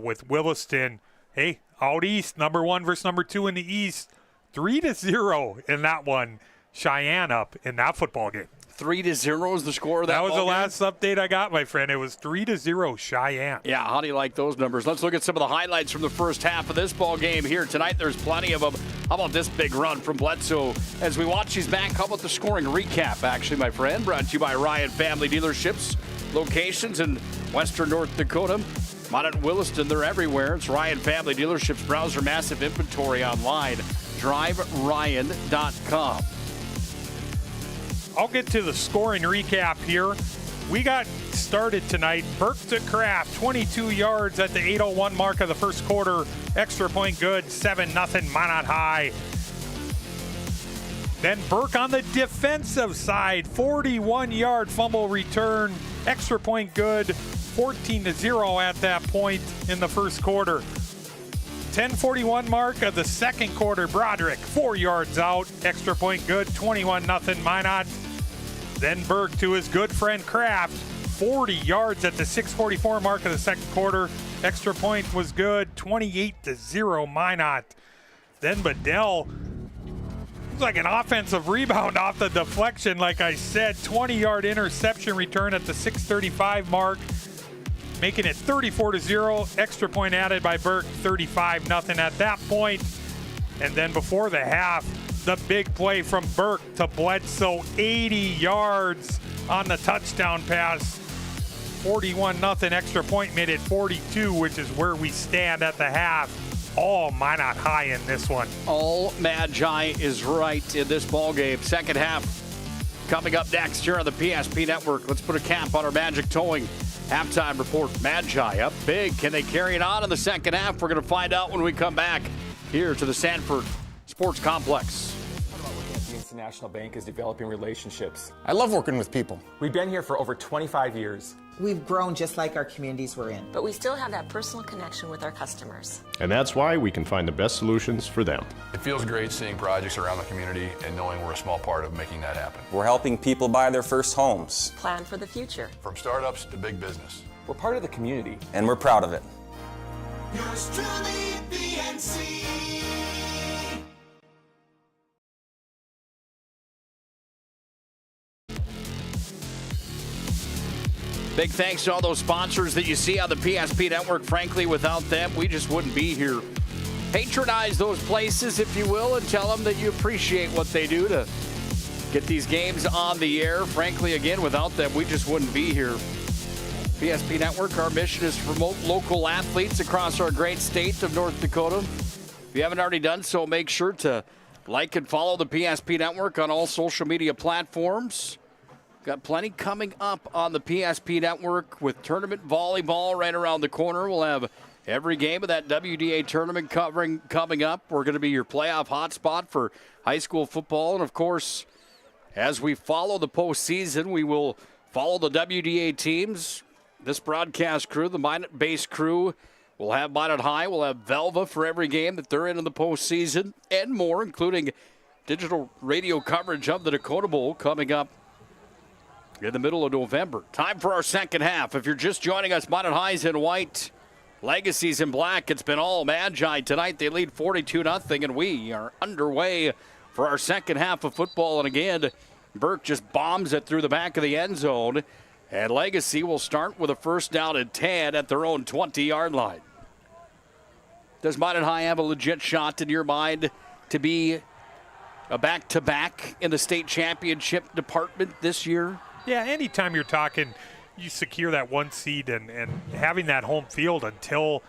with Williston. Hey, out east, number 1 versus number 2 in the East, 3-0 in that one. Cheyenne up in that football game.
3-0 is the score of that.
That was the
game?
last update I got, my friend. It was 3-0 Cheyenne.
Yeah, how do you like those numbers? Let's look at some of the highlights from the first half of this ball game here tonight. There's plenty of them. How about this big run from Bledsoe? As we watch these back, how about the scoring recap, actually, my friend? Brought to you by Ryan Family Dealerships. Locations in western North Dakota. Minot and Williston, they're everywhere. It's Ryan Family Dealerships. Browse their massive inventory online. DriveRyan.com.
I'll get to the scoring recap here. We got started tonight. Burke to Kraft, 22 yards at the 8:01 mark of the first quarter. Extra point good, 7-0 Minot High. Then Burke on the defensive side, 41-yard fumble return. Extra point good, 14-0 at that point in the first quarter. 10:41 mark of the second quarter, Broderick, 4 yards out. Extra point good, 21-0 Minot. Then Burke to his good friend Kraft, 40 yards at the 6:44 mark of the second quarter. Extra point was good, 28-0 Minot. Then Bedell, it was like an offensive rebound off the deflection, like I said. 20-yard interception return at the 6:35 mark, making it 34-0. Extra point added by Burke, 35-0 at that point. And then before the half, the big play from Burke to Bledsoe, 80 yards on the touchdown pass. 41-0 extra point made it 42, which is where we stand at the half. All Minot High in this one.
All Magi is right in this ball game. Second half coming up next here on the PSP Network. Let's put a cap on our Magic Towing halftime report. Magi up big. Can they carry it on in the second half? We're going to find out when we come back here to the Sanford Sports Complex.
The International Bank is developing relationships.
I love working with people.
We've been here for over 25 years.
We've grown just like our communities we're in.
But we still have that personal connection with our customers.
And that's why we can find the best solutions for them.
It feels great seeing projects around the community and knowing we're a small part of making that happen.
We're helping people buy their first homes.
Plan for the future.
From startups to big business.
We're part of the community.
And we're proud of it.
Yours truly, BNC.
Big thanks to all those sponsors that you see on the PSP Network. Frankly, without them, we just wouldn't be here. Patronize those places, if you will, and tell them that you appreciate what they do to get these games on the air. Frankly, again, without them, we just wouldn't be here. PSP Network, our mission is to promote local athletes across our great state of North Dakota. If you haven't already done so, make sure to like and follow the PSP Network on all social media platforms. Got plenty coming up on the PSP Network with tournament volleyball right around the corner. We'll have every game of that WDA tournament coming up. We're going to be your playoff hotspot for high school football. And, of course, as we follow the postseason, we will follow the WDA teams. This broadcast crew, the Minot-based crew, will have Minot High. We'll have Velva for every game that they're in the postseason and more, including digital radio coverage of the Dakota Bowl coming up in the middle of November. Time for our second half. If you're just joining us, Minot High's in white, Legacy's in black. It's been all Magi tonight. They lead 42-0, and we are underway for our second half of football. And again, Burke just bombs it through the back of the end zone, and Legacy will start with a first down and 10 at their own 20-yard line. Does Minot High have a legit shot in your mind to be a back-to-back in the state championship department this year?
Yeah, anytime you're talking, you secure that one seed and having that home field until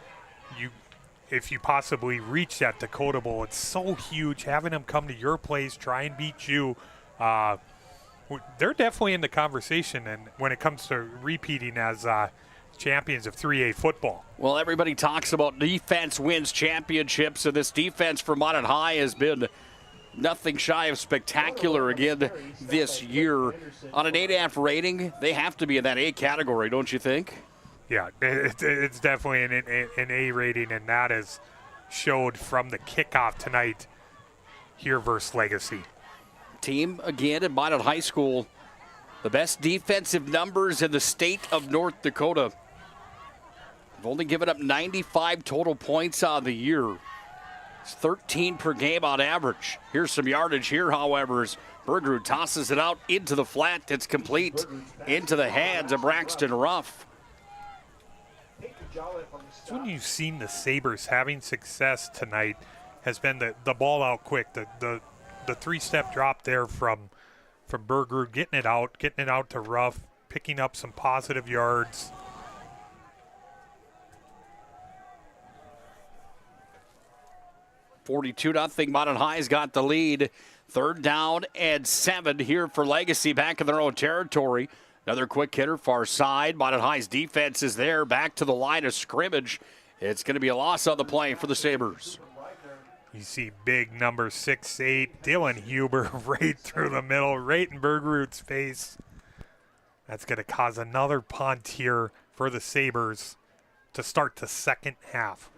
if you possibly reach that Dakota Bowl, it's so huge. Having them come to your place, try and beat you, they're definitely in the conversation. And when it comes to repeating as champions of 3A football.
Well, everybody talks about defense wins championships, and this defense for Minot High has been nothing shy of spectacular again this year. On an 8.5 rating, they have to be in that A category, don't you think?
Yeah, it's definitely an A rating, and that is showed from the kickoff tonight here versus Legacy.
Team, again, in Minot High School, the best defensive numbers in the state of North Dakota. They've only given up 95 total points on the year. It's 13 per game on average. Here's some yardage here, however, as Bergerud tosses it out into the flat. It's complete into the hands of Braxton Ruff.
It's when you've seen the Sabres having success tonight has been the ball out quick, the three-step drop there from Bergerud, getting it out to Ruff, picking up some positive yards.
$42-0. Minot High's got the lead. Third down and 7 here for Legacy back in their own territory. Another quick hitter far side. Minot High's defense is there back to the line of scrimmage. It's going to be a loss on the play for the Sabres.
You see big number 6'8", Dylan Huber right through the middle, right in Bergerud's face. That's going to cause another punt here for the Sabres to start the second half.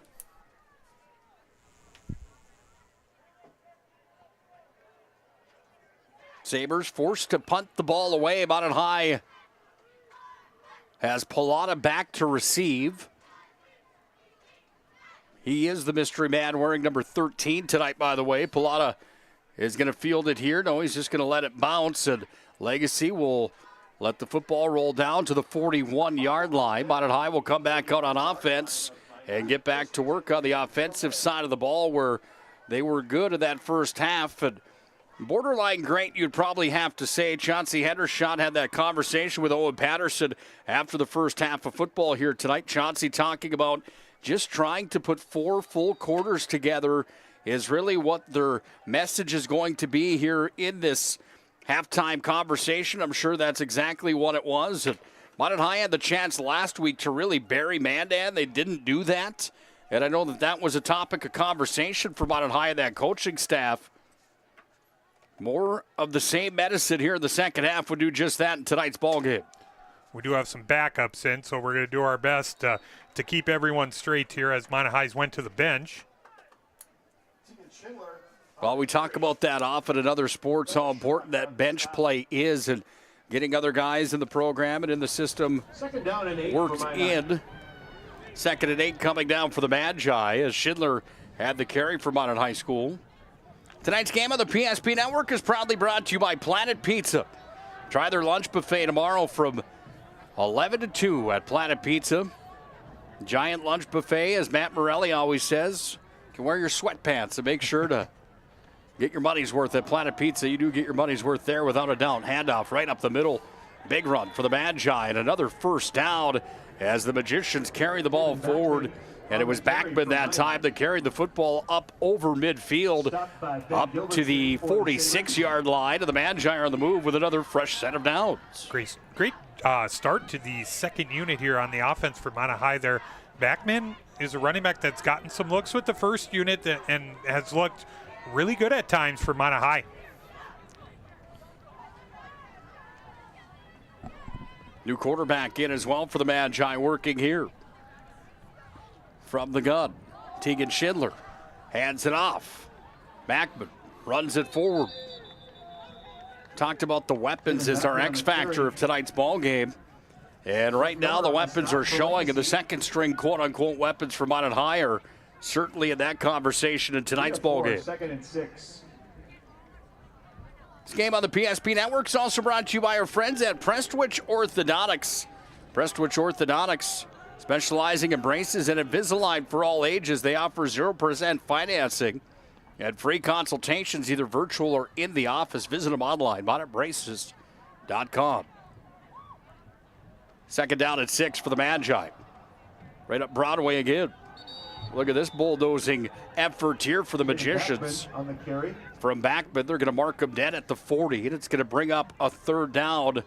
Sabres forced to punt the ball away. Minot High has Pilata back to receive. He is the mystery man wearing number 13 tonight, by the way. Pilata is going to field it here. No, he's just going to let it bounce, and Legacy will let the football roll down to the 41-yard line. Minot High will come back out on offense and get back to work on the offensive side of the ball where they were good in that first half. And borderline great, you'd probably have to say. Chauncey Hendershot had that conversation with Owen Patterson after the first half of football here tonight. Chauncey talking about just trying to put 4 full quarters together is really what their message is going to be here in this halftime conversation. I'm sure that's exactly what it was. And Minot High had the chance last week to really bury Mandan. They didn't do that. And I know that was a topic of conversation for Minot High and that coaching staff. More of the same medicine here in the second half would do just that in tonight's ball game.
We do have some backups in, so we're going to do our best to keep everyone straight here as Minot High's went to the bench.
Well, we talk about that often in other sports, how important that bench play is, and getting other guys in the program and in the system worked in. 2nd and 8 coming down for the Magi as Schindler had the carry for Minot High School. Tonight's game on the PSP Network is proudly brought to you by Planet Pizza. Try their lunch buffet tomorrow from 11 to 2 at Planet Pizza. Giant lunch buffet, as Matt Morelli always says. You can wear your sweatpants and make sure to get your money's worth at Planet Pizza. You do get your money's worth there without a doubt. Handoff right up the middle. Big run for the Magi and another first down as the Magicians carry the ball forward. And it was Backman that time that carried the football up over midfield, up to the 46-yard line. And the Magi are on the move with another fresh set of downs.
Great start to the second unit here on the offense for Minot High there. Backman is a running back that's gotten some looks with the first unit and has looked really good at times for Minot High.
New quarterback in as well for the Magi working here. From the gun, Tegan Schindler hands it off. Backman runs it forward. Talked about the weapons as our X factor of tonight's ball game. And right now the weapons are showing, and the second string quote-unquote weapons for Minot High are certainly in that conversation in tonight's ball game.
2nd and 6.
This game on the PSP Network is also brought to you by our friends at Prestwich Orthodontics. Prestwich Orthodontics, specializing in braces and Invisalign for all ages. They offer 0% financing and free consultations, either virtual or in the office. Visit them online, monitbraces.com. 2nd down at 6 for the Magi. Right up Broadway again. Look at this bulldozing effort here for the Magicians.
On the carry.
From Backman, they're going to mark them dead at the 40, and it's going to bring up a 3rd down.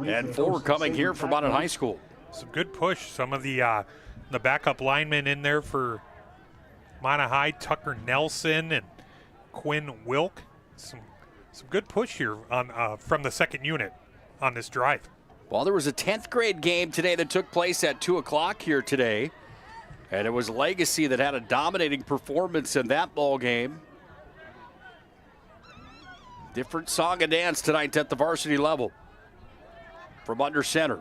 And 4 coming here from Minot High School.
Some good push. Some of the backup linemen in there for Minot High, Tucker Nelson and Quinn Wilk. Some good push here on from the second unit on this drive.
Well, there was a 10th grade game today that took place at 2 o'clock here today. And it was Legacy that had a dominating performance in that ball game. Different song and dance tonight at the varsity level. From under center.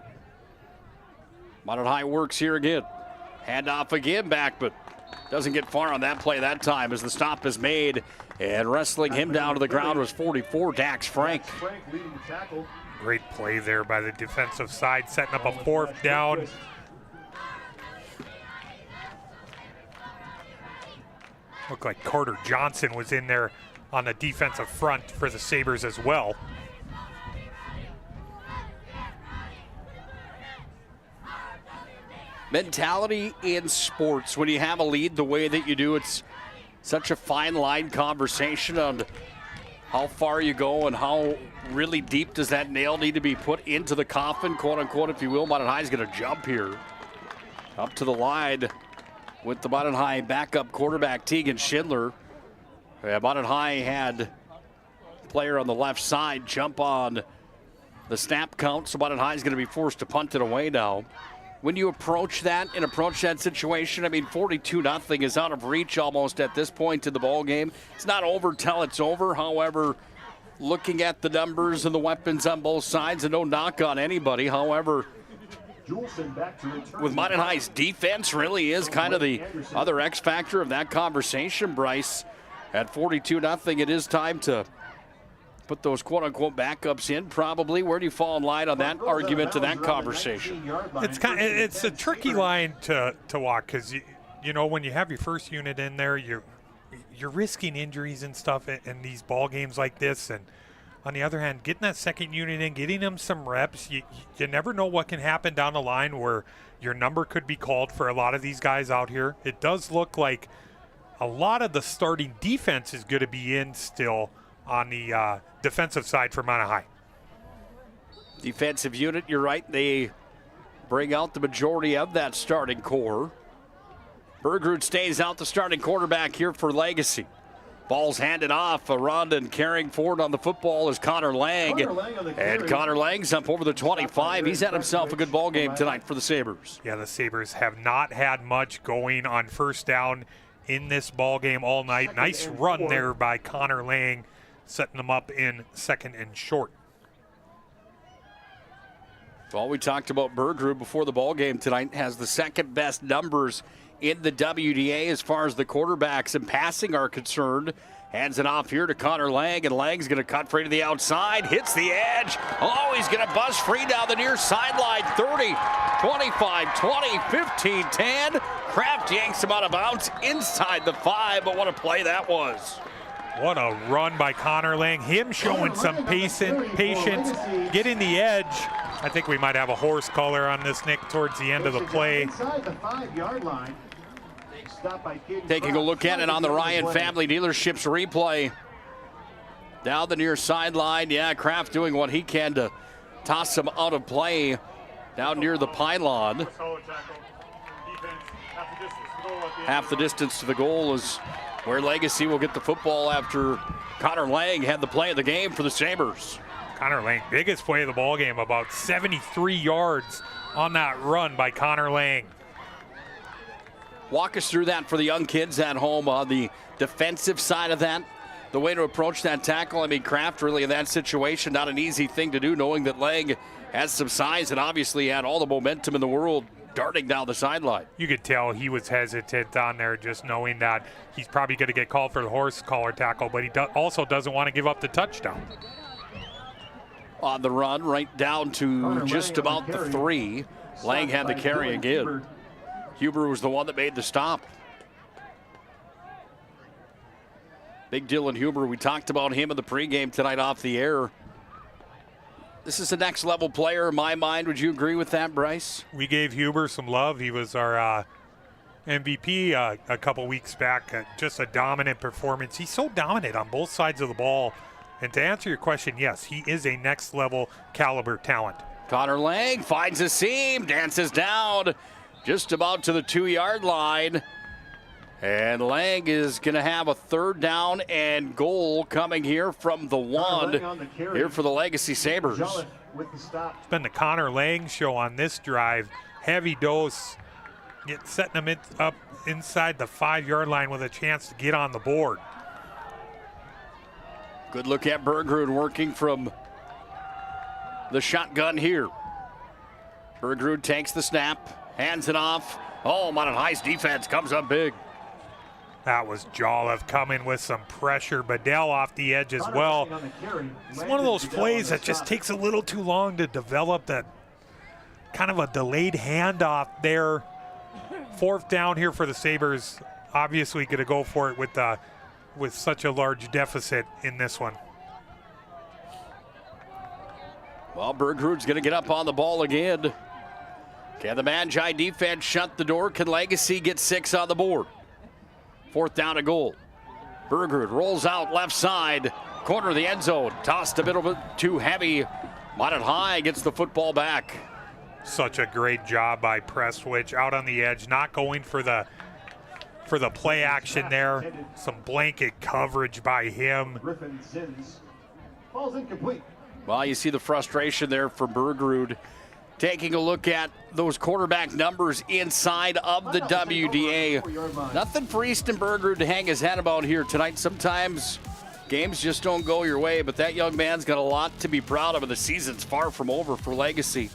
Minot High works here again. Handoff again, Backman. Doesn't get far on that play that time as the stop is made. And wrestling him down to the ground was 44, Dax Frank.
Leading the tackle.
Great play there by the defensive side, setting up a 4th down. Looked like Carter Johnson was in there on the defensive front for the Sabres as well.
Mentality in sports, when you have a lead the way that you do, it's such a fine line conversation on how far you go and how really deep does that nail need to be put into the coffin, quote unquote, if you will. Minot High is going to jump here up to the line with the Minot High backup quarterback, Tegan Schindler. Minot High had a player on the left side jump on the snap count, so Minot High is going to be forced to punt it away now. When you approach that situation, I mean, 42-0 is out of reach almost at this point in the ball game. It's not over till it's over. However, looking at the numbers and the weapons on both sides, and no knock on anybody. However, with Minot High's defense really is kind of the other X factor of that conversation, Bryce. At 42-0, it is time to put those quote-unquote backups in, probably. Where do you fall in line on that argument to that conversation?
It's a tricky line to walk, because you know, when you have your first unit in there, you're risking injuries and stuff in these ball games like this. And on the other hand, getting that second unit in, getting them some reps, you never know what can happen down the line where your number could be called for a lot of these guys out here. It does look like a lot of the starting defense is going to be in still on the defensive side for Minot High.
Defensive unit, you're right. They bring out the majority of that starting core. Bergerud stays out, the starting quarterback here for Legacy. Ball's handed off. Around and carrying forward on the football is Connor Lang. And Connor Lang's up over the 25. He's had himself a good ball game tonight for the Sabers.
Yeah, the Sabers have not had much going on first down in this ball game all night. Nice run there by Connor Lang, setting them up in second and short.
Well, we talked about Bergerud before the ball game tonight. Has the second best numbers in the WDA as far as the quarterbacks and passing are concerned. Hands it off here to Connor Lang, and Lang's going to cut free to the outside, hits the edge. Oh, he's going to bust free down the near sideline. 30, 25, 20, 15, 10. Kraft yanks him out of bounds inside the 5, but what a play that was.
What a run by Connor Lang. Him showing some patience, getting the edge. I think we might have a horse color on this, Nick, towards the end of the play.
Inside the 5-yard line.
Taking a look at it on the Ryan Family Dealerships replay. Down the near sideline. Yeah, Kraft doing what he can to toss him out of play down near the pylon. Half the distance to the goal is where Legacy will get the football after Connor Lang had the play of the game for the Sabers.
Connor Lang, biggest play of the ball game, about 73 yards on that run by Connor Lang.
Walk us through that for the young kids at home on the defensive side of that. The way to approach that tackle, I mean, Kraft really in that situation, not an easy thing to do, knowing that Lang has some size and obviously had all the momentum in the world darting down the sideline.
You could tell he was hesitant on there, just knowing that he's probably going to get called for the horse collar tackle, but he also doesn't want to give up the touchdown.
On the run, right down to just about the 3. Lang had the carry again. Huber was the one that made the stop. Big Dylan Huber, we talked about him in the pregame tonight off the air. This is a next level player in my mind. Would you agree with that, Bryce?
We gave Huber some love. He was our MVP a couple weeks back. Just a dominant performance. He's so dominant on both sides of the ball. And to answer your question, yes, he is a next level caliber talent.
Connor Lang finds a seam, dances down just about to the 2-yard line. And Lang is going to have a 3rd down and goal coming here from the 1 here for the Legacy Sabers.
It's been the Connor Lang show on this drive. Heavy dose, setting them up inside the 5-yard line with a chance to get on the board.
Good look at Bergerud working from the shotgun here. Bergerud takes the snap, hands it off. Oh, Minot High's defense comes up big.
That was Jolliffe coming with some pressure. Bedell off the edge as well. It's one of those plays that just takes a little too long to develop, that kind of a delayed handoff there. 4th down here for the Sabres. Obviously going to go for it with such a large deficit in this one.
Well, Bergerud's going to get up on the ball again. Can the Magi defense shut the door? Can Legacy get 6 on the board? 4th down and goal. Bergerud rolls out left side, corner of the end zone. Tossed a little bit too heavy. Minot High gets the football back.
Such a great job by Prestwich out on the edge, not going for the play action there. Some blanket coverage by him.
Ball's incomplete.
Well, you see the frustration there for Bergerud. Taking a look at those quarterback numbers inside of the WDA. Nothing for Easton Bergerud to hang his head about here tonight. Sometimes Games just don't go your way, but that young man's got a lot to be proud of, and the season's far from over for Legacy.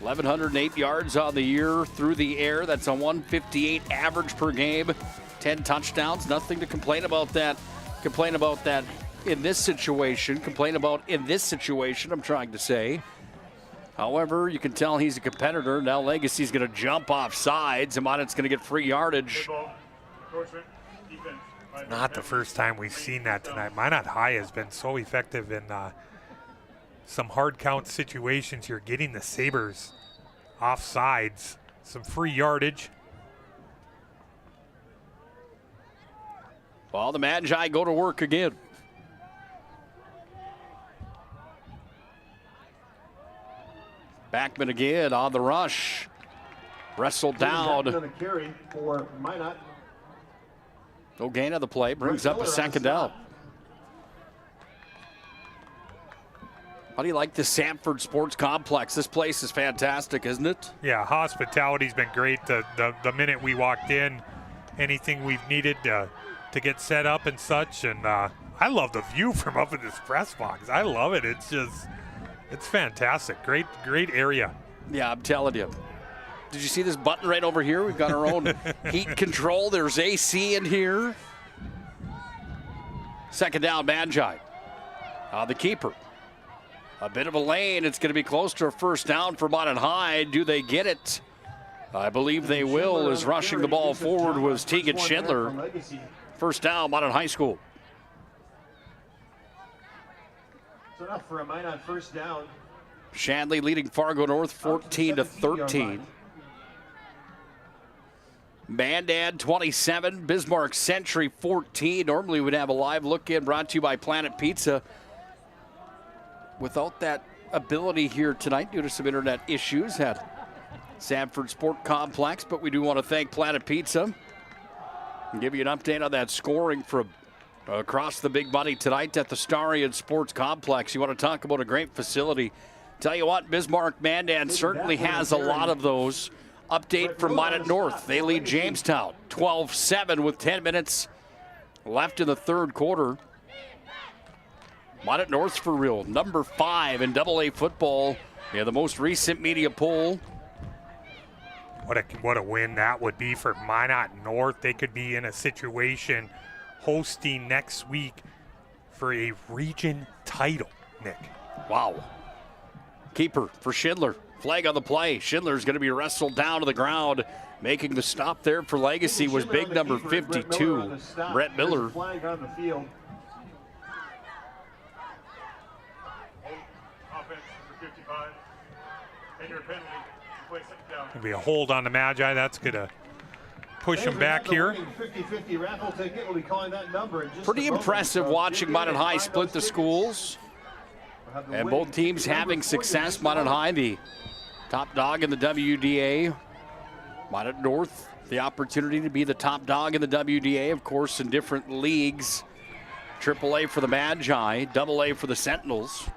1,108 yards on the year through the air. That's a 158 average per game. 10 touchdowns. Nothing to complain about that. Complain about that in this situation. Complain about in this situation, I'm trying to say. However, you can tell he's a competitor. Now Legacy's going to jump off sides. Minot's going to get free yardage.
Not the first time we've seen that tonight. Minot High has been so effective in some hard count situations. You're getting the Sabers off sides. Some free yardage.
Well, the Magi go to work again. Backman again on the rush. Wrestled down. No gain of the play. Brings up a second down. How do you like the Sanford Sports Complex? This place is fantastic, isn't it?
Yeah, hospitality's been great. The minute we walked in, anything we've needed to get set up and such. And I love the view from up in this press box. I love it. It's fantastic. Great area.
Yeah, I'm telling you. Did you see this button right over here? We've got our own heat control. There's AC in here. Second down, Magi. The keeper. A bit of a lane. It's going to be close to a first down for Minot High. Do they get it? I believe they will, as rushing the ball forward was Tegan Schindler. First down, Minot High School.
So enough for a Minot first down.
Shanley leading Fargo North 14-13. Mandan 27, Bismarck Century 14. Normally we'd have a live look in brought to you by Planet Pizza. Without that ability here tonight due to some internet issues at Sanford Sport Complex, but we do want to thank Planet Pizza and give you an update on that scoring from across the big money tonight at the Starion Sports Complex. You want to talk about a great facility. Tell you what, Bismarck Mandan certainly has a lot of those. Update from Minot North. They lead Jamestown 12-7 with 10 minutes left in the third quarter. Minot North's for real. Number 5 in WDA Football. Yeah, the most recent media poll.
What a win that would be for Minot North. They could be in a situation hosting next week for a region title, Nick.
Wow. Keeper for Schindler. Flag on the play. Schindler's going to be wrestled down to the ground. Making the stop there for Legacy was big number 52, Brett Miller.
Flag on the field.
Gonna be a hold on the Magi. That's gonna push him back here.
50-50 raffle ticket. We'll be calling that number in just
Pretty impressive watching Minot High split the schools. And both teams having success. Minot High, the top dog in the WDA. Minot North, the opportunity to be the top dog in the WDA, of course, in different leagues. AAA for the Magi, AA for the Sentinels.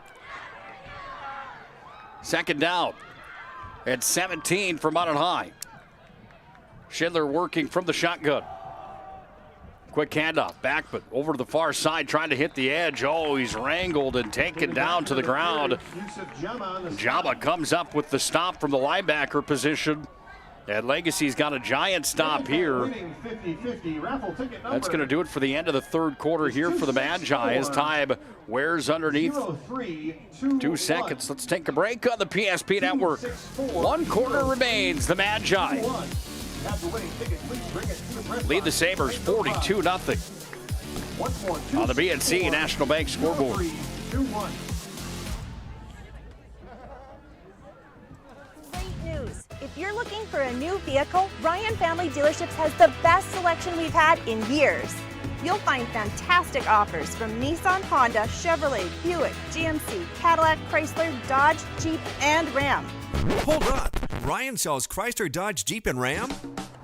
Second down at 17 for Minot High. Schindler working from the shotgun. Quick handoff, Backman over to the far side, trying to hit the edge. Oh, he's wrangled and taken down to the ground. Jama comes up with the stop from the linebacker position. And Legacy's got a giant stop here. That's going to do it for the end of the third quarter here for the Magi as time wears underneath 2 seconds. Let's take a break on the PSP Network. 1 quarter remains. The Magi lead the Sabres 42-0 on the BNC National Bank scoreboard.
Great news. If you're looking for a new vehicle, Ryan Family Dealerships has the best selection we've had in years. You'll find fantastic offers from Nissan, Honda, Chevrolet, Buick, GMC, Cadillac, Chrysler, Dodge, Jeep, and Ram.
Hold up. Ryan sells Chrysler, Dodge, Jeep, and Ram?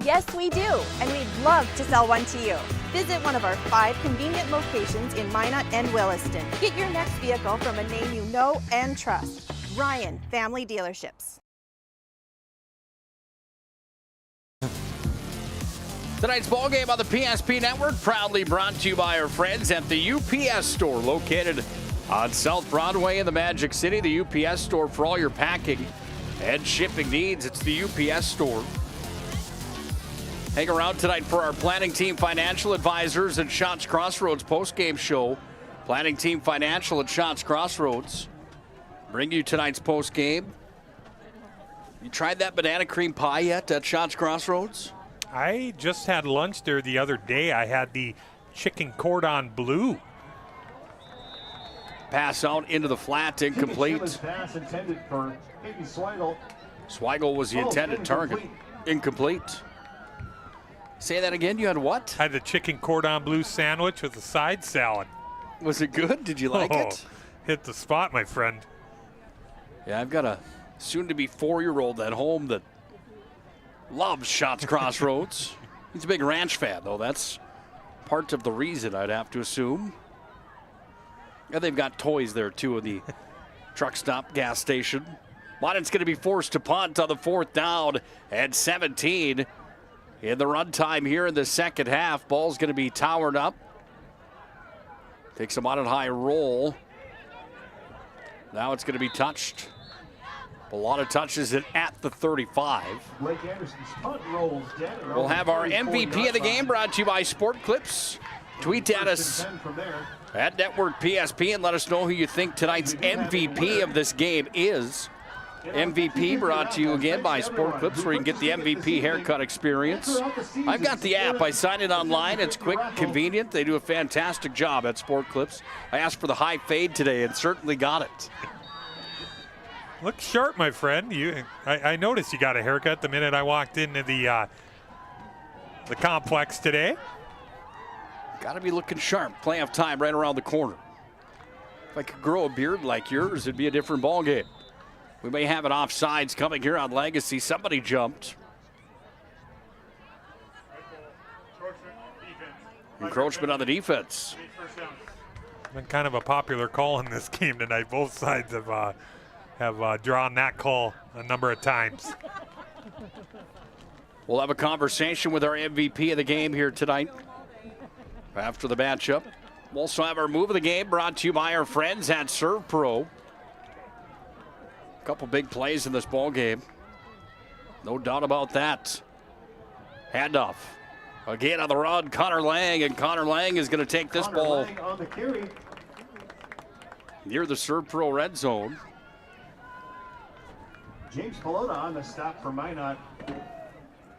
Yes, we do, and we'd love to sell one to you. Visit one of our 5 convenient locations in Minot and Williston. Get your next vehicle from a name you know and trust. Ryan Family Dealerships.
Tonight's ball game on the PSP Network, proudly brought to you by our friends at the UPS store, located on South Broadway in the Magic City. The UPS store for all your packing and shipping needs. It's the UPS store. Hang around tonight for our Planning Team Financial Advisors and Shots Crossroads postgame show. Planning Team Financial at Shots Crossroads bring you tonight's postgame. You tried that banana cream pie yet at Shots Crossroads?
I just had lunch there the other day. I had the chicken cordon bleu.
Pass out into the flat, incomplete.
Pass intended for Hayden Swigel.
Swigel was the intended target. Incomplete. Say that again, you had what?
I had the chicken cordon bleu sandwich with a side salad.
Was it good? Did you like it?
Hit the spot, my friend.
Yeah, I've got a soon-to-be 4-year-old at home that loves Shots Crossroads. He's a big ranch fan, though. That's part of the reason, I'd have to assume. And they've got toys there, too, in the truck stop gas station. Monon's going to be forced to punt on the 4th down and 17. In the run time here in the second half, ball's going to be towered up. Takes a Minot High roll. Now it's going to be touched. A lot of touches at the 35.
Blake Anderson's punt rolls dead.
We'll have our MVP of the game brought to you by Sport Clips. Tweet at us at Network PSP and let us know who you think tonight's MVP of this game is. MVP brought to you again by Sport Clips, where you can get the MVP haircut experience. I've got the app. I signed it online. It's quick, convenient. They do a fantastic job at Sport Clips. I asked for the high fade today and certainly got it.
Looks sharp, my friend. I noticed you got a haircut the minute I walked into the complex today.
Got to be looking sharp. Playoff time right around the corner. If I could grow a beard like yours, it'd be a different ball game. We may have an offsides coming here on Legacy. Somebody jumped. Encroachment on the defense.
Been kind of a popular call in this game tonight. Both sides have drawn that call a number of times.
We'll have a conversation with our MVP of the game here tonight after the matchup. We'll also have our move of the game brought to you by our friends at Serve Pro. A couple big plays in this ball game. No doubt about that. Handoff. Again on the run, Connor Lang, and Connor Lang is going to take this ball near the Serve Pro red zone.
James Pelota on the stop for Minot.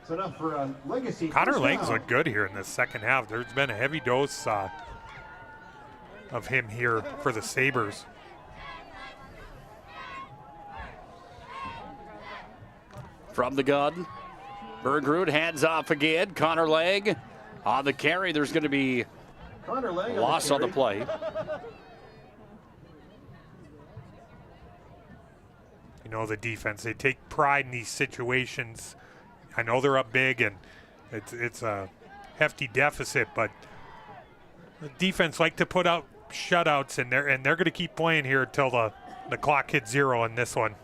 It's enough for a Legacy.
Connor Lang's looked good here in the second half. There's been a heavy dose of him here for the Sabers.
From the gun, Bergrud hands off again. Connor Lang on the carry. There's going to be a loss on the play.
You know, the defense, they take pride in these situations. I know they're up big and it's a hefty deficit, but the defense like to put out shutouts, and they're going to keep playing here until the clock hits 0 in this one.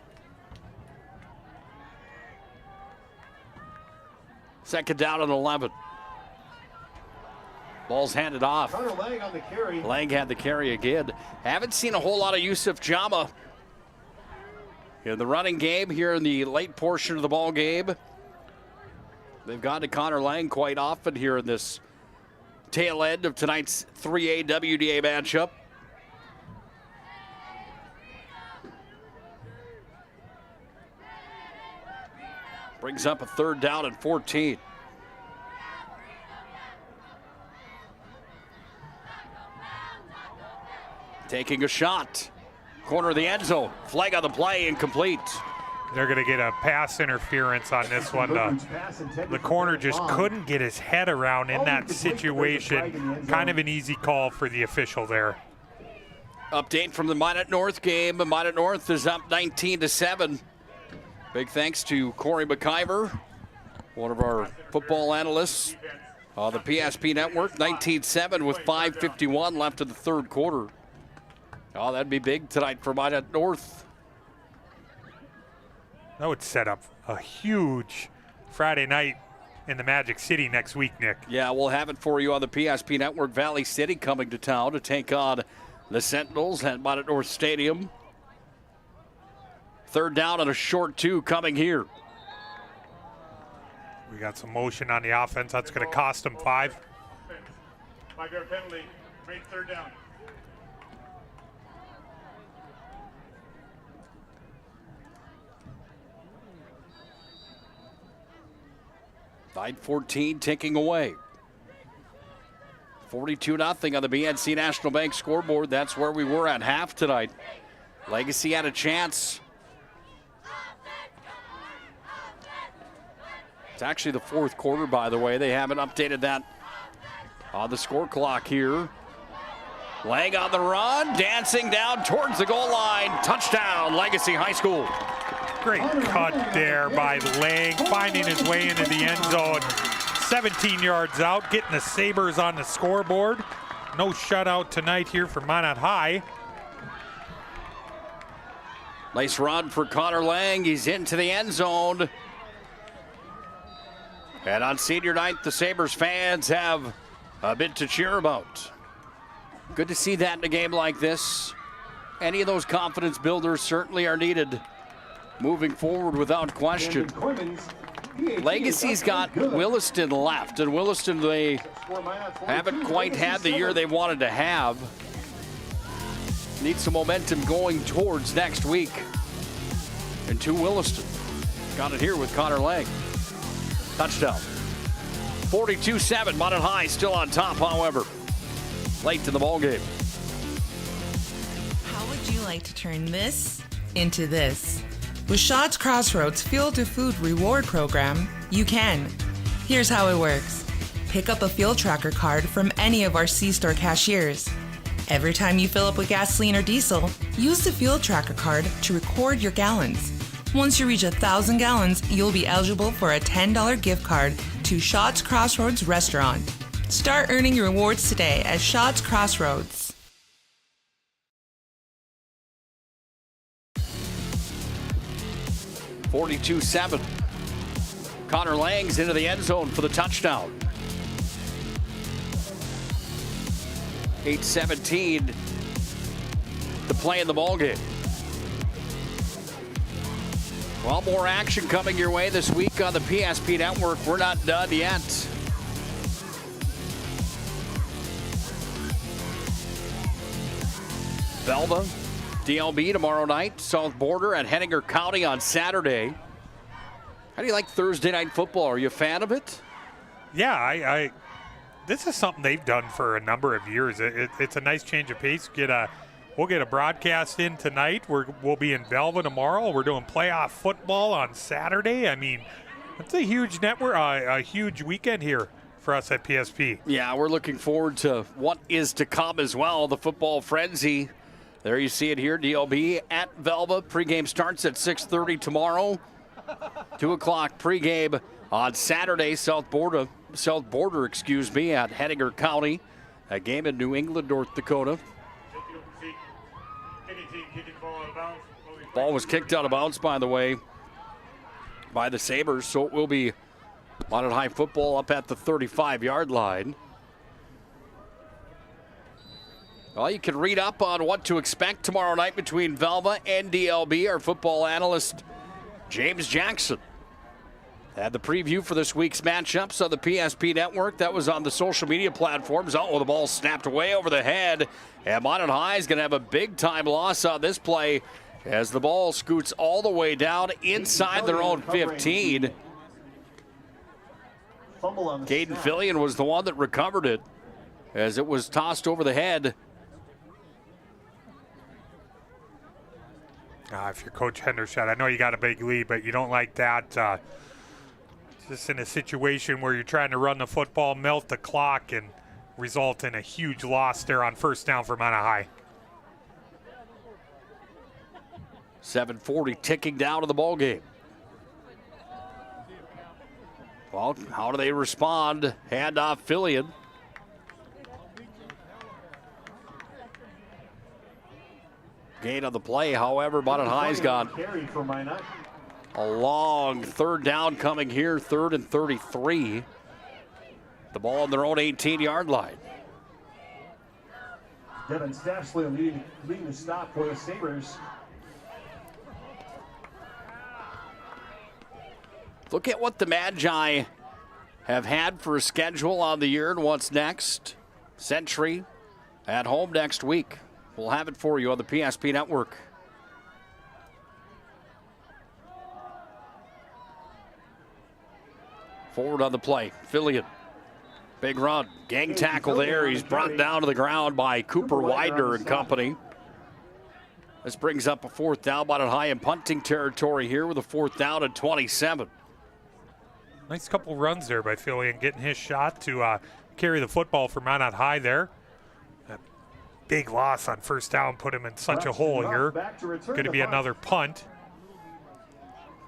Second down and 11. Ball's handed off.
Connor Lang on the carry.
Lang had the carry again. Haven't seen a whole lot of Yusuf Jama in the running game here in the late portion of the ball game. They've gone to Connor Lang quite often here in this tail end of tonight's 3A WDA matchup. Brings up a 3rd down and 14. Taking a shot. Corner of the end zone. Flag on the play, incomplete.
They're going to get a pass interference on this one. The corner just couldn't get his head around in that situation. Kind of an easy call for the official there.
Update from the Minot North game. Minot North is up 19-7. Big thanks to Corey McIver, one of our football analysts on the PSP Network. 19-7 with 5:51 left in the 3rd quarter. Oh, that'd be big tonight for Minot North.
That would set up a huge Friday night in the Magic City next week, Nick.
Yeah, we'll have it for you on the PSP Network. Valley City coming to town to take on the Sentinels at Minot North Stadium. Third down and a short 2 coming here.
We got some motion on the offense. That's going to cost them 5.
5-yard penalty. Great third down.
Nine 14 ticking away. 42-0 on the BNC National Bank scoreboard. That's where we were at half tonight. Legacy had a chance. It's actually the fourth quarter, by the way. They haven't updated that on the score clock here. Lang on the run, dancing down towards the goal line. Touchdown, Legacy High School.
Great cut there by Lang, finding his way into the end zone. 17 yards out, getting the Sabers on the scoreboard. No shutout tonight here for Minot High.
Nice run for Connor Lang. He's into the end zone. And on senior night, the Sabres fans have a bit to cheer about. Good to see that in a game like this. Any of those confidence builders certainly are needed moving forward without question. Legacy's got Williston left, and Williston, they haven't quite had the year they wanted to have. Need some momentum going towards next week. And to Williston. Got it here with Connor Lang. Touchdown. 42-7, Minot High still on top, however. Late to the ball game.
How would you like to turn this into this? With Shots Crossroads Field to Food Reward Program, you can. Here's how it works. Pick up a Field Tracker card from any of our C-Store cashiers. Every time you fill up with gasoline or diesel, use the Field Tracker card to record your gallons. Once you reach 1,000 gallons, you'll be eligible for a $10 gift card to Shots Crossroads Restaurant. Start earning your rewards today at Shots Crossroads.
$42-7. Connor Lang's into the end zone for the touchdown. 8:17 to play in the ballgame. Well, more action coming your way this week on the PSP Network. We're not done yet. Velva, DLB tomorrow night. South Border at Henninger County on Saturday. How do you like Thursday night football? Are you a fan of it?
Yeah, this is something they've done for a number of years. It's a nice change of pace. We'll get a broadcast in tonight. We'll be in Velva tomorrow. We're doing playoff football on Saturday. I mean, it's a huge network, a huge weekend here for us at PSP.
Yeah, we're looking forward to what is to come as well. The football frenzy. There you see it here, DLB at Velva. Pregame starts at 6:30 tomorrow. 2 o'clock pregame on Saturday. South Border, at Henninger County. A game in New England, North Dakota. Ball was kicked out of bounds, by the way, by the Sabres, so it will be Minot High football up at the 35-yard line. Well, you can read up on what to expect tomorrow night between Velva and DLB. Our football analyst, James Jackson, had the preview for this week's matchups on the PSP Network. That was on the social media platforms. Oh, the ball snapped away over the head. And Minot High is going to have a big-time loss on this play as the ball scoots all the way down inside their own 15. Caden Fillion was the one that recovered it as it was tossed over the head.
If you're Coach Hendershot, I know you got a big lead, but you don't like that. Just in a situation where you're trying to run the football, melt the clock, and result in a huge loss there on first down for Minot High.
7:40 ticking down to the ball game. Well, how do they respond? Handoff Fillion. Gain on the play, however, Minot High's got A long third down coming here, 3rd and 33. The ball on their own 18-yard line.
Devin Staffsley leading the stop for the Sabres.
Look at what the Magi have had for a schedule on the year and what's next. Century at home next week. We'll have it for you on the PSP Network. Forward on the play, Fillion. Big run, gang tackle there. He's brought down to the ground by Cooper Widener and company. This brings up a 4th down, Minot High in punting territory here with a 4th down and 27.
Nice couple runs there by Fillion, getting his shot to carry the football for Minot High there. That big loss on 1st down put him in such a hole here. Going to be another punt.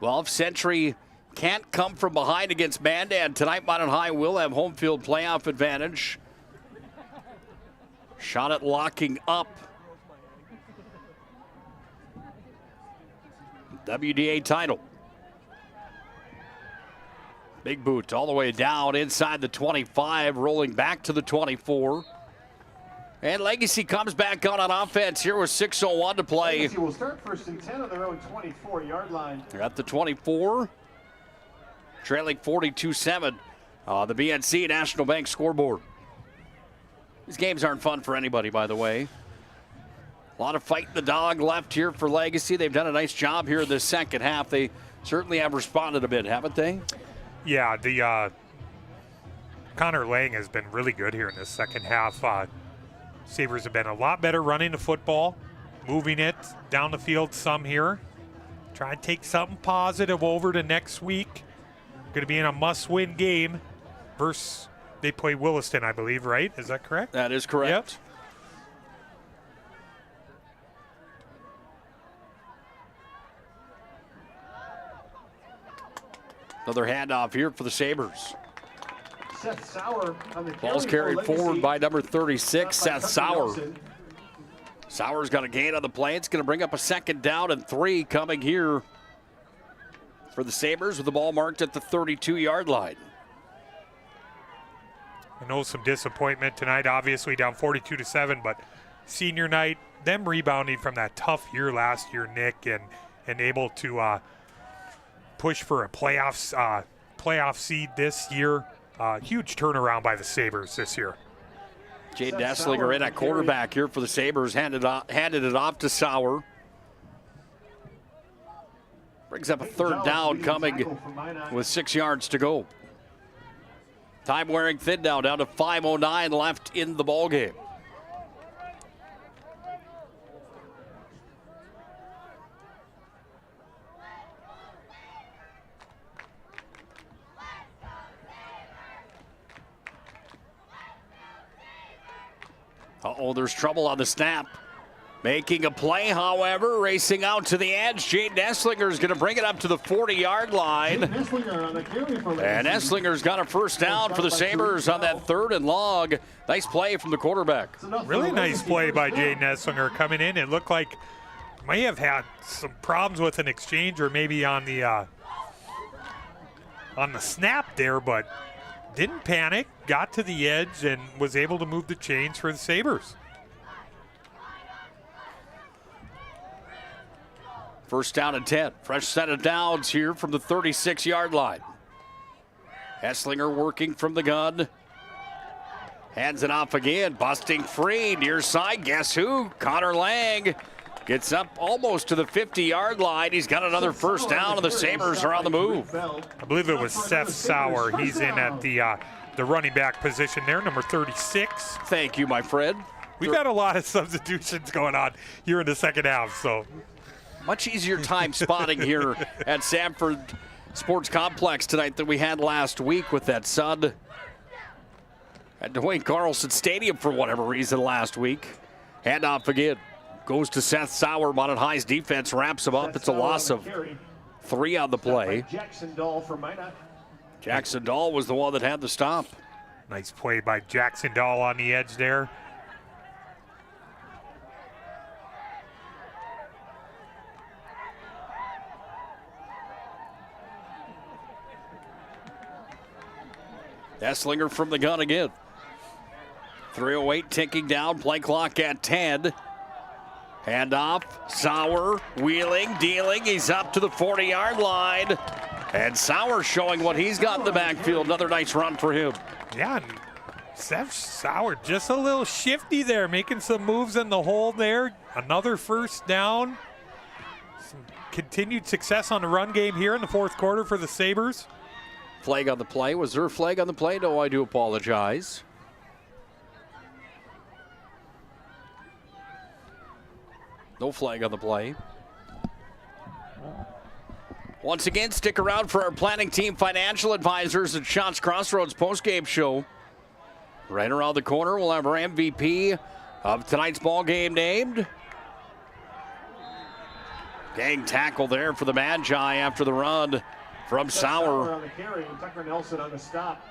Well, if Century can't come from behind against Mandan tonight, Minot High will have home field playoff advantage. Shot at locking up. WDA title. Big boot all the way down inside the 25, rolling back to the 24. And Legacy comes back on offense here with 6:01 to play.
Legacy will start 1st and 10 on their own 24-yard line.
They're at the 24. Trailing 42-7 on the BNC National Bank scoreboard. These games aren't fun for anybody, by the way. A lot of fighting the dog left here for Legacy. They've done a nice job here in the second half. They certainly have responded a bit, haven't they?
Yeah, the Connor Lang has been really good here in this second half. Sabres have been a lot better running the football, moving it down the field some here. Try and take something positive over to next week. Going to be in a must-win game versus, they play Williston, I believe, right? Is that correct?
That is correct.
Yep.
Another handoff here for the Sabres.
Seth Sauer on the
Ball's carried forward by number 36, Seth Sauer. Sauer's got a gain on the play. It's going to bring up a 2nd down and 3 coming here for the Sabres with the ball marked at the 32-yard line.
I know some disappointment tonight, obviously down 42-7, but senior night, them rebounding from that tough year last year, Nick, and able to push for a playoff seed this year. Huge turnaround by the Sabres this year.
Jade Desslinger in at quarterback here for the Sabres, handed it off to Sauer. Brings up a 3rd down coming with 6 yards to go. Time wearing thin down to 5:09 left in the ballgame. There's trouble on the snap. Making a play, however, racing out to the edge. Jade Esslinger is going to bring it up to the 40-yard line. And Esslinger's got a 1st down for the Sabres on that 3rd and long. Nice play from the quarterback.
Really nice play by Jade Esslinger coming in. It looked like may have had some problems with an exchange or maybe on the snap there, but didn't panic, got to the edge, and was able to move the chains for the Sabres.
1st down and 10. Fresh set of downs here from the 36-yard line. Esslinger working from the gun. Hands it off again. Busting free. Near side. Guess who? Connor Lang gets up almost to the 50-yard line. He's got another 1st down, and the Sabres are on the move.
I believe it was Seth Sauer. He's in at the running back position there, number 36.
Thank you, my friend.
We've had a lot of substitutions going on here in the second half, so.
Much easier time spotting here at Sanford Sports Complex tonight than we had last week with that sun at Dwayne Carlson Stadium for whatever reason last week. Handoff again. Goes to Seth Sauer. Minot High's defense wraps him up. It's a loss of 3 on the play.
Jackson Dahl for Minot.
Jackson Dahl was the one that had the stop.
Nice play by Jackson Dahl on the edge there.
Esslinger from the gun again. 3:08 ticking down, play clock at 10. Handoff, Sauer, wheeling, dealing. He's up to the 40-yard line. And Sauer showing what he's got in the backfield. Another nice run for him.
Yeah, Seth Sauer just a little shifty there, making some moves in the hole there. Another first down. Some continued success on the run game here in the fourth quarter for the Sabres.
Flag on the play. Was there a flag on the play? No, I do apologize. No flag on the play. Once again, stick around for our planning team financial advisors at Shots Crossroads postgame show. Right around the corner, we'll have our MVP of tonight's ball game named. Gang tackle there for the Magi after the run from Sauer.
On the carry, and Tucker Nelson on the stop.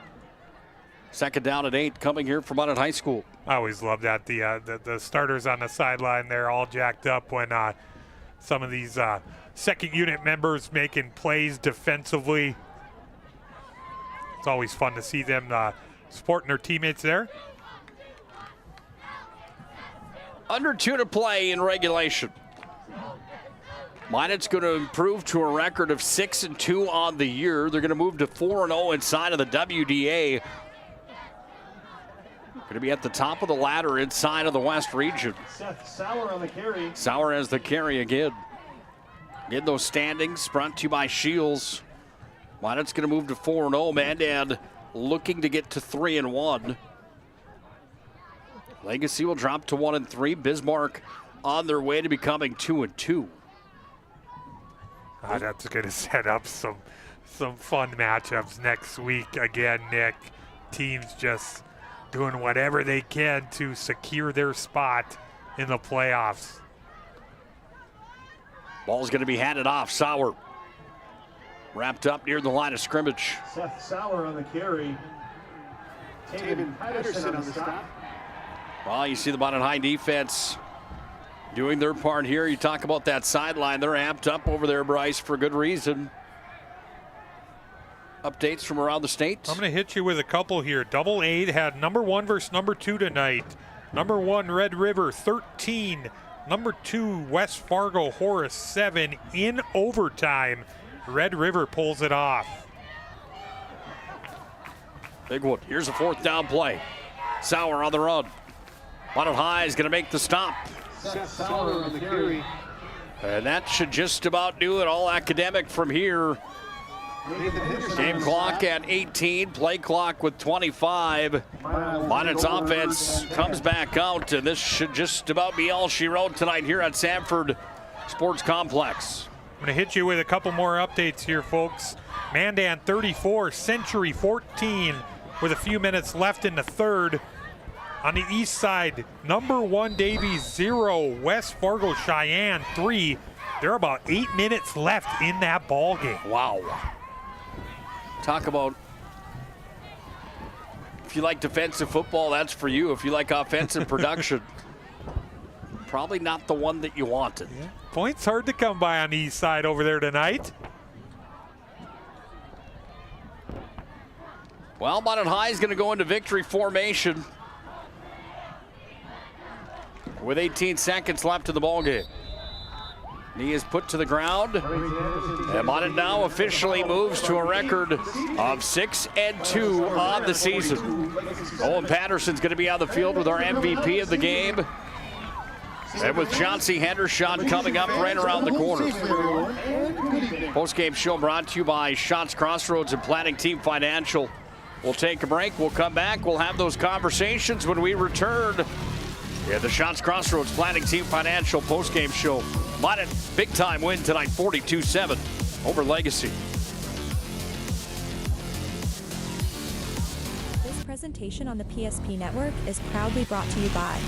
Second down at 8 coming here from Minot High School.
I always love that the starters on the sideline there all jacked up when some of these second unit members making plays defensively. It's always fun to see them supporting their teammates there.
Under 2 to play in regulation. Minot's going to improve to a record of 6-2 on the year. They're going to move to 4-0 inside of the WDA. Going to be at the top of the ladder inside of the West region.
Seth Sauer on the carry.
Sauer has the carry again. Get those standings brought to you by Shields. Minot's going to move to 4-0. Mandan looking to get to 3-1. Legacy will drop to 1-3. Bismarck on their way to becoming 2-2.
That's going to set up some fun matchups next week. Again, Nick, teams just doing whatever they can to secure their spot in the playoffs.
Ball's going to be handed off. Sauer wrapped up near the line of scrimmage.
Seth Sauer on the carry. Taven Patterson on the stop.
Well, you see the Minot High defense doing their part here. You talk about that sideline. They're amped up over there, Bryce, for good reason. Updates from around the state.
I'm going to hit you with a couple here. Double A had number 1 versus number 2 tonight. Number 1, Red River, 13. Number 2, West Fargo, Horace, 7. In overtime, Red River pulls it off.
Big one. Here's a fourth down play. Sauer on the run. Minot High is going to make the stop.
Seth Sauer on the carry.
And that should just about do it. All academic from here. Game clock at 18, play clock with 25. Minot's offense comes back out, and this should just about be all she wrote tonight here at Sanford Sports Complex.
I'm going to hit you with a couple more updates here, folks. Mandan 34, Century 14, with a few minutes left in the third. On the east side, number 1 Davies 0, West Fargo Cheyenne 3. There are about 8 minutes left in that ball game.
Wow. Talk about, if you like defensive football, that's for you. If you like offensive production, probably not the one that you wanted.
Yeah. Points hard to come by on the east side over there tonight.
Well, Minot High is going to go into victory formation with 18 seconds left in the ball game. Knee is put to the ground. And Minot now officially moves to a record of 6-2 on the season. Owen Patterson's going to be on the field with our MVP of the game. And with Chauncey Hendershot coming up right around the corner. Post-game show brought to you by Shots Crossroads and Planning Team Financial. We'll take a break. We'll come back. We'll have those conversations when we return. Yeah, the Shots Crossroads Planning Team Financial post-game show. Minot, big time win tonight, 42-7 over Legacy.
This presentation on the PSP Network is proudly brought to you by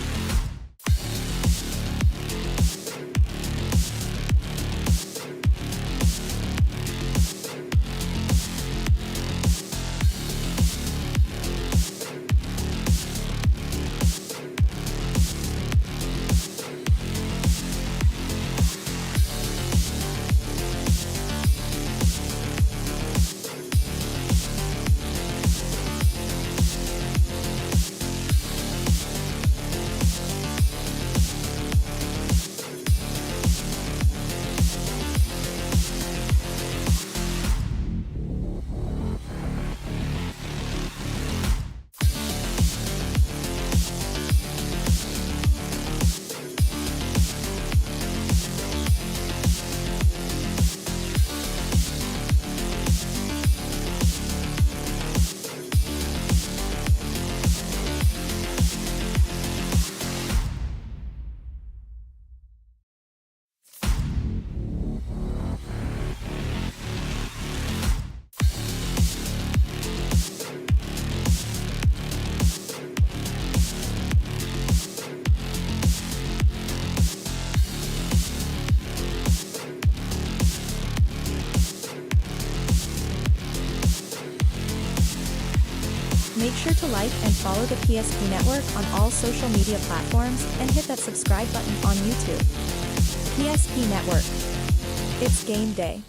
Make sure to like and follow the PSP Network on all social media platforms and hit that subscribe button on YouTube. PSP Network. It's game day.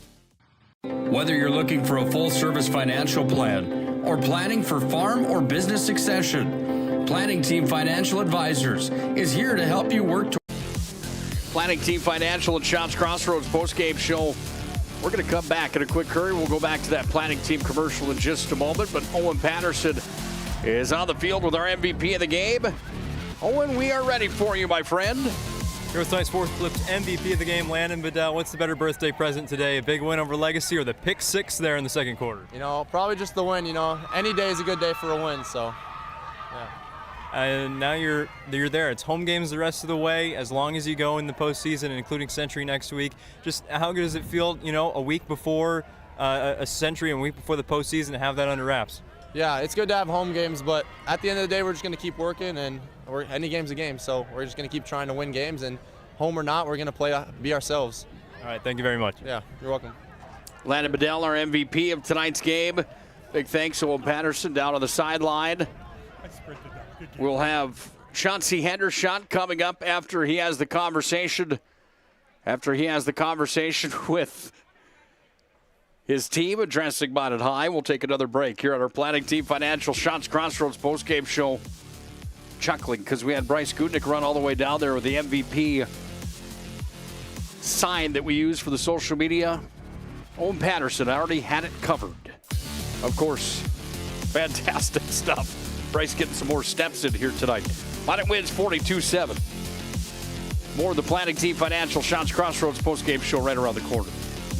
Whether you're looking for a full-service financial plan or planning for farm or business succession, Planning Team Financial Advisors is here to help you work
Planning Team Financial and Shots Crossroads postgame show. We're going to come back in a quick hurry. We'll go back to that Planning Team commercial in just a moment. But Owen Patterson is on the field with our MVP of the game. Owen, we are ready for you, my friend.
Here with tonight's Sports Clips MVP of the game, Landon Bedell. What's the better birthday present today? A big win over Legacy or the pick six there in the second quarter?
You know, probably just the win. You know, any day is a good day for a win, so, yeah.
And now you're there. It's home games the rest of the way, as long as you go in the postseason, including Century next week. Just how good does it feel, you know, a week before a Century and a week before the postseason to have that under wraps?
Yeah, it's good to have home games, but at the end of the day, we're just going to keep working, and any game's a game, so we're just going to keep trying to win games, and home or not, we're going to be ourselves.
All right, thank you very much.
Yeah, you're welcome.
Landon Bedell, our MVP of tonight's game. Big thanks to Owen Patterson down on the sideline. We'll have Chauncey Hendershot coming up after he has the conversation. With his team addressing Minot High. We'll take another break here on our Planning Team Financial Shots Crossroads postgame show. Chuckling because we had Bryce Gutknecht run all the way down there with the MVP sign that we use for the social media. Owen Patterson already had it covered. Of course, fantastic stuff. Bryce getting some more steps in here tonight. Minot wins 42-7. More of the Planning Team Financial Shots Crossroads postgame show right around the corner.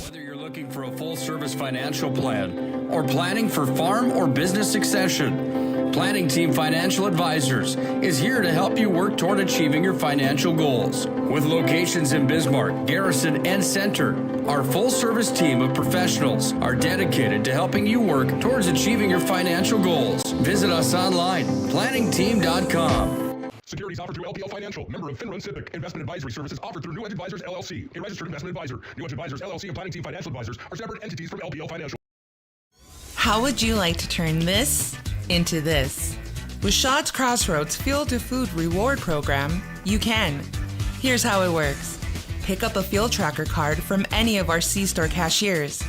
Whether you're looking for a full-service financial plan or planning for farm or business succession, Planning Team Financial Advisors is here to help you work toward achieving your financial goals. With locations in Bismarck, Garrison, and Center, our full-service team of professionals are dedicated to helping you work towards achieving your financial goals. Visit us online, planningteam.com.
Securities offered through LPL Financial, member of FINRA and SIPC. Investment advisory services offered through New Edge Advisors, LLC, a registered investment advisor. New Edge Advisors, LLC, and Planning Team Financial Advisors are separate entities from LPL Financial.
How would you like to turn this into this? With Shots Crossroads Field to Food Reward Program, you can. Here's how it works. Pick up a field tracker card from any of our C-store cashiers.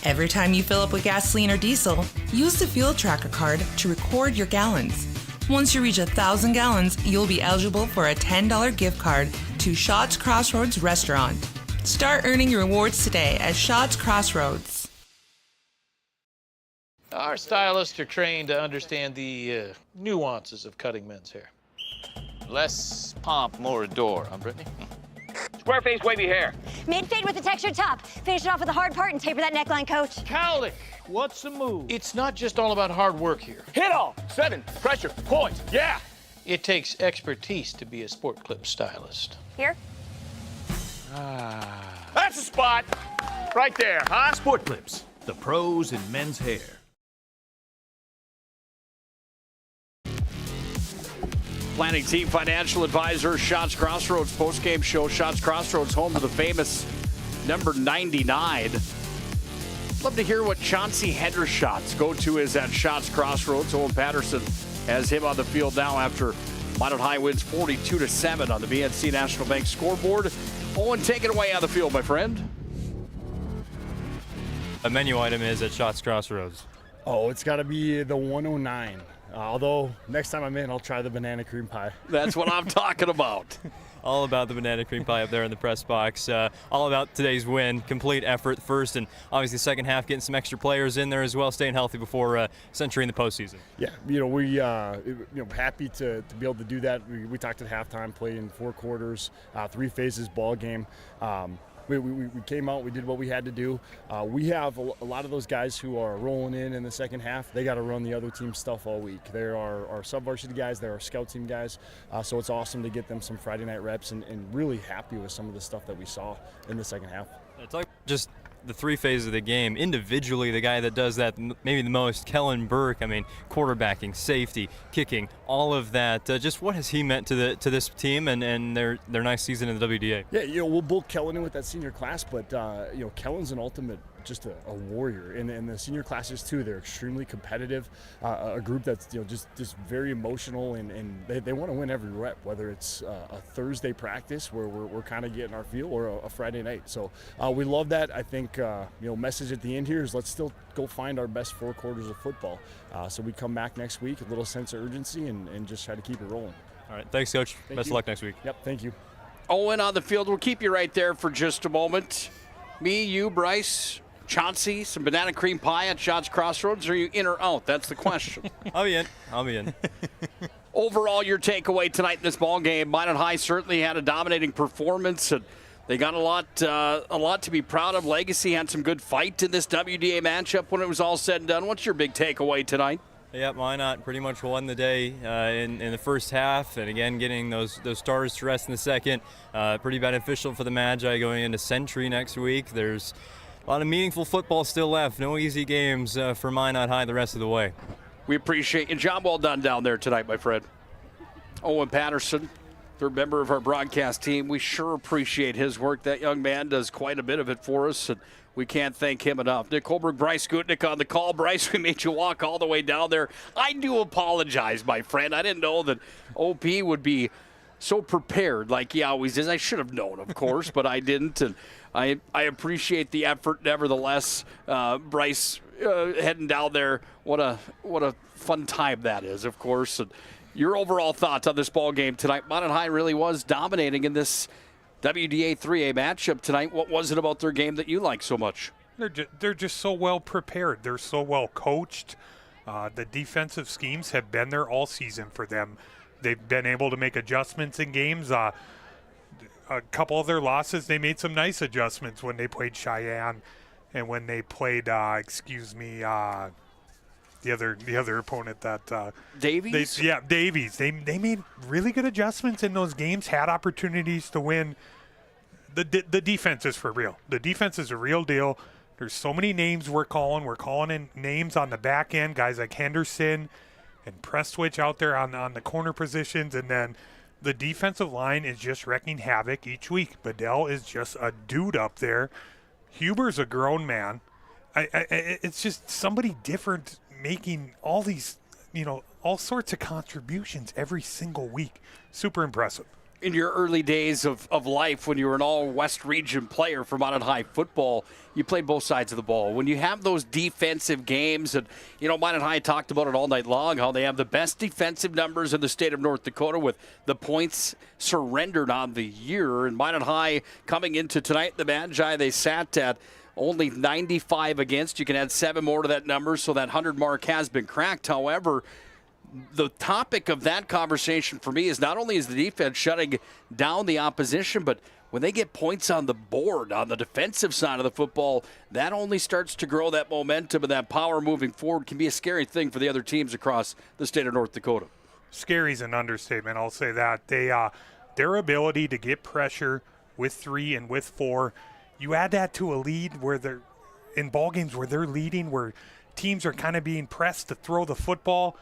Every time you fill up with gasoline or diesel, use the field tracker card to record your gallons. Once you reach 1,000 gallons, you'll be eligible for a $10 gift card to Shots Crossroads Restaurant. Start earning your rewards today at Shots Crossroads.
Our stylists are trained to understand the nuances of cutting men's hair. Less pomp, more adore, huh, Brittany?
Square face wavy hair.
Mid-fade with a textured top. Finish it off with the hard part and taper that neckline, coach.
Cowlick, what's the move? It's not just all about hard work here.
Hit all. 7. Pressure. Point. Yeah.
It takes expertise to be a sport clip stylist.
Here.
That's the spot. Right there, huh?
Sport Clips, the pros in men's hair.
Planning Team Financial Advisor, Shots Crossroads postgame show. Shots Crossroads, home to the famous number 99. Love to hear what Chauncey Hendershot's go-to is at Shots Crossroads. Owen Patterson has him on the field now after Minot High wins 42-7 on the BNC National Bank scoreboard. Owen, take it away on the field, my friend.
A menu item is at Shots Crossroads.
Oh, it's got to be the 109. Although, next time I'm in, I'll try the banana cream pie.
That's what I'm talking about.
All about the banana cream pie up there in the press box. All about today's win. Complete effort first, and obviously second half getting some extra players in there as well, staying healthy before Century in the postseason.
Yeah, we happy to be able to do that. We talked at halftime, played in 4 quarters, 3 phases ball game. We came out, we did what we had to do. We have a lot of those guys who are rolling in the second half. They got to run the other team's stuff all week. They're our sub-varsity guys, they're our scout team guys. So it's awesome to get them some Friday night reps and really happy with some of the stuff that we saw in the second half.
It's like just the 3 phases of the game. Individually, the guy that does that maybe the most, Kellen Burke. I mean, quarterbacking, safety, kicking, all of that. Just what has he meant to this team and their nice season in the WDA?
Yeah, we'll both Kellen in with that senior class, but Kellen's an ultimate just a warrior. And the senior classes too, they're extremely competitive, a group that's just very emotional, and they want to win every rep, whether it's a Thursday practice where we're kind of getting our feel, or a Friday night. So we love that. I think message at the end here is let's still go find our best 4 quarters of football. So we come back next week, a little sense of urgency, and just try to keep it rolling.
All right, thanks, Coach. Best of luck next week.
Yep, thank you.
Owen on the field. We'll keep you right there for just a moment. Me, you, Bryce, Chauncey, some banana cream pie at Shots Crossroads. Are you in or out? That's the question.
I'll be in.
Overall, your takeaway tonight in this ball game, Minot High certainly had a dominating performance, and they got a lot to be proud of. Legacy had some good fight in this WDA matchup when it was all said and done. What's your big takeaway tonight?
Yeah, Minot pretty much won the day in the first half, and again, getting those stars to rest in the second. Pretty beneficial for the Magi going into Century next week. There's a lot of meaningful football still left. No easy games for Minot High the rest of the way.
We appreciate you. Job well done down there tonight, my friend. Owen Patterson, third member of our broadcast team. We sure appreciate his work. That young man does quite a bit of it for us, and we can't thank him enough. Nick Hulberg, Bryce Gutknecht on the call. Bryce, we made you walk all the way down there. I do apologize, my friend. I didn't know that OP would be so prepared like he always is. I should have known, of course, but I didn't. And I appreciate the effort nevertheless. Bryce heading down there, what a fun time that is, of course. And your overall thoughts on this ball game tonight? Minot High really was dominating in this WDA 3A matchup tonight. What was it about their game that you like so much?
They're just so well prepared. They're so well coached. The defensive schemes have been there all season for them. They've been able to make adjustments in games. A couple of their losses, they made some nice adjustments when they played Cheyenne and when they played, the other opponent that
Davies?
Davies. They made really good adjustments in those games, had opportunities to win. The defense is for real. The defense is a real deal. There's so many names we're calling. We're calling in names on the back end, guys like Henderson and Prestwich out there on the corner positions, and then the defensive line is just wrecking havoc each week. Bedell is just a dude up there. Huber's a grown man. It's just somebody different making all these, all sorts of contributions every single week. Super impressive.
In your early days of life, when you were an all-West region player for Minot High football, you played both sides of the ball. When you have those defensive games, and, Minot High talked about it all night long, how they have the best defensive numbers in the state of North Dakota with the points surrendered on the year. And Minot High coming into tonight, the Magi, they sat at only 95 against. You can add 7 more to that number, so that 100 mark has been cracked. However, the topic of that conversation for me is not only is the defense shutting down the opposition, but when they get points on the board on the defensive side of the football, that only starts to grow that momentum, and that power moving forward can be a scary thing for the other teams across the state of North Dakota.
Scary is an understatement, I'll say that. Their ability to get pressure with 3 and with 4, you add that to a lead where they're in ball games where they're leading, where teams are kind of being pressed to throw the football.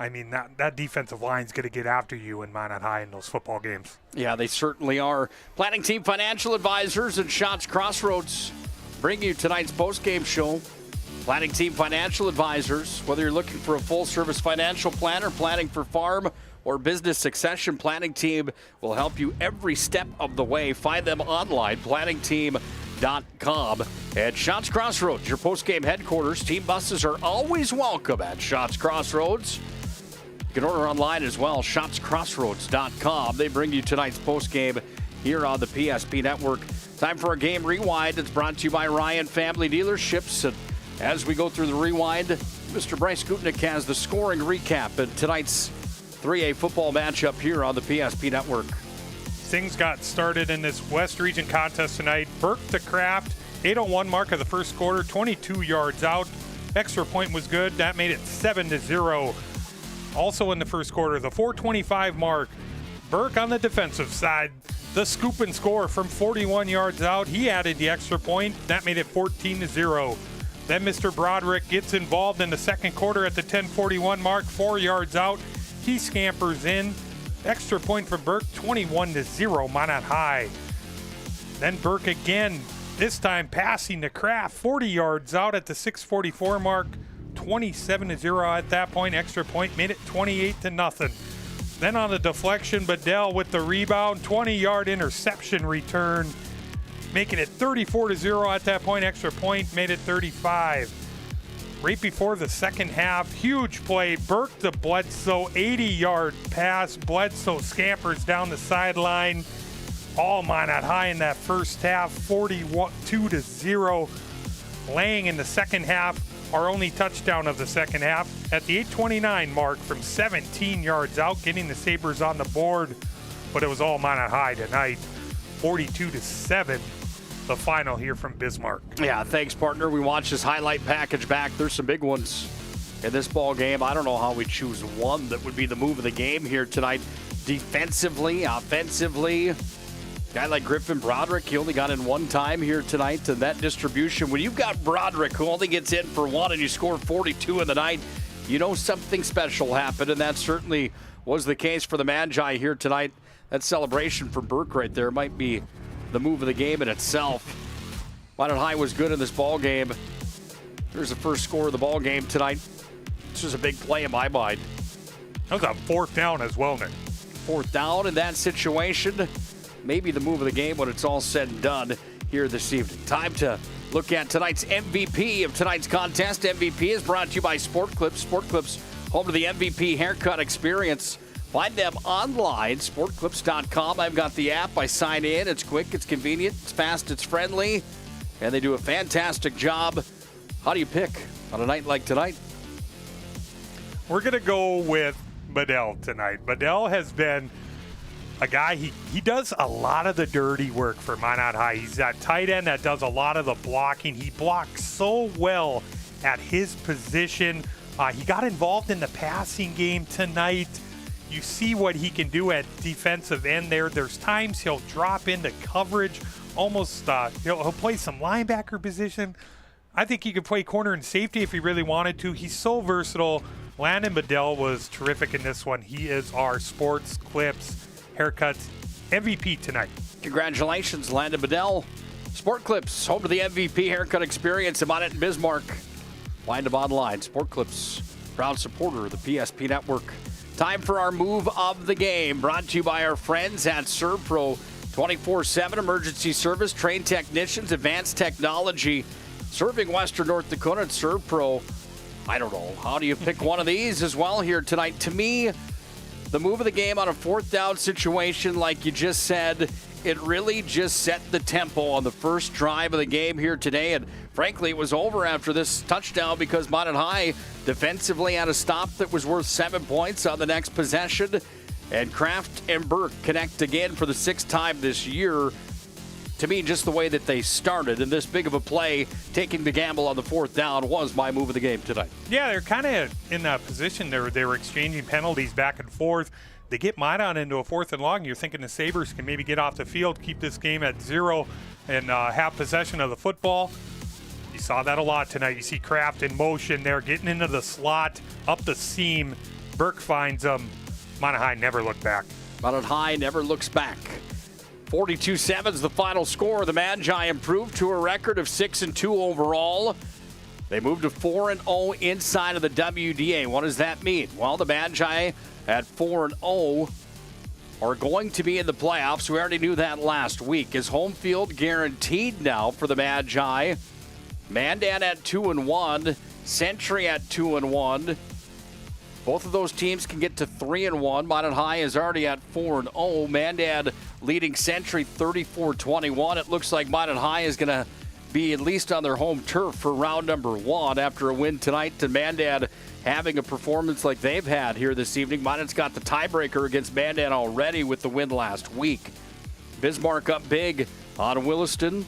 I mean, that defensive line's going to get after you in Minot High in those football games.
Yeah, they certainly are. Planning Team Financial Advisors and Shots Crossroads bring you tonight's postgame show. Planning Team Financial Advisors, whether you're looking for a full-service financial planner, planning for farm or business succession, Planning Team will help you every step of the way. Find them online, planningteam.com. At Shots Crossroads, your postgame headquarters. Team buses are always welcome at Shots Crossroads. You can order online as well, shotscrossroads.com. They bring you tonight's postgame here on the PSP Network. Time for a game rewind. It's brought to you by Ryan Family Dealerships. And as we go through the rewind, Mr. Bryce Gutknecht has the scoring recap in tonight's 3A football matchup here on the PSP Network.
Things got started in this West Region contest tonight. Burke to Kraft, 8:01 mark of the first quarter, 22 yards out. Extra point was good. That made it 7-0. Also in the first quarter, the 4:25 mark, Burke on the defensive side, the scoop and score from 41 yards out. He added the extra point. That made it 14-0. Then Mr. Broderick gets involved in the second quarter at the 10:41 mark, 4 yards out. He scampers in. Extra point for Burke, 21-0, Minot High. Then Burke again This time passing to Kraft, 40 yards out at the 6:44 mark, 27-0 at that point. Extra point made it 28-0. Then on the deflection, Bedell with the rebound, 20-yard interception return, making it 34-0 at that point. Extra point made it 35. Right before the second half, huge play, Burke to Bledsoe, 80-yard pass. Bledsoe scampers down the sideline. All Minot High in that first half, 42-0. Laying in the second half, our only touchdown of the second half at the 8:29 mark from 17 yards out, getting the Sabres on the board. But it was all Minot High tonight, 42-7. The final here from Bismarck.
Yeah, thanks, partner. We watched this highlight package back. There's some big ones in this ball game. I don't know how we choose one that would be the move of the game here tonight. Defensively, offensively, guy like Griffin Broderick, he only got in one time here tonight. And that distribution, when you've got Broderick who only gets in for one and you score 42 in the night, you know something special happened. And that certainly was the case for the Magi here tonight. That celebration for Burke right there might be the move of the game in itself. Minot High was good in this ball game. There's the first score of the ball game tonight. This was a big play in my mind.
That was a fourth down as well, Nick.
Fourth down in that situation. Maybe the move of the game when it's all said and done here this evening. Time to look at tonight's MVP of tonight's contest. MVP is brought to you by Sport Clips. Sport Clips, home to the MVP haircut experience. Find them online, sportclips.com. I've got the app. I sign in. It's quick, it's convenient, it's fast, it's friendly, and they do a fantastic job. How do you pick on a night like tonight?
We're going to go with Bedell tonight. Bedell has been a guy, he does a lot of the dirty work for Minot High. He's that tight end that does a lot of the blocking. He blocks so well at his position. He got involved in the passing game tonight. You see what he can do at defensive end there. There's times he'll drop into coverage, almost he'll play some linebacker position. I think he could play corner and safety if he really wanted to. He's so versatile. Landon Bedell was terrific in this one. He is our Sports Clips Haircuts MVP tonight.
Congratulations, Landon Bedell. Sport Clips, home to the MVP haircut experience in Minot and Bismarck. Find them online. Sport Clips, proud supporter of the PSP Network. Time for our move of the game, brought to you by our friends at ServPro. 24/7 emergency service, trained technicians, advanced technology, serving Western North Dakota at ServPro. I don't know. How do you pick one of these as well here tonight? To me, the move of the game on a fourth down situation, like you just said, it really just set the tempo on the first drive of the game here today. And frankly, it was over after this touchdown because Minot High defensively had a stop that was worth 7 points on the next possession. And Kraft and Burke connect again for the sixth time this year. To me, just the way that they started and this big of a play, taking the gamble on the fourth down, was my move of the game tonight.
Yeah, they're kind of in that position. They were exchanging penalties back and forth. They get Minot into a fourth and long. You're thinking the Sabres can maybe get off the field, keep this game at 0, and have possession of the football. You saw that a lot tonight. You see Kraft in motion there, getting into the slot, up the seam. Burke finds him. Minot High never looked back.
Minot High never looks back. 42-7 is the final score. The Magi improved to a record of 6-2 overall. They moved to 4-0 inside of the WDA. What does that mean? Well, the Magi at 4-0 are going to be in the playoffs. We already knew that last week. Is home field guaranteed now for the Magi? Mandan at 2-1, Century at 2-1. Both of those teams can get to 3-1. Minot High is already at 4-0. Mandan leading Century 34-21. It looks like Minot High is going to be at least on their home turf for round number 1 after a win tonight. And Mandan having a performance like they've had here this evening. Minot's got the tiebreaker against Mandan already with the win last week. Bismarck up big on Williston.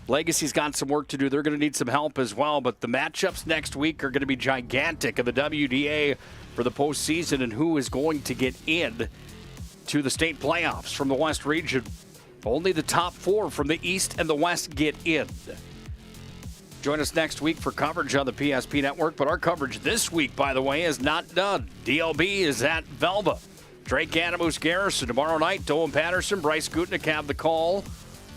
Legacy's got some work to do. They're going to need some help as well, but the matchups next week are going to be gigantic in the WDA for the postseason and who is going to get in to the state playoffs from the West region. Only the top 4 from the East and the West get in. Join us next week for coverage on the PSP Network, but our coverage this week, by the way, is not done. DLB is at Velva. Drake Animus Garrison tomorrow night. Dolan Patterson, Bryce Gutknecht have the call.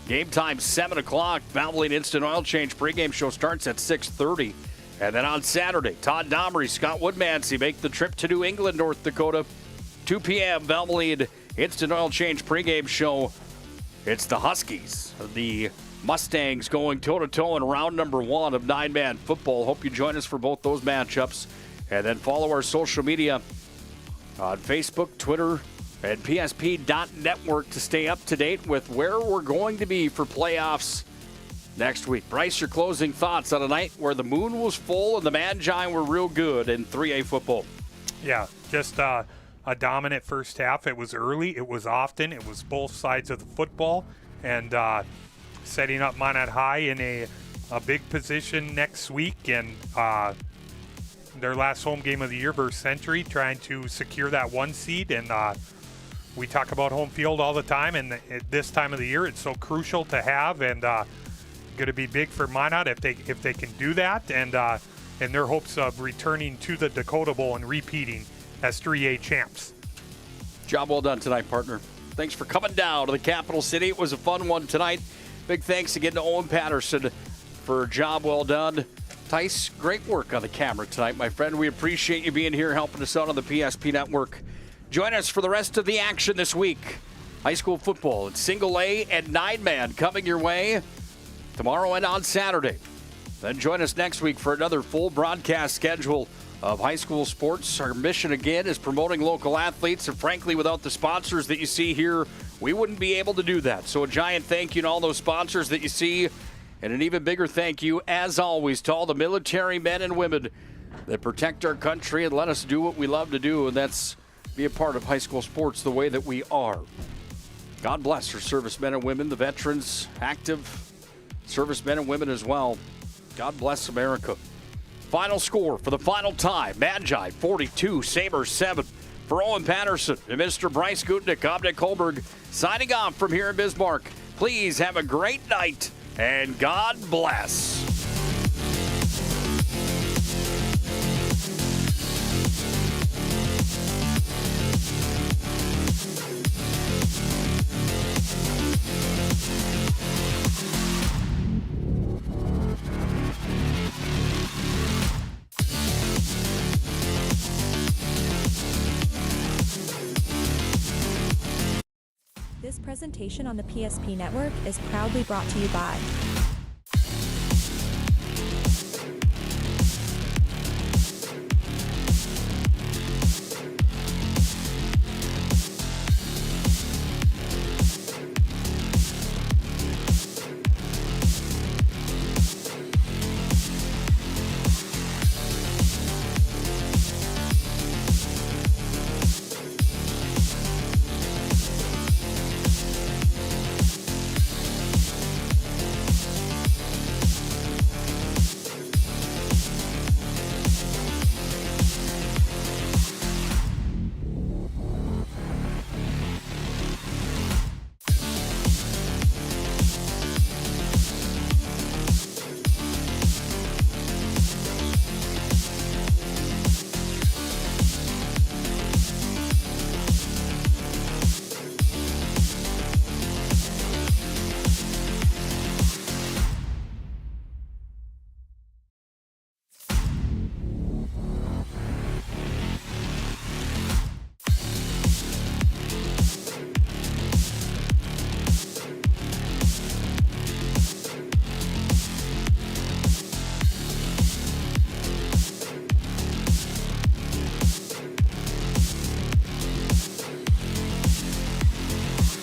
Game time, 7 o'clock. Valvoline Instant Oil Change pregame show starts at 6:30. And then on Saturday, Todd Domry, Scott Woodmansey make the trip to New England, North Dakota. 2 p.m. Valvoline Instant Oil Change pregame show. It's the Huskies, the Mustangs going toe-to-toe in round number 1 of 9-man football. Hope you join us for both those matchups. And then follow our social media on Facebook, Twitter, and PSP.network to stay up to date with where we're going to be for playoffs next week. Bryce, your closing thoughts on a night where the moon was full and the Magi were real good in 3A football.
Yeah, just a dominant first half. It was early. It was often. It was both sides of the football. And setting up Minot High in a big position next week. And their last home game of the year versus Century, trying to secure that 1 seed. And we talk about home field all the time. And at this time of the year, it's so crucial to have. And going to be big for Minot if they can do that. And in their hopes of returning to the Dakota Bowl and repeating as 3A champs.
Job well done tonight, partner. Thanks for coming down to the capital city. It was a fun one tonight. Big thanks again to Owen Patterson for a job well done. Tice, great work on the camera tonight, my friend. We appreciate you being here, helping us out on the PSP Network. Join us for the rest of the action this week. High school football in single A and 9-man coming your way tomorrow and on Saturday. Then join us next week for another full broadcast schedule of high school sports. Our mission again is promoting local athletes, and frankly, without the sponsors that you see here, we wouldn't be able to do that. So a giant thank you to all those sponsors that you see, and an even bigger thank you, as always, to all the military men and women that protect our country and let us do what we love to do, and that's be a part of high school sports the way that we are. God bless our servicemen and women, the veterans, active servicemen and women as well. God bless America. Final score for the final time, Magi 42, Sabers 7. For Owen Patterson and Mr. Bryce Gutknecht, I'm Nick Hulberg, signing off from here in Bismarck. Please have a great night, and God bless.
This presentation on the PSP Network is proudly brought to you by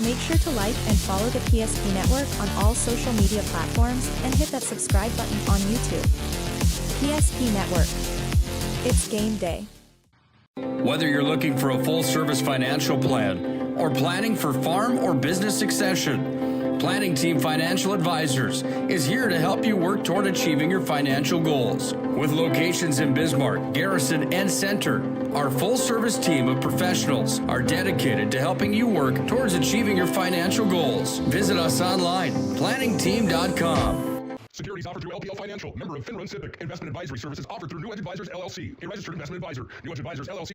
Make sure to like and follow the PSP Network on all social media platforms and hit that subscribe button on YouTube. PSP Network. It's game day.
Whether you're looking for a full-service financial plan or planning for farm or business succession, Planning Team Financial Advisors is here to help you work toward achieving your financial goals. With locations in Bismarck, Garrison, and Center, our full-service team of professionals are dedicated to helping you work towards achieving your financial goals. Visit us online, planningteam.com.
Securities offered through LPL Financial, member of FINRA and SIPC. Investment advisory services offered through New Edge Advisors LLC, a registered investment advisor. New Edge Advisors LLC